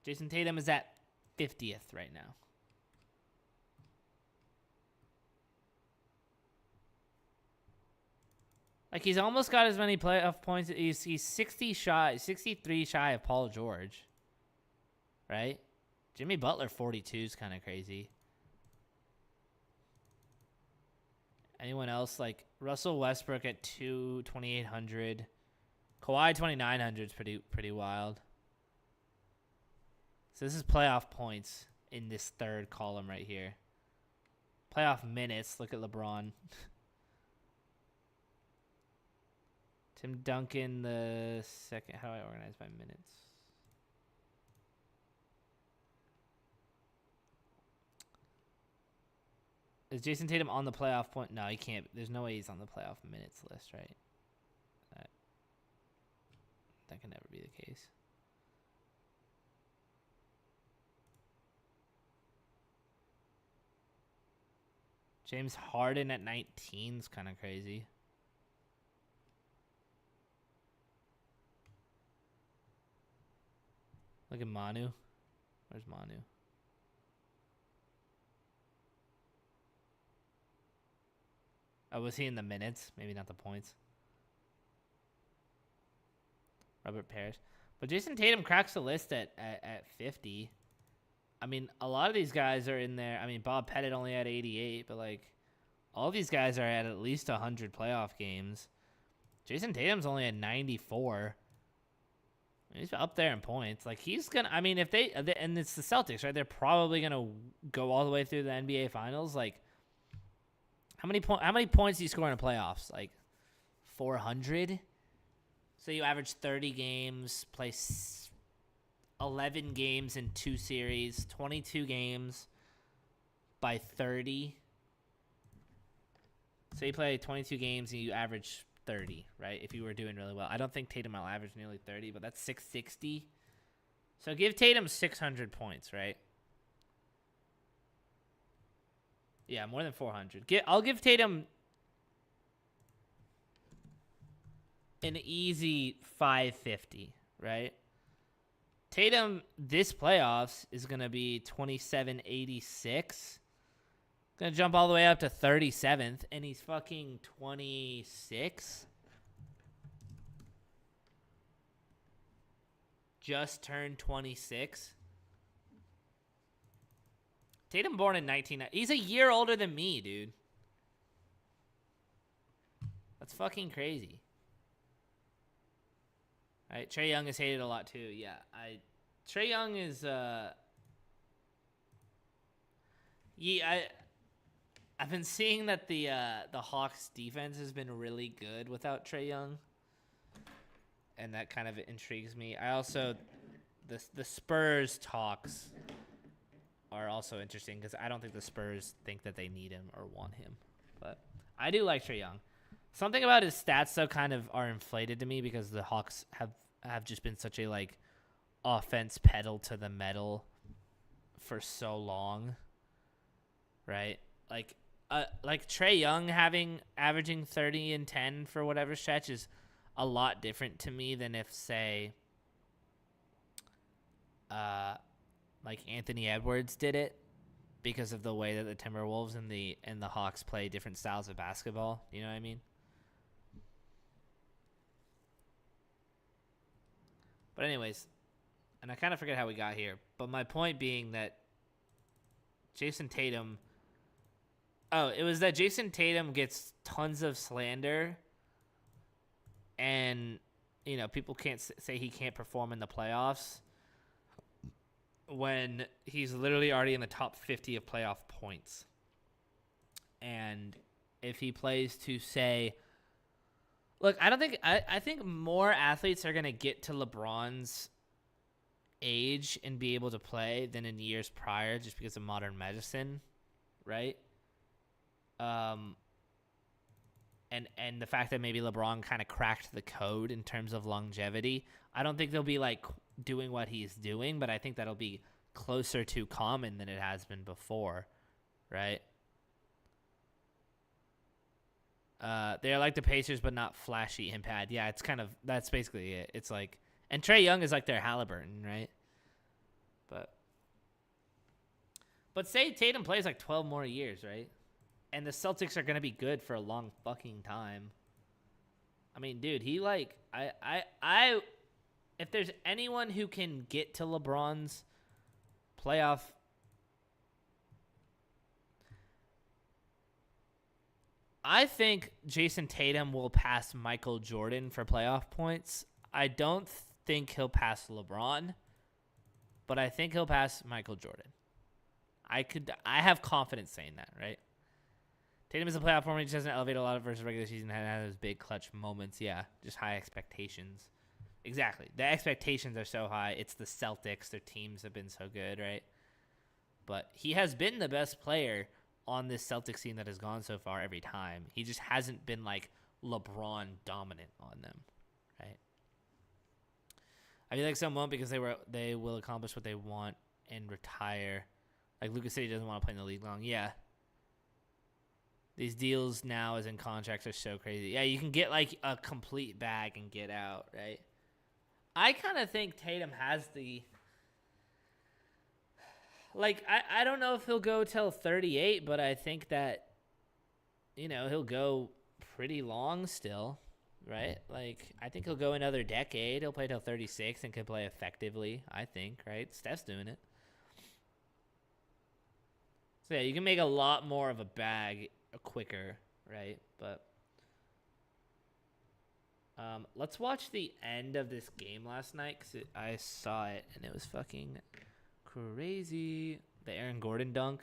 Jason Tatum is at 50th right now. Like, he's almost got as many playoff points. He's 63 shy of Paul George. Right? Jimmy Butler 42 is kind of crazy. Anyone else? Like Russell Westbrook at 2,800. Kawhi 2,900 is pretty wild. So this is playoff points in this third column right here. Playoff minutes. Look at LeBron. Tim Duncan the second. How do I organize my minutes? Is Jason Tatum on the playoff point? No, he can't. There's no way he's on the playoff minutes list, right? That can never be the case. James Harden at 19 is kind of crazy. Look at Manu. Where's Manu? Oh, was he in the minutes? Maybe not the points. Robert Parrish. But Jason Tatum cracks the list at 50. I mean, a lot of these guys are in there. I mean, Bob Pettit only had 88, but, like, all these guys are at least 100 playoff games. Jason Tatum's only at 94. He's up there in points. Like, he's going to, I mean, if they, and it's the Celtics, right? They're probably going to go all the way through the NBA Finals. Like, how many points do you score in the playoffs? Like, 400? So you average 30 games, play 11 games in 2 series, 22 games by 30. So you play 22 games and you average 30, right? If you were doing really well. I don't think Tatum will average nearly 30, but that's 660. So give Tatum 600 points, right? Yeah, more than 400. I'll give Tatum an easy 550, right? Tatum this playoffs is going to be 2786. Going to jump all the way up to 37th, and he's fucking 26. Just turned 26. Tatum born in 19... He's a year older than me, dude. That's fucking crazy. All right, Trae Young is hated a lot too. Yeah, Trae Young is I've been seeing that the Hawks defense has been really good without Trae Young, and that kind of intrigues me. I also the Spurs talks are also interesting because I don't think the Spurs think that they need him or want him, but I do like Trae Young. Something about his stats, though, kind of are inflated to me because the Hawks have just been such a, like, offense pedal to the metal for so long, right? Like Trae Young averaging 30 and 10 for whatever stretch is a lot different to me than if, say, like Anthony Edwards did it because of the way that the Timberwolves and the Hawks play different styles of basketball. You know what I mean? But anyways, and I kind of forget how we got here, but my point being that Jason Tatum... Oh, it was that Jason Tatum gets tons of slander, and, you know, people can't say he can't perform in the playoffs when he's literally already in the top 50 of playoff points. And if he plays to, say... Look, I think more athletes are going to get to LeBron's age and be able to play than in years prior just because of modern medicine, right? And the fact that maybe LeBron kind of cracked the code in terms of longevity. I don't think they'll be, like, doing what he's doing, but I think that'll be closer to common than it has been before, right? They're like the Pacers, but not flashy impact. Yeah, it's kind of, that's basically it. It's like, and Trae Young is like their Halliburton, right? But say Tatum plays like 12 more years, right? And the Celtics are going to be good for a long fucking time. I mean, dude, he like, if there's anyone who can get to LeBron's playoff, I think Jason Tatum will pass Michael Jordan for playoff points. I don't think he'll pass LeBron, but I think he'll pass Michael Jordan. I have confidence saying that, right? Tatum is a playoff performer. He just hasn't elevated a lot of versus regular season. Had those big clutch moments. Yeah, just high expectations. Exactly. The expectations are so high. It's the Celtics. Their teams have been so good, right? But he has been the best player on this Celtics team that has gone so far every time. He just hasn't been like LeBron dominant on them, right? I feel like some won't because they will accomplish what they want and retire. Like Lucas City doesn't want to play in the league long. Yeah. These deals now as in contracts are so crazy. Yeah, you can get like a complete bag and get out, right? I kind of think Tatum has the... Like, I don't know if he'll go till 38, but I think that, you know, he'll go pretty long still, right? Like, I think he'll go another decade. He'll play till 36 and can play effectively, I think, right? Steph's doing it. So, yeah, you can make a lot more of a bag quicker, right? But let's watch the end of this game last night because I saw it and it was fucking crazy. The Aaron Gordon dunk.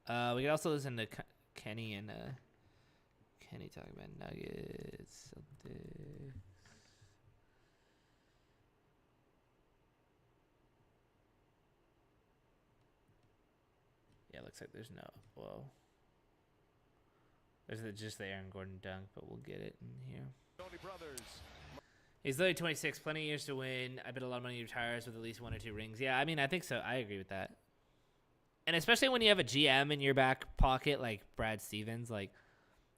We can also listen to Kenny and Kenny talking about Nuggets. Celtics. Yeah, looks like there's no. Whoa. There's just the Aaron Gordon dunk, but we'll get it in here. Tony Brothers. He's literally 26, plenty of years to win. I bet a lot of money he retires with at least 1 or 2 rings. Yeah, I mean, I think so. I agree with that. And especially when you have a GM in your back pocket like Brad Stevens, like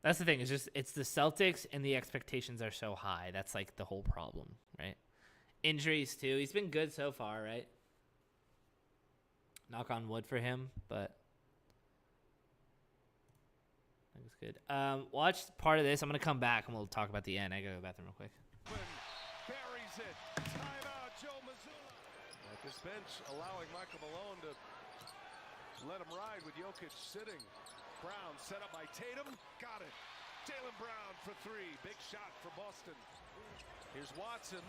that's the thing. It's the Celtics and the expectations are so high. That's like the whole problem, right? Injuries too. He's been good so far, right? Knock on wood for him, but I think it's good. Watch part of this. I'm gonna come back and we'll talk about the end. I gotta go to the bathroom real quick. Buries it. Timeout, Joe Mazzulla. At this bench, allowing Michael Malone to let him ride with Jokic sitting. Brown set up by Tatum. Got it. Jaylen Brown for 3. Big shot for Boston. Here's Watson.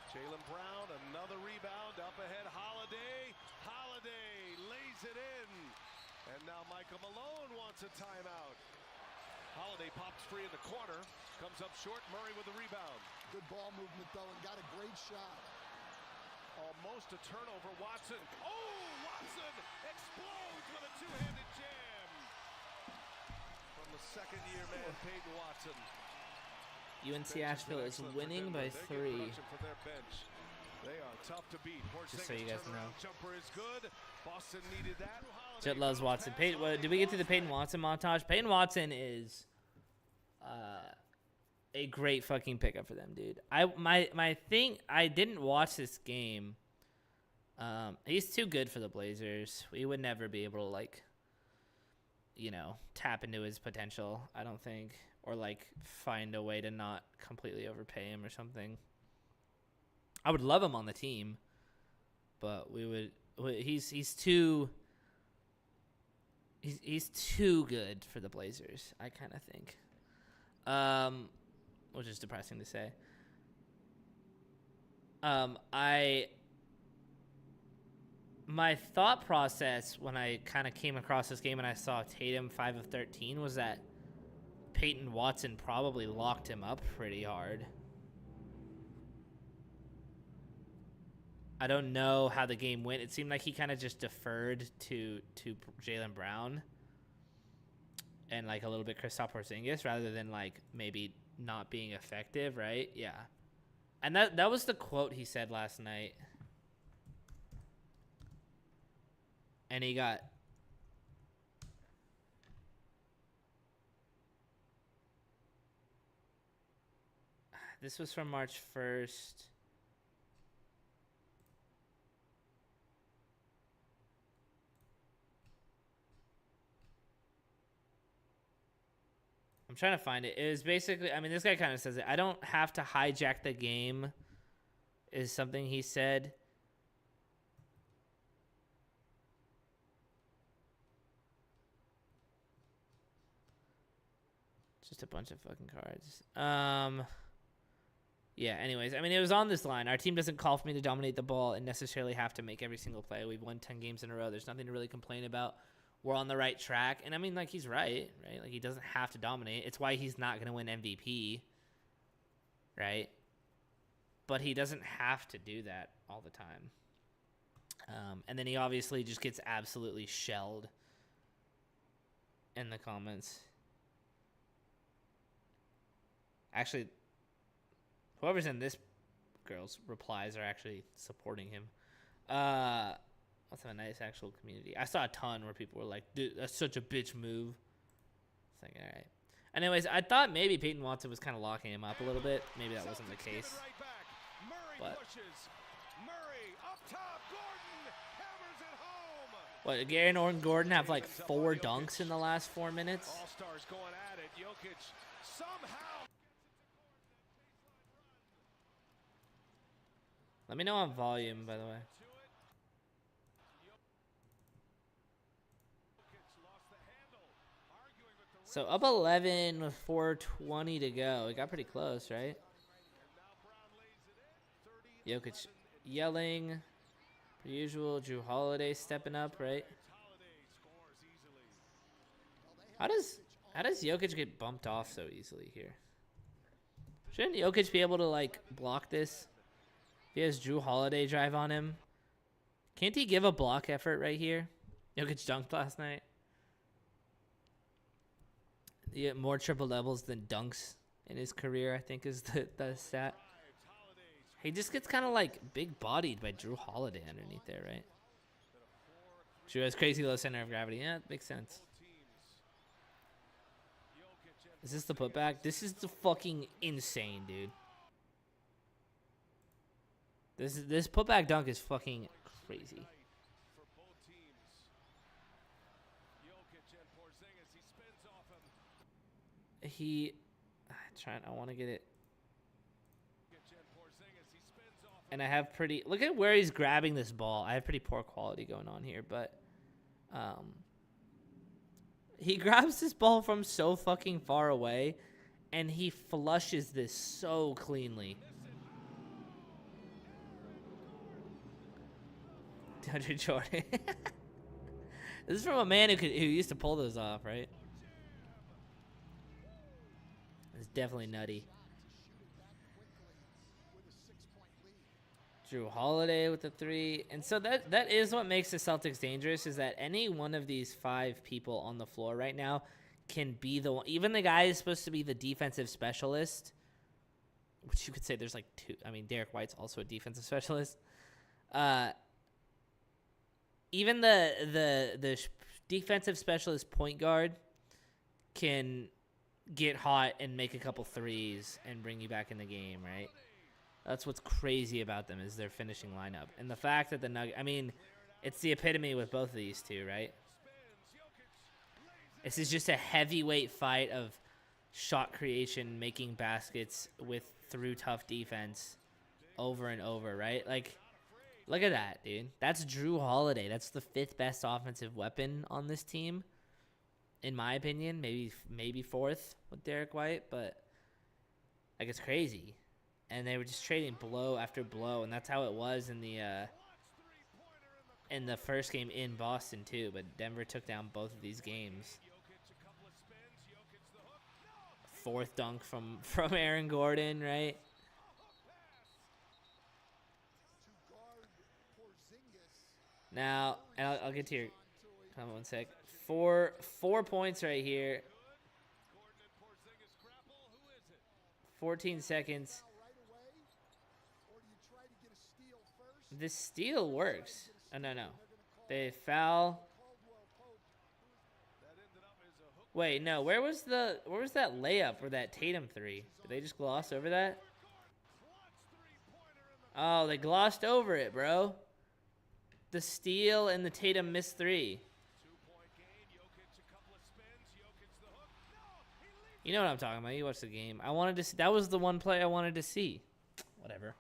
Jaylen Brown, another rebound. Up ahead, Holiday. Holiday lays it in. And now Michael Malone wants a timeout. Holiday pops free in the corner. Comes up short. Murray with the rebound. Good ball movement, though, and got a great shot. Almost a turnover. Watson. Oh, Watson explodes with a two-handed jam. From the second-year man, Peyton Watson. UNC Asheville is winning by 3. They are tough to beat. Just so you guys know. Jumper is good. Boston needed that. Jet loves Watson. Did we get to the Peyton Watson montage? Peyton Watson is a great fucking pickup for them, dude. My thing, I didn't watch this game. He's too good for the Blazers. We would never be able to, like, you know, tap into his potential, I don't think. Or, like, find a way to not completely overpay him or something. I would love him on the team, but he's too good for the Blazers, I kind of think. Which is depressing to say. My thought process when I kind of came across this game and I saw Tatum 5 of 13 was that Peyton Watson probably locked him up pretty hard. I don't know how the game went. It seemed like he kind of just deferred to Jaylen Brown and like a little bit Kristaps Porzingis rather than like maybe not being effective, right? Yeah. And that was the quote he said last night. And he got this was from March 1st. I'm trying to find it. It was basically, I mean, this guy kind of says it. I don't have to hijack the game is something he said. just a bunch of fucking cards. Yeah, anyways, I mean, it was on this line. Our team doesn't call for me to dominate the ball and necessarily have to make every single play. We've won 10 games in a row. There's nothing to really complain about. We're on the right track. And I mean, like, he's right? Like, he doesn't have to dominate. It's why he's not going to win MVP, right? But he doesn't have to do that all the time. And then he obviously just gets absolutely shelled in the comments. Actually, whoever's in this girl's replies are actually supporting him. Let's have a nice actual community. I saw a ton where people were like, dude, that's such a bitch move. It's like, all right. Anyways, I thought maybe Peyton Watson was kind of locking him up a little bit. Maybe that wasn't the case. But what, Gary and Gordon have like 4 dunks in the last 4 minutes? All-stars going at it. Jokic somehow. Let me know on volume, by the way. So up 11 with 4:20 to go. It got pretty close, right? Jokic yelling, per usual. Drew Holiday stepping up, right? How does Jokic get bumped off so easily here? Shouldn't Jokic be able to like block this? If he has Drew Holiday drive on him, can't he give a block effort right here? Jokic dunked last night. He had more triple doubles than dunks in his career, I think is the stat. He just gets kind of like big bodied by Drew Holiday underneath there, right? Drew has crazy low center of gravity. Yeah, it makes sense. Is this the putback? This is the fucking insane, dude. This putback dunk is fucking crazy. I want to get it. And I have pretty, look at where he's grabbing this ball. I have pretty poor quality going on here, but he grabs this ball from so fucking far away and he flushes this so cleanly. DeAndre Jordan. This is from a man who used to pull those off, right? It's definitely nutty. Drew Holiday with the 3. And so that is what makes the Celtics dangerous, is that any one of these 5 people on the floor right now can be the one. Even the guy is supposed to be the defensive specialist, which you could say there's like 2. I mean, Derek White's also a defensive specialist. Even the defensive specialist point guard can get hot and make a couple threes and bring you back in the game, right? That's what's crazy about them, is their finishing lineup. And the fact that the Nuggets, I mean, it's the epitome with both of these two, right? This is just a heavyweight fight of shot creation, making baskets through tough defense over and over, right? Like, look at that, dude. That's Drew Holiday. That's the 5th best offensive weapon on this team, in my opinion. Maybe 4th with Derek White, but like, it's crazy. And they were just trading blow after blow, and that's how it was in the first game in Boston too. But Denver took down both of these games. 4th dunk from Aaron Gordon, right? Now, and I'll get to your comment 1 sec. 4 points right here. 14 seconds. This steal works. Oh, no. They foul. Wait, no. Where was that layup or that Tatum 3? Did they just gloss over that? Oh, they glossed over it, bro. The steal and the Tatum missed 3. You know what I'm talking about. You watched the game. I wanted to see. That was the one play I wanted to see. Whatever.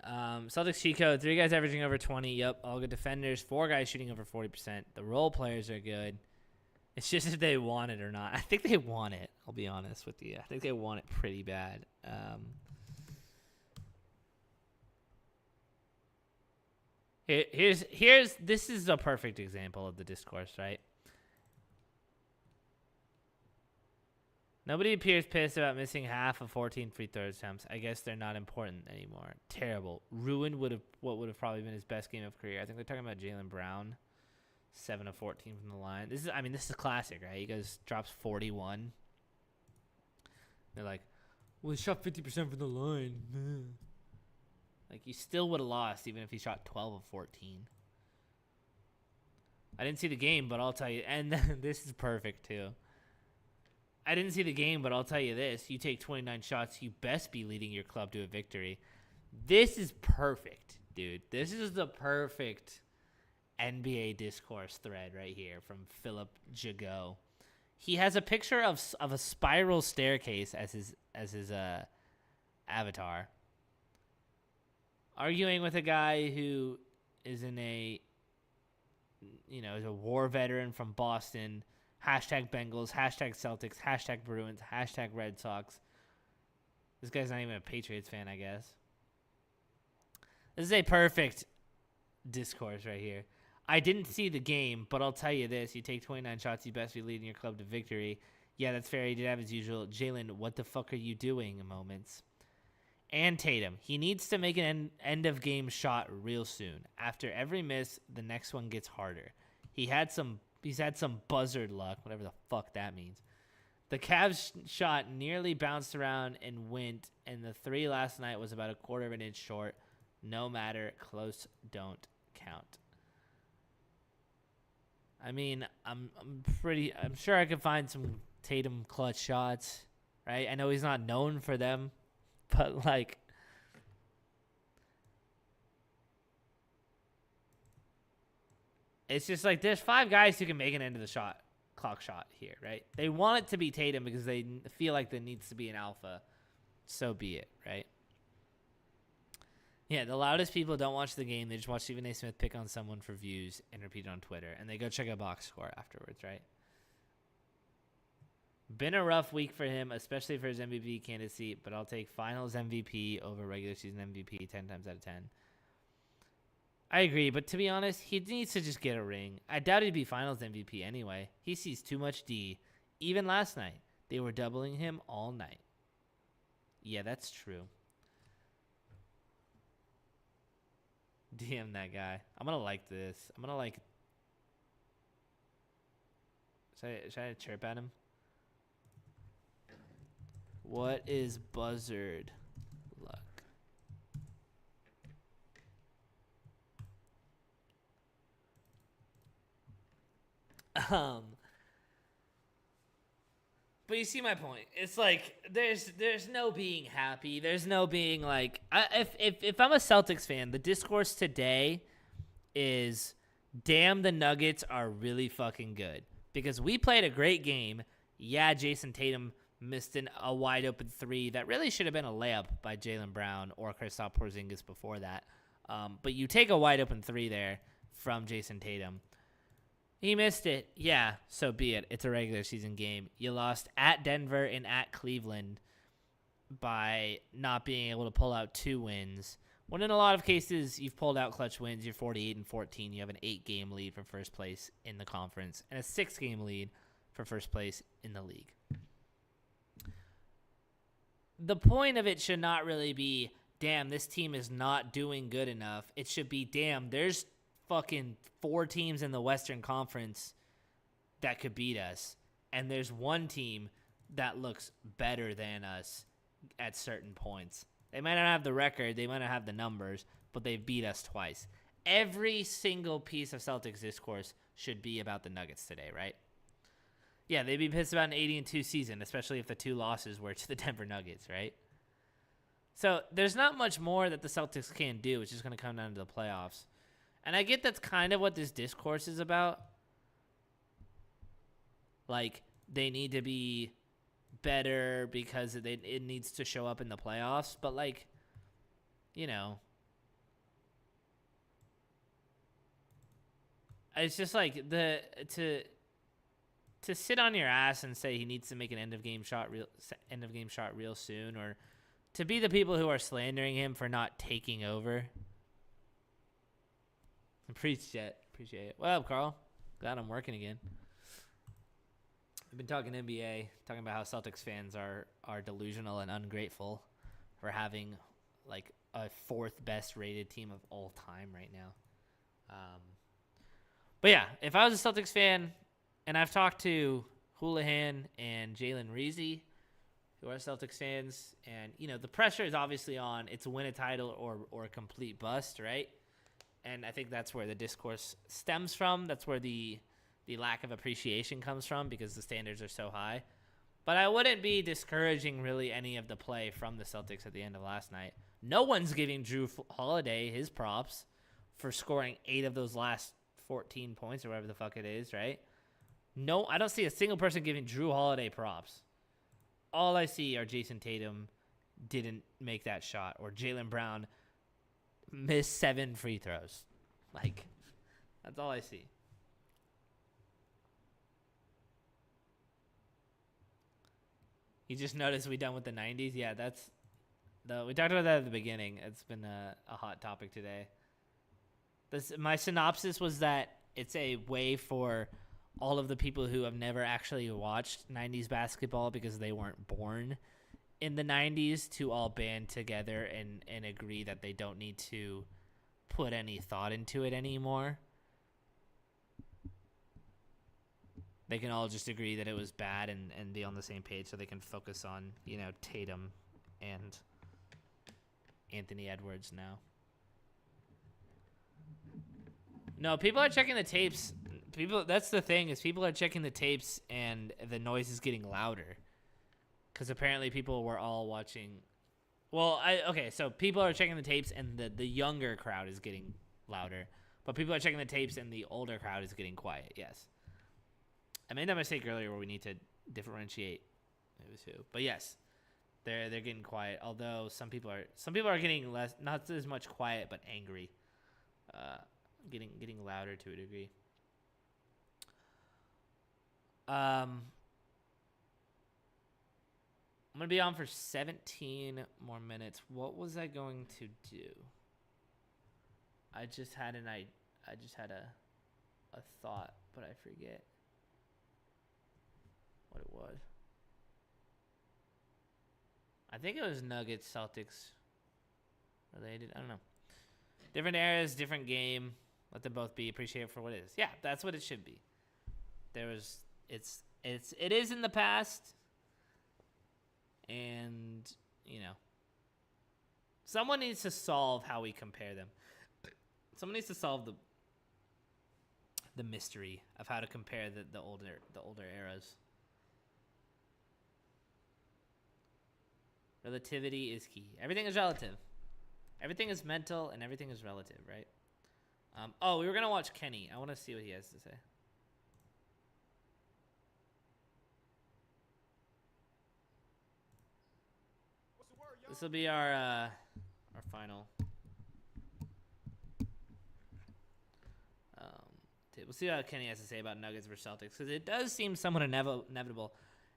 Celtics cheat code. 3 guys averaging over 20. Yep. All good defenders. 4 guys shooting over 40%. The role players are good. It's just if they want it or not. I think they want it. I'll be honest with you. I think they want it pretty bad. This is a perfect example of the discourse, right? Nobody appears pissed about missing half of 14 free throw attempts. I guess they're not important anymore. Terrible. Ruined what would have probably been his best game of career. I think they're talking about Jaylen Brown. 7 of 14 from the line. This is classic, right? He drops 41. They're like, well, he shot 50% from the line. Like, you still would have lost even if he shot 12 of 14. I didn't see the game, but I'll tell you, and this is perfect too. I didn't see the game, but I'll tell you this. You take 29 shots, you best be leading your club to a victory. This is perfect, dude. This is the perfect NBA discourse thread right here from Philip Jago. He has a picture of a spiral staircase as his avatar, arguing with a guy who is is a war veteran from Boston. Hashtag Bengals, hashtag Celtics, hashtag Bruins, hashtag Red Sox. This guy's not even a Patriots fan, I guess. This is a perfect discourse right here. I didn't see the game, but I'll tell you this. You take 29 shots, you best be leading your club to victory. Yeah, that's fair. He did have his usual, Jaylen, what the fuck are you doing moments. And Tatum. He needs to make an end-of-game shot real soon. After every miss, the next one gets harder. He's had some buzzard luck, whatever the fuck that means. The Cavs shot nearly bounced around and went, and the three last night was about a quarter of an inch short. No matter, close don't count. I mean, I'm sure I could find some Tatum clutch shots, right? I know he's not known for them, but like, it's just like there's 5 guys who can make an end of the clock shot here, right? They want it to be Tatum because they feel like there needs to be an alpha. So be it, right? Yeah, the loudest people don't watch the game. They just watch Stephen A. Smith pick on someone for views and repeat it on Twitter. And they go check a box score afterwards, right? Been a rough week for him, especially for his MVP candidacy, but I'll take finals MVP over regular season MVP 10 times out of 10. I agree, but to be honest, he needs to just get a ring. I doubt he'd be finals MVP anyway. He sees too much D. Even last night, they were doubling him all night. Yeah, that's true. DM that guy. I'm going to like this. I'm going to like... Should I chirp at him? What is buzzard luck? But you see my point. It's like there's no being happy. There's no being like if I'm a Celtics fan, the discourse today is damn the Nuggets are really fucking good because we played a great game. Yeah, Jason Tatum missed a wide open 3 that really should have been a layup by Jaylen Brown or Kristaps Porzingis before that. But you take a wide open 3 there from Jason Tatum. He missed it. Yeah, so be it. It's a regular season game. You lost at Denver and at Cleveland by not being able to pull out 2 wins. When in a lot of cases, you've pulled out clutch wins. You're 48-14. You have an 8-game lead for first place in the conference and a 6-game lead for first place in the league. The point of it should not really be, damn, this team is not doing good enough. It should be, damn, there's fucking 4 teams in the Western Conference that could beat us, and there's one team that looks better than us at certain points. They might not have the record, they might not have the numbers, but they beat us twice. Every single piece of Celtics discourse should be about the Nuggets today, right? Yeah, they'd be pissed about an 80-2 season, especially if the 2 losses were to the Denver Nuggets, right? So there's not much more that the Celtics can do. It's just going to come down to the playoffs. And I get that's kind of what this discourse is about. Like, they need to be better because it needs to show up in the playoffs. But, like, you know, it's just like to sit on your ass and say he needs to make an end of game shot real soon, or to be the people who are slandering him for not taking over. Appreciate it. What up, Carl? Glad I'm working again. I've been talking NBA, talking about how Celtics fans are delusional and ungrateful for having like a 4th best rated team of all time right now. But yeah, if I was a Celtics fan, and I've talked to Houlihan and Jalen Reezy, who are Celtics fans, and you know the pressure is obviously on. It's win a title or a complete bust, right? And I think that's where the discourse stems from. That's where the lack of appreciation comes from, because the standards are so high. But I wouldn't be discouraging really any of the play from the Celtics at the end of last night. No one's giving Drew Holiday his props for scoring 8 of those last 14 points or whatever the fuck it is, right? No, I don't see a single person giving Drew Holiday props. All I see are Jason Tatum didn't make that shot, or Jaylen Brown missed 7 free throws. Like, that's all I see. You just noticed we done with the 90s? Yeah, we talked about that at the beginning. It's been a hot topic today. My synopsis was that it's a way for all of the people who have never actually watched 90s basketball because they weren't born in the 90s to all band together and agree that they don't need to put any thought into it anymore. They can all just agree that it was bad and be on the same page, so they can focus on, you know, Tatum and Anthony Edwards now. No, people are checking the tapes. That's the thing, is people are checking the tapes and the noise is getting louder. Because apparently people were all watching. Well, so people are checking the tapes and the younger crowd is getting louder. But people are checking the tapes and the older crowd is getting quiet, yes. I made that mistake earlier where we need to differentiate who's who. But yes, they're getting quiet. Although some people are getting less, not as much quiet, but angry. Getting louder to a degree. I'm gonna be on for 17 more minutes. What was I going to do? I just had a thought, but I forget what it was. I think it was Nuggets Celtics related. I don't know. Different eras, different game. Let them both be appreciated for what it is. Yeah, that's what it should be. It is in the past, and you know, someone needs to solve how we compare them. Someone needs to solve the mystery of how to compare the older eras. Relativity is key. Everything is relative. Everything is mental and everything is relative, right? We were gonna watch Kenny. I want to see what he has to say. This will be our final. We'll see what Kenny has to say about Nuggets versus Celtics, because it does seem somewhat inevitable,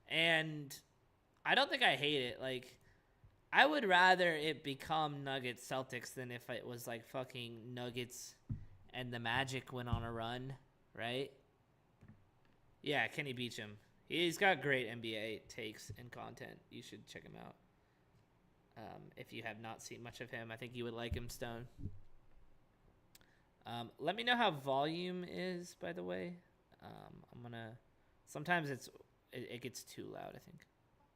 and I don't think I hate it. Like, I would rather it become Nuggets Celtics than if it was like fucking Nuggets and the Magic went on a run, right? Yeah, Kenny Beecham. He's got great NBA takes and content. You should check him out. If you have not seen much of him, I think you would like him, Stone. Let me know how volume is, by the way. Sometimes it gets too loud, I think.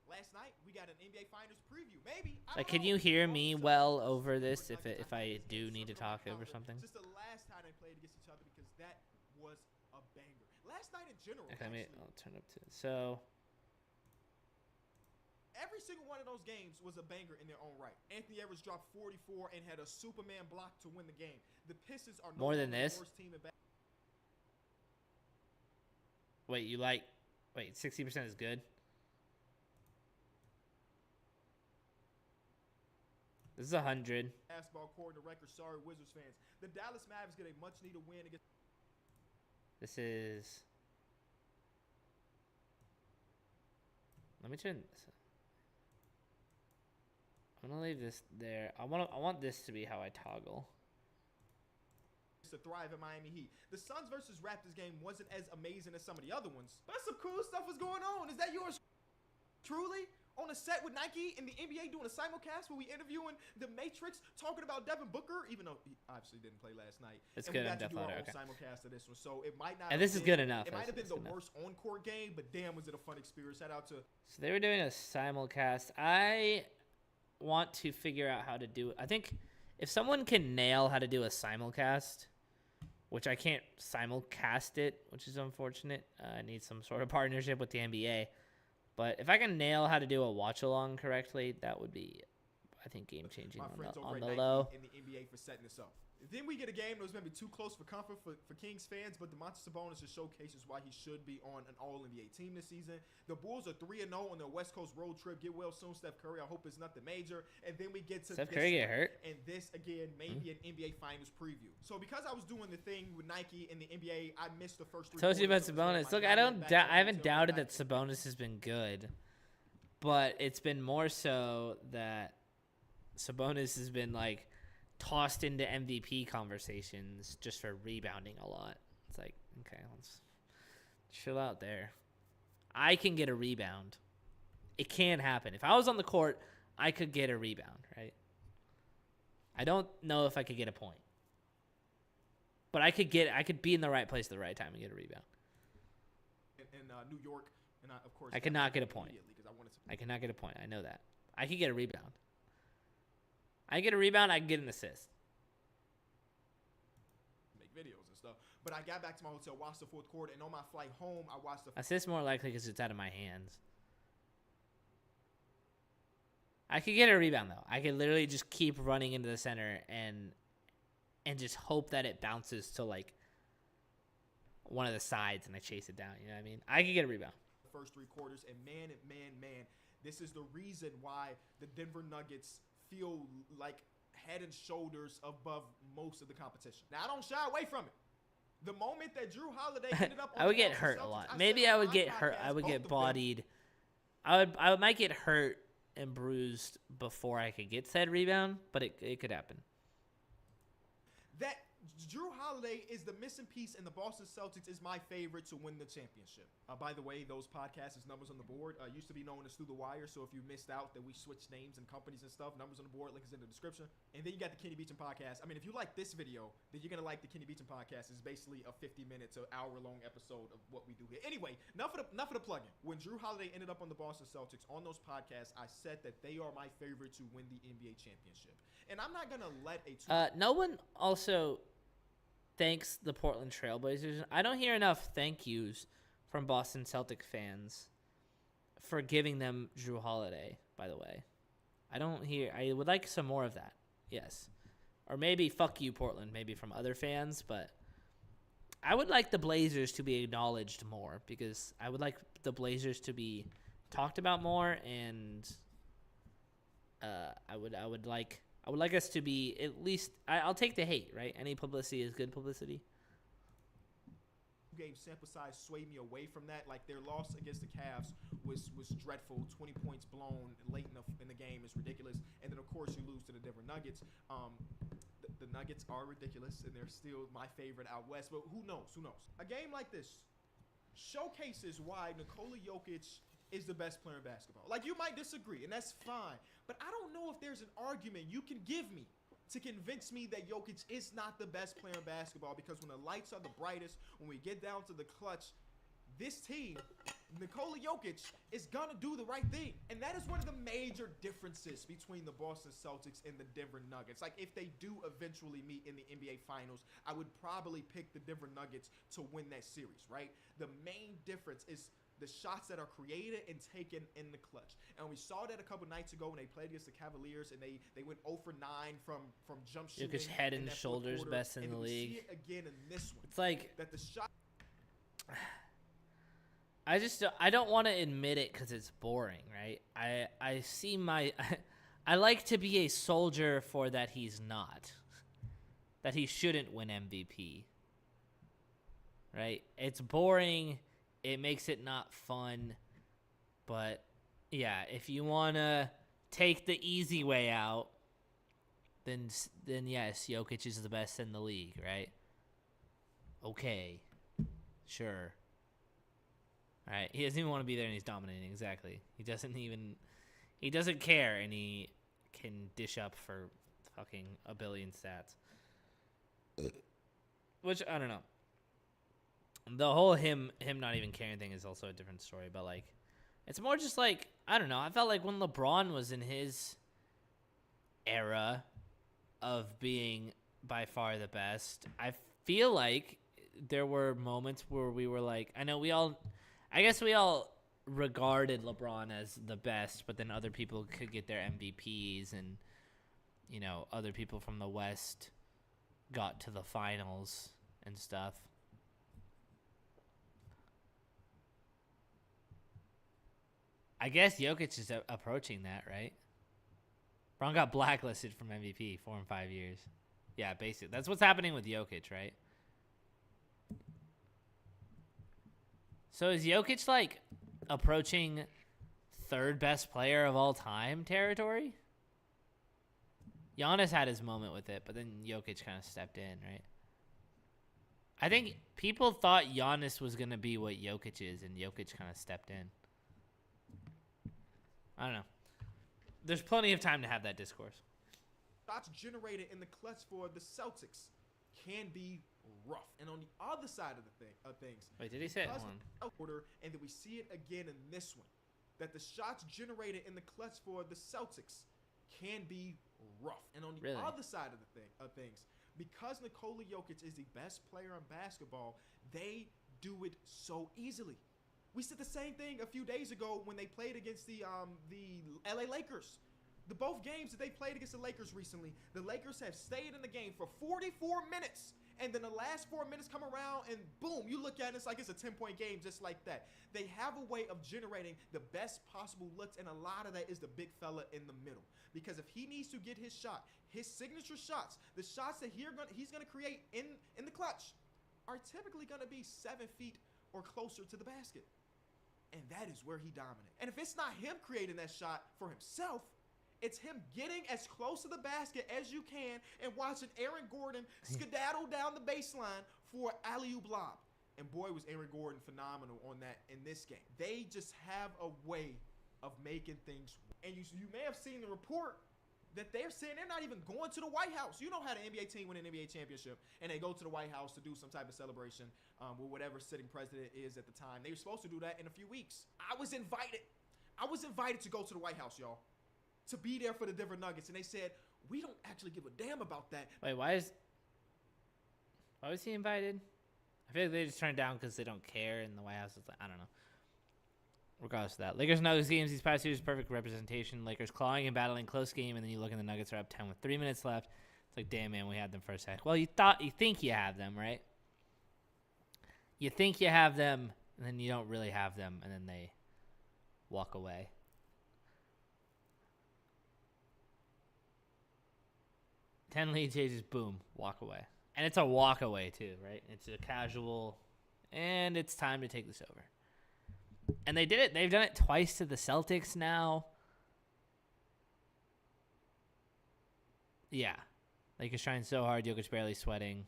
Last night we got an NBA Finals preview. Maybe. Like, can you hear me well over this if I do need to talk over something? Just the last time they played against each other, because that was a banger. Last night in general. Okay, I'll turn up to so. Every single one of those games was a banger in their own right. Anthony Edwards dropped 44 and had a Superman block to win the game. The Pistons are more than this. The worst team in Wait, 60% is good. This is 100. Basketball court, the record. Sorry, Wizards fans. The Dallas Mavericks get a much-needed win against. This is Let me turn this. I'm gonna leave this there. I want this to be how I toggle. To thrive at Miami Heat. The Suns versus Raptors game wasn't as amazing as some of the other ones, but some cool stuff was going on. Is that yours truly? On a set with Nike and the NBA doing a simulcast where we interviewing the Matrix, talking about Devin Booker, even though he obviously didn't play last night. It's and good. We I'm got to do our definitely own simulcast of this one, so it might not. And this is good enough. It might have been It's the good worst on-court game, but damn, was it a fun experience. Shout out to. So they were doing a simulcast. I want to figure out how to do it. I think if someone can nail how to do a simulcast, which I can't simulcast it, which is unfortunate. I need some sort of partnership with the NBA. But if I can nail how to do a watch along correctly, that would be, I think, game changing on the low. In the NBA for setting this up. Then we get a game that was maybe too close for comfort for Kings fans, but Domantas Sabonis just showcases why he should be on an All-NBA team this season. The Bulls are 3-0 on their West Coast road trip. Get well soon, Steph Curry. I hope it's nothing major. And then we get to Steph Curry get hurt. And this, again, maybe an NBA Finals preview. So because I was doing the thing with Nike and the NBA, I missed the first 3 Told you about quarters. Sabonis. Look, I haven't doubted that Sabonis has been good, but it's been more so that Sabonis has been like tossed into MVP conversations just for rebounding a lot. It's like, okay, let's chill out there. I can get a rebound. It can happen. If I was on the court, I could get a rebound, right? I don't know if I could get a point. But I could be in the right place at the right time and get a rebound. In New York, and of course, I cannot get a point. I cannot get a point. I know that. I could get a rebound. I get a rebound, I can get an assist. Make videos and stuff. But I got back to my hotel, watched the fourth quarter, and on my flight home, I watched the... Assist more likely because it's out of my hands. I could get a rebound, though. I could literally just keep running into the center and just hope that it bounces to, like, one of the sides and I chase it down. You know what I mean? I could get a rebound. The first 3 quarters, and man, this is the reason why the Denver Nuggets feel like head and shoulders above most of the competition. Now, I don't shy away from it. The moment that Drew Holiday ended up on I would the get Celtics, hurt a lot. Maybe I would get hurt. I would get bodied. I might get hurt and bruised before I could get said rebound, but it could happen. That Drew Holiday is the missing piece, and the Boston Celtics is my favorite to win the championship. By the way, those podcasts, numbers on the board, used to be known as Through the Wire, so if you missed out that we switched names and companies and stuff, numbers on the board, link is in the description. And then you got the Kenny Beecham podcast. I mean, if you like this video, then you're going to like the Kenny Beecham podcast. It's basically a 50-minute to hour-long episode of what we do here. Anyway, enough of the plug-in. When Drew Holiday ended up on the Boston Celtics, on those podcasts, I said that they are my favorite to win the NBA championship. And I'm not going to let no one also thanks the Portland Trailblazers. I don't hear enough thank yous from Boston Celtic fans for giving them Drew Holiday, by the way. I would like some more of that. Yes. Or maybe fuck you, Portland, maybe from other fans, but I would like the Blazers to be acknowledged more because I would like the Blazers to be talked about more, and I would like us to be at least. I'll take the hate, right? Any publicity is good publicity. Game sample size swayed me away from that. Like their loss against the Cavs was dreadful. 20 points blown late in the game is ridiculous. And then of course you lose to the Denver Nuggets. The Nuggets are ridiculous and they're still my favorite out west. But who knows? A game like this showcases why Nikola Jokic is the best player in basketball. Like you might disagree, and that's fine. But I don't know if there's an argument you can give me to convince me that Jokic is not the best player in basketball, because when the lights are the brightest, when we get down to the clutch, this team, Nikola Jokic, is going to do the right thing. And that is one of the major differences between the Boston Celtics and the Denver Nuggets. Like, if they do eventually meet in the NBA Finals, I would probably pick the Denver Nuggets to win that series, right? The main difference is the shots that are created and taken in the clutch. And we saw that a couple nights ago when they played against the Cavaliers, and they went 0 for 9 from jump shooting. Jokic head and shoulders best in the league. See it again in this one. It's like that the shot. I don't want to admit it because it's boring, right? I see I like to be a soldier for that he's not. That he shouldn't win MVP. Right? It's boring. It makes it not fun. But Yeah, if you want to take the easy way out, then yes, Jokic is the best in the league, right? Okay. Sure. All right, he doesn't even want to be there and he's dominating, exactly. He doesn't care, and he can dish up for fucking a billion stats. Which, I don't know. The whole him not even caring thing is also a different story, but, like, it's more just, like, I don't know. I felt like when LeBron was in his era of being by far the best, I feel like there were moments where we were like, I guess we all regarded LeBron as the best, but then other people could get their MVPs, and, you know, other people from the West got to the finals and stuff. I guess Jokic is approaching that, right? Bron got blacklisted from MVP 4 and 5 years. Yeah, basically. That's what's happening with Jokic, right? So is Jokic, like, approaching third best player of all time territory? Giannis had his moment with it, but then Jokic kind of stepped in, right? I think people thought Giannis was going to be what Jokic is, and Jokic kind of stepped in. I don't know. There's plenty of time to have that discourse. Shots generated in the clutch for the Celtics can be rough. And on the other side of things, wait, did he say it? Order, and then we see it again in this one, that the shots generated in the clutch for the Celtics can be rough. And on the other side of things, because Nikola Jokic is the best player in basketball, they do it so easily. We said the same thing a few days ago when they played against the LA Lakers. Both games that they played against the Lakers recently, the Lakers have stayed in the game for 44 minutes. And then the last 4 minutes come around and boom, you look at it, it's like it's a 10-point game just like that. They have a way of generating the best possible looks, and a lot of that is the big fella in the middle. Because if he needs to get his shot, his signature shots, the shots that he's going to create in the clutch are typically going to be 7 feet or closer to the basket. And that is where he dominates. And if it's not him creating that shot for himself, it's him getting as close to the basket as you can and watching Aaron Gordon skedaddle down the baseline for alley-oop lob. And boy, was Aaron Gordon phenomenal on that in this game. They just have a way of making things. And you may have seen the report that they're saying they're not even going to the White House. You know how the NBA team win an NBA championship and they go to the White House to do some type of celebration with whatever sitting president is at the time. They were supposed to do that in a few weeks. I was invited to go to the White House, y'all, to be there for the Denver Nuggets. And they said, we don't actually give a damn about that. Wait, why was he invited? I feel like they just turned down because they don't care, and the White House is like, I don't know. Regardless of that, Lakers Nuggets games these past years, perfect representation. Lakers clawing and battling, close game, and then you look and the Nuggets are up 10 with 3 minutes left. It's like, damn, man, we had them for a sec. Well, you think you have them, right? You think you have them, and then you don't really have them, and then they walk away. Ten lead changes, boom, walk away. And it's a walk away too, right? It's a casual, and it's time to take this over. And they did it. They've done it twice to the Celtics now. Yeah. Lakers trying so hard. Jokic barely sweating.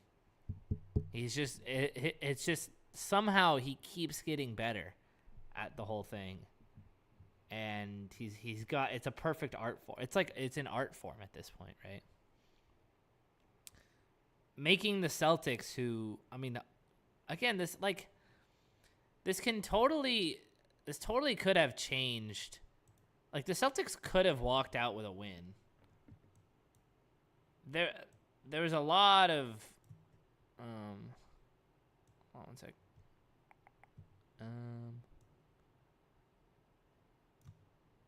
He's just, it's just somehow he keeps getting better at the whole thing. And he's got, it's a perfect art form. It's like, it's an art form at this point, right? Making the Celtics, who, I mean, again, this totally could have changed. Like, the Celtics could have walked out with a win. There was a lot of, hold on one sec.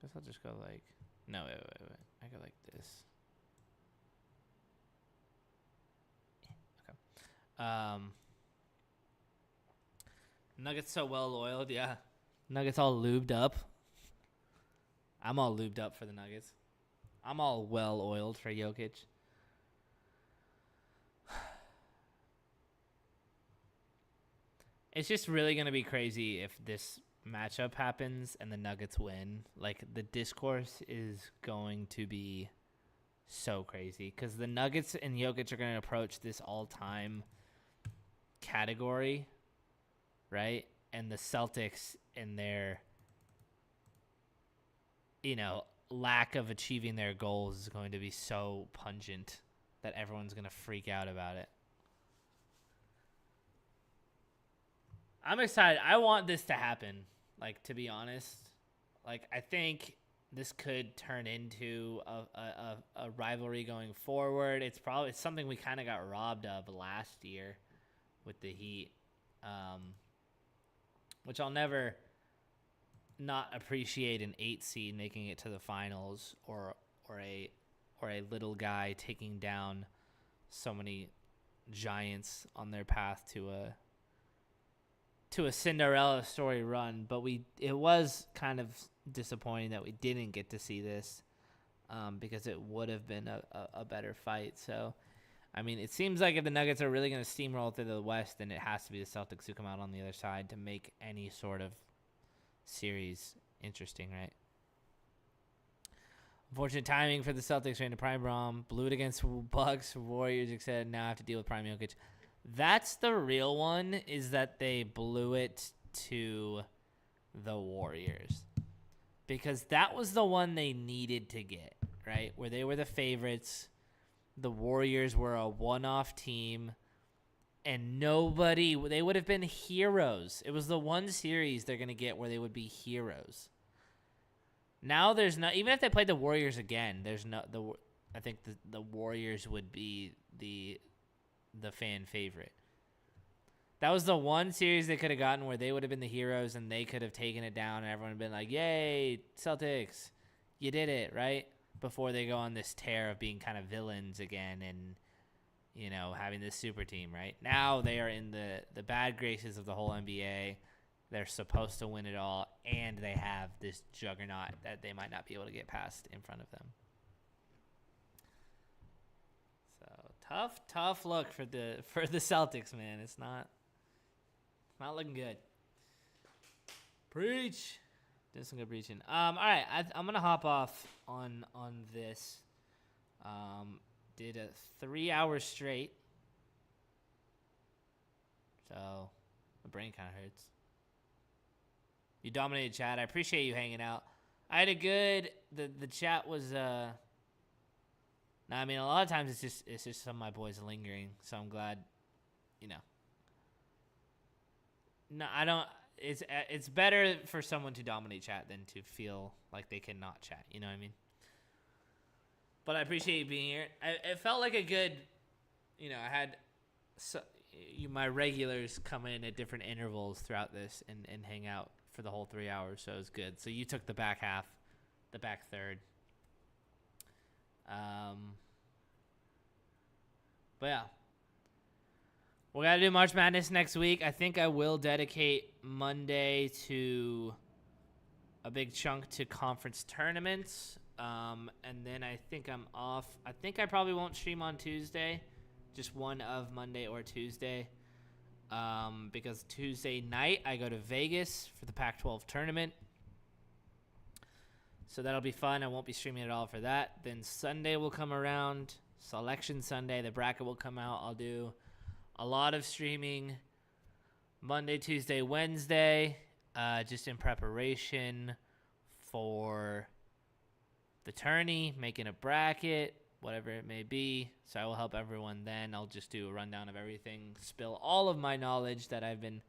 Guess I'll just go like, no, wait. I go like this. Nuggets so well oiled, yeah. Nuggets all lubed up. I'm all lubed up for the Nuggets. I'm all well oiled for Jokic. It's just really going to be crazy if this matchup happens and the Nuggets win, like the discourse is going to be so crazy because the Nuggets and Jokic are going to approach this all-time category, right? And the Celtics in their, lack of achieving their goals is going to be so pungent that everyone's going to freak out about it. I'm excited. I want this to happen, to be honest. I think this could turn into a rivalry going forward. It's something we kind of got robbed of last year with the Heat, which I'll never not appreciate an 8 seed making it to the finals or a little guy taking down so many giants on their path to a Cinderella story run, but it was kind of disappointing that we didn't get to see this because it would have been a better fight. So, I mean, it seems like if the Nuggets are really going to steamroll through the West, then it has to be the Celtics who come out on the other side to make any sort of series interesting, right? Unfortunate timing for the Celtics right into Prime Brom. Blew it against Bucks, Warriors, etc. Now I have to deal with Prime Jokic. That's the real one, is that they blew it to the Warriors. Because that was the one they needed to get, right? Where they were the favorites. The Warriors were a one-off team. And they would have been heroes. It was the one series they're going to get where they would be heroes. Now there's not, even if they played the Warriors again, I think the Warriors would be the fan favorite. That was the one series they could have gotten where they would have been the heroes and they could have taken it down and everyone would have been like, yay, Celtics, you did it, right? Before they go on this tear of being kind of villains again and, having this super team, right? Now they are in the bad graces of the whole NBA. They're supposed to win it all, and they have this juggernaut that they might not be able to get past in front of them. So tough look for the Celtics, man. It's not looking good. Preach. Doing some good preaching. All right, I'm gonna hop off on this. Did a 3 hours straight, so my brain kind of hurts. You dominated chat. I appreciate you hanging out. I had a good. The chat was. I mean, a lot of times it's just some of my boys lingering. So I'm glad. No, I don't. It's better for someone to dominate chat than to feel like they cannot chat. You know what I mean? But I appreciate you being here. It felt like a good. I had my regulars come in at different intervals throughout this and hang out for the whole 3 hours, so it was good. So you took the back half, the back third. But yeah. We got to do March Madness next week. I think I will dedicate Monday to a big chunk to conference tournaments. And then I think I'm off. I think I probably won't stream on Tuesday. Just one of Monday or Tuesday. Because Tuesday night I go to Vegas for the Pac-12 tournament. So that'll be fun. I won't be streaming at all for that. Then Sunday will come around. Selection Sunday. The bracket will come out. I'll do a lot of streaming Monday, Tuesday, Wednesday. Just in preparation for the tourney, making a bracket, whatever it may be. So I will help everyone then. I'll just do a rundown of everything, spill all of my knowledge that I've been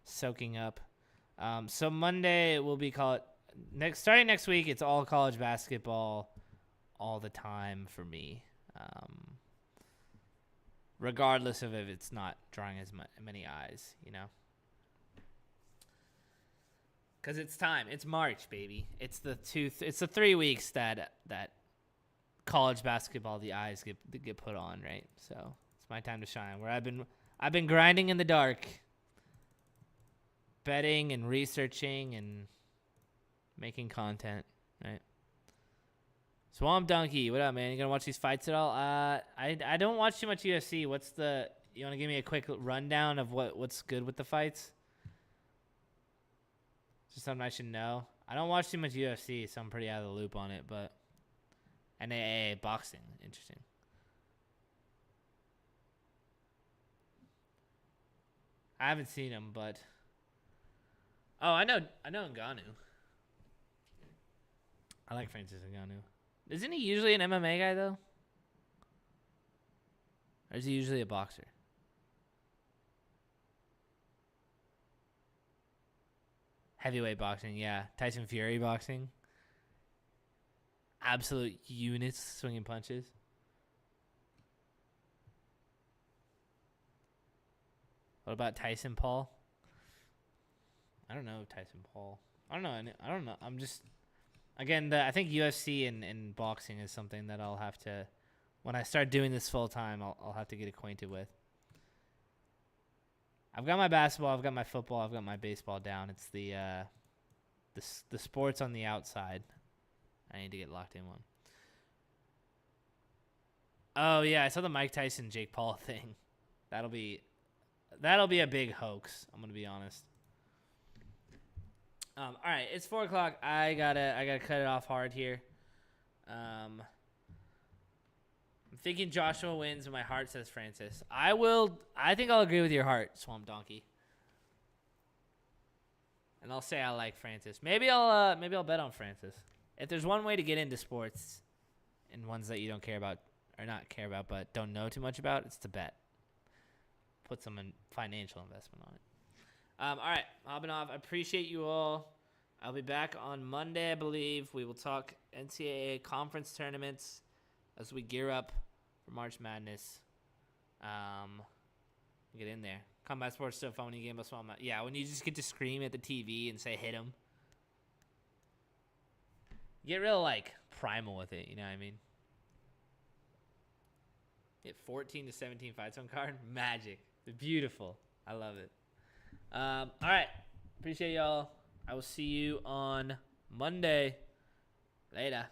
soaking up. So Monday will be starting next week, it's all college basketball all the time for me. Regardless of if it's not drawing as many eyes, Because it's time. It's March, baby. It's the 3 weeks that college basketball, the eyes get put on, right? So it's my time to shine. Where I've been grinding in the dark, betting and researching and making content, right? Swamp Donkey, what up, man? You gonna watch these fights at all? I don't watch too much UFC. You want to give me a quick rundown of what's good with the fights? Just something I should know. I don't watch too much UFC, so I'm pretty out of the loop on it. But NAA boxing, interesting. I haven't seen him, but I know Ngannou. I like Francis Ngannou. Isn't he usually an MMA guy though? Or is he usually a boxer? Heavyweight boxing, yeah. Tyson Fury boxing. Absolute units swinging punches. What about Tyson Paul? I don't know Tyson Paul. I don't know. I'm just... Again, I think UFC and boxing is something that I'll have to... When I start doing this full time, I'll have to get acquainted with. I've got my basketball, I've got my football, I've got my baseball down. It's the sports on the outside. I need to get locked in one. Oh yeah, I saw the Mike Tyson Jake Paul thing. That'll be a big hoax. I'm gonna be honest. All right, it's 4:00. I gotta cut it off hard here. I'm thinking Joshua wins, and my heart says Francis. I think I'll agree with your heart, Swamp Donkey. And I'll say I like Francis. Maybe I'll bet on Francis. If there's one way to get into sports, and ones that you don't care about, or not care about, but don't know too much about, it's to bet. Put some financial investment on it. All right, hopping off. I appreciate you all. I'll be back on Monday, I believe. We will talk NCAA conference tournaments as we gear up for March Madness. Get in there. Combat Sports still fun when you game. Yeah, when you just get to scream at the TV and say hit him. You get real primal with it, you know what I mean? Get 14 to 17 fights on card. Magic. Beautiful. I love it. All right. Appreciate y'all. I will see you on Monday. Later.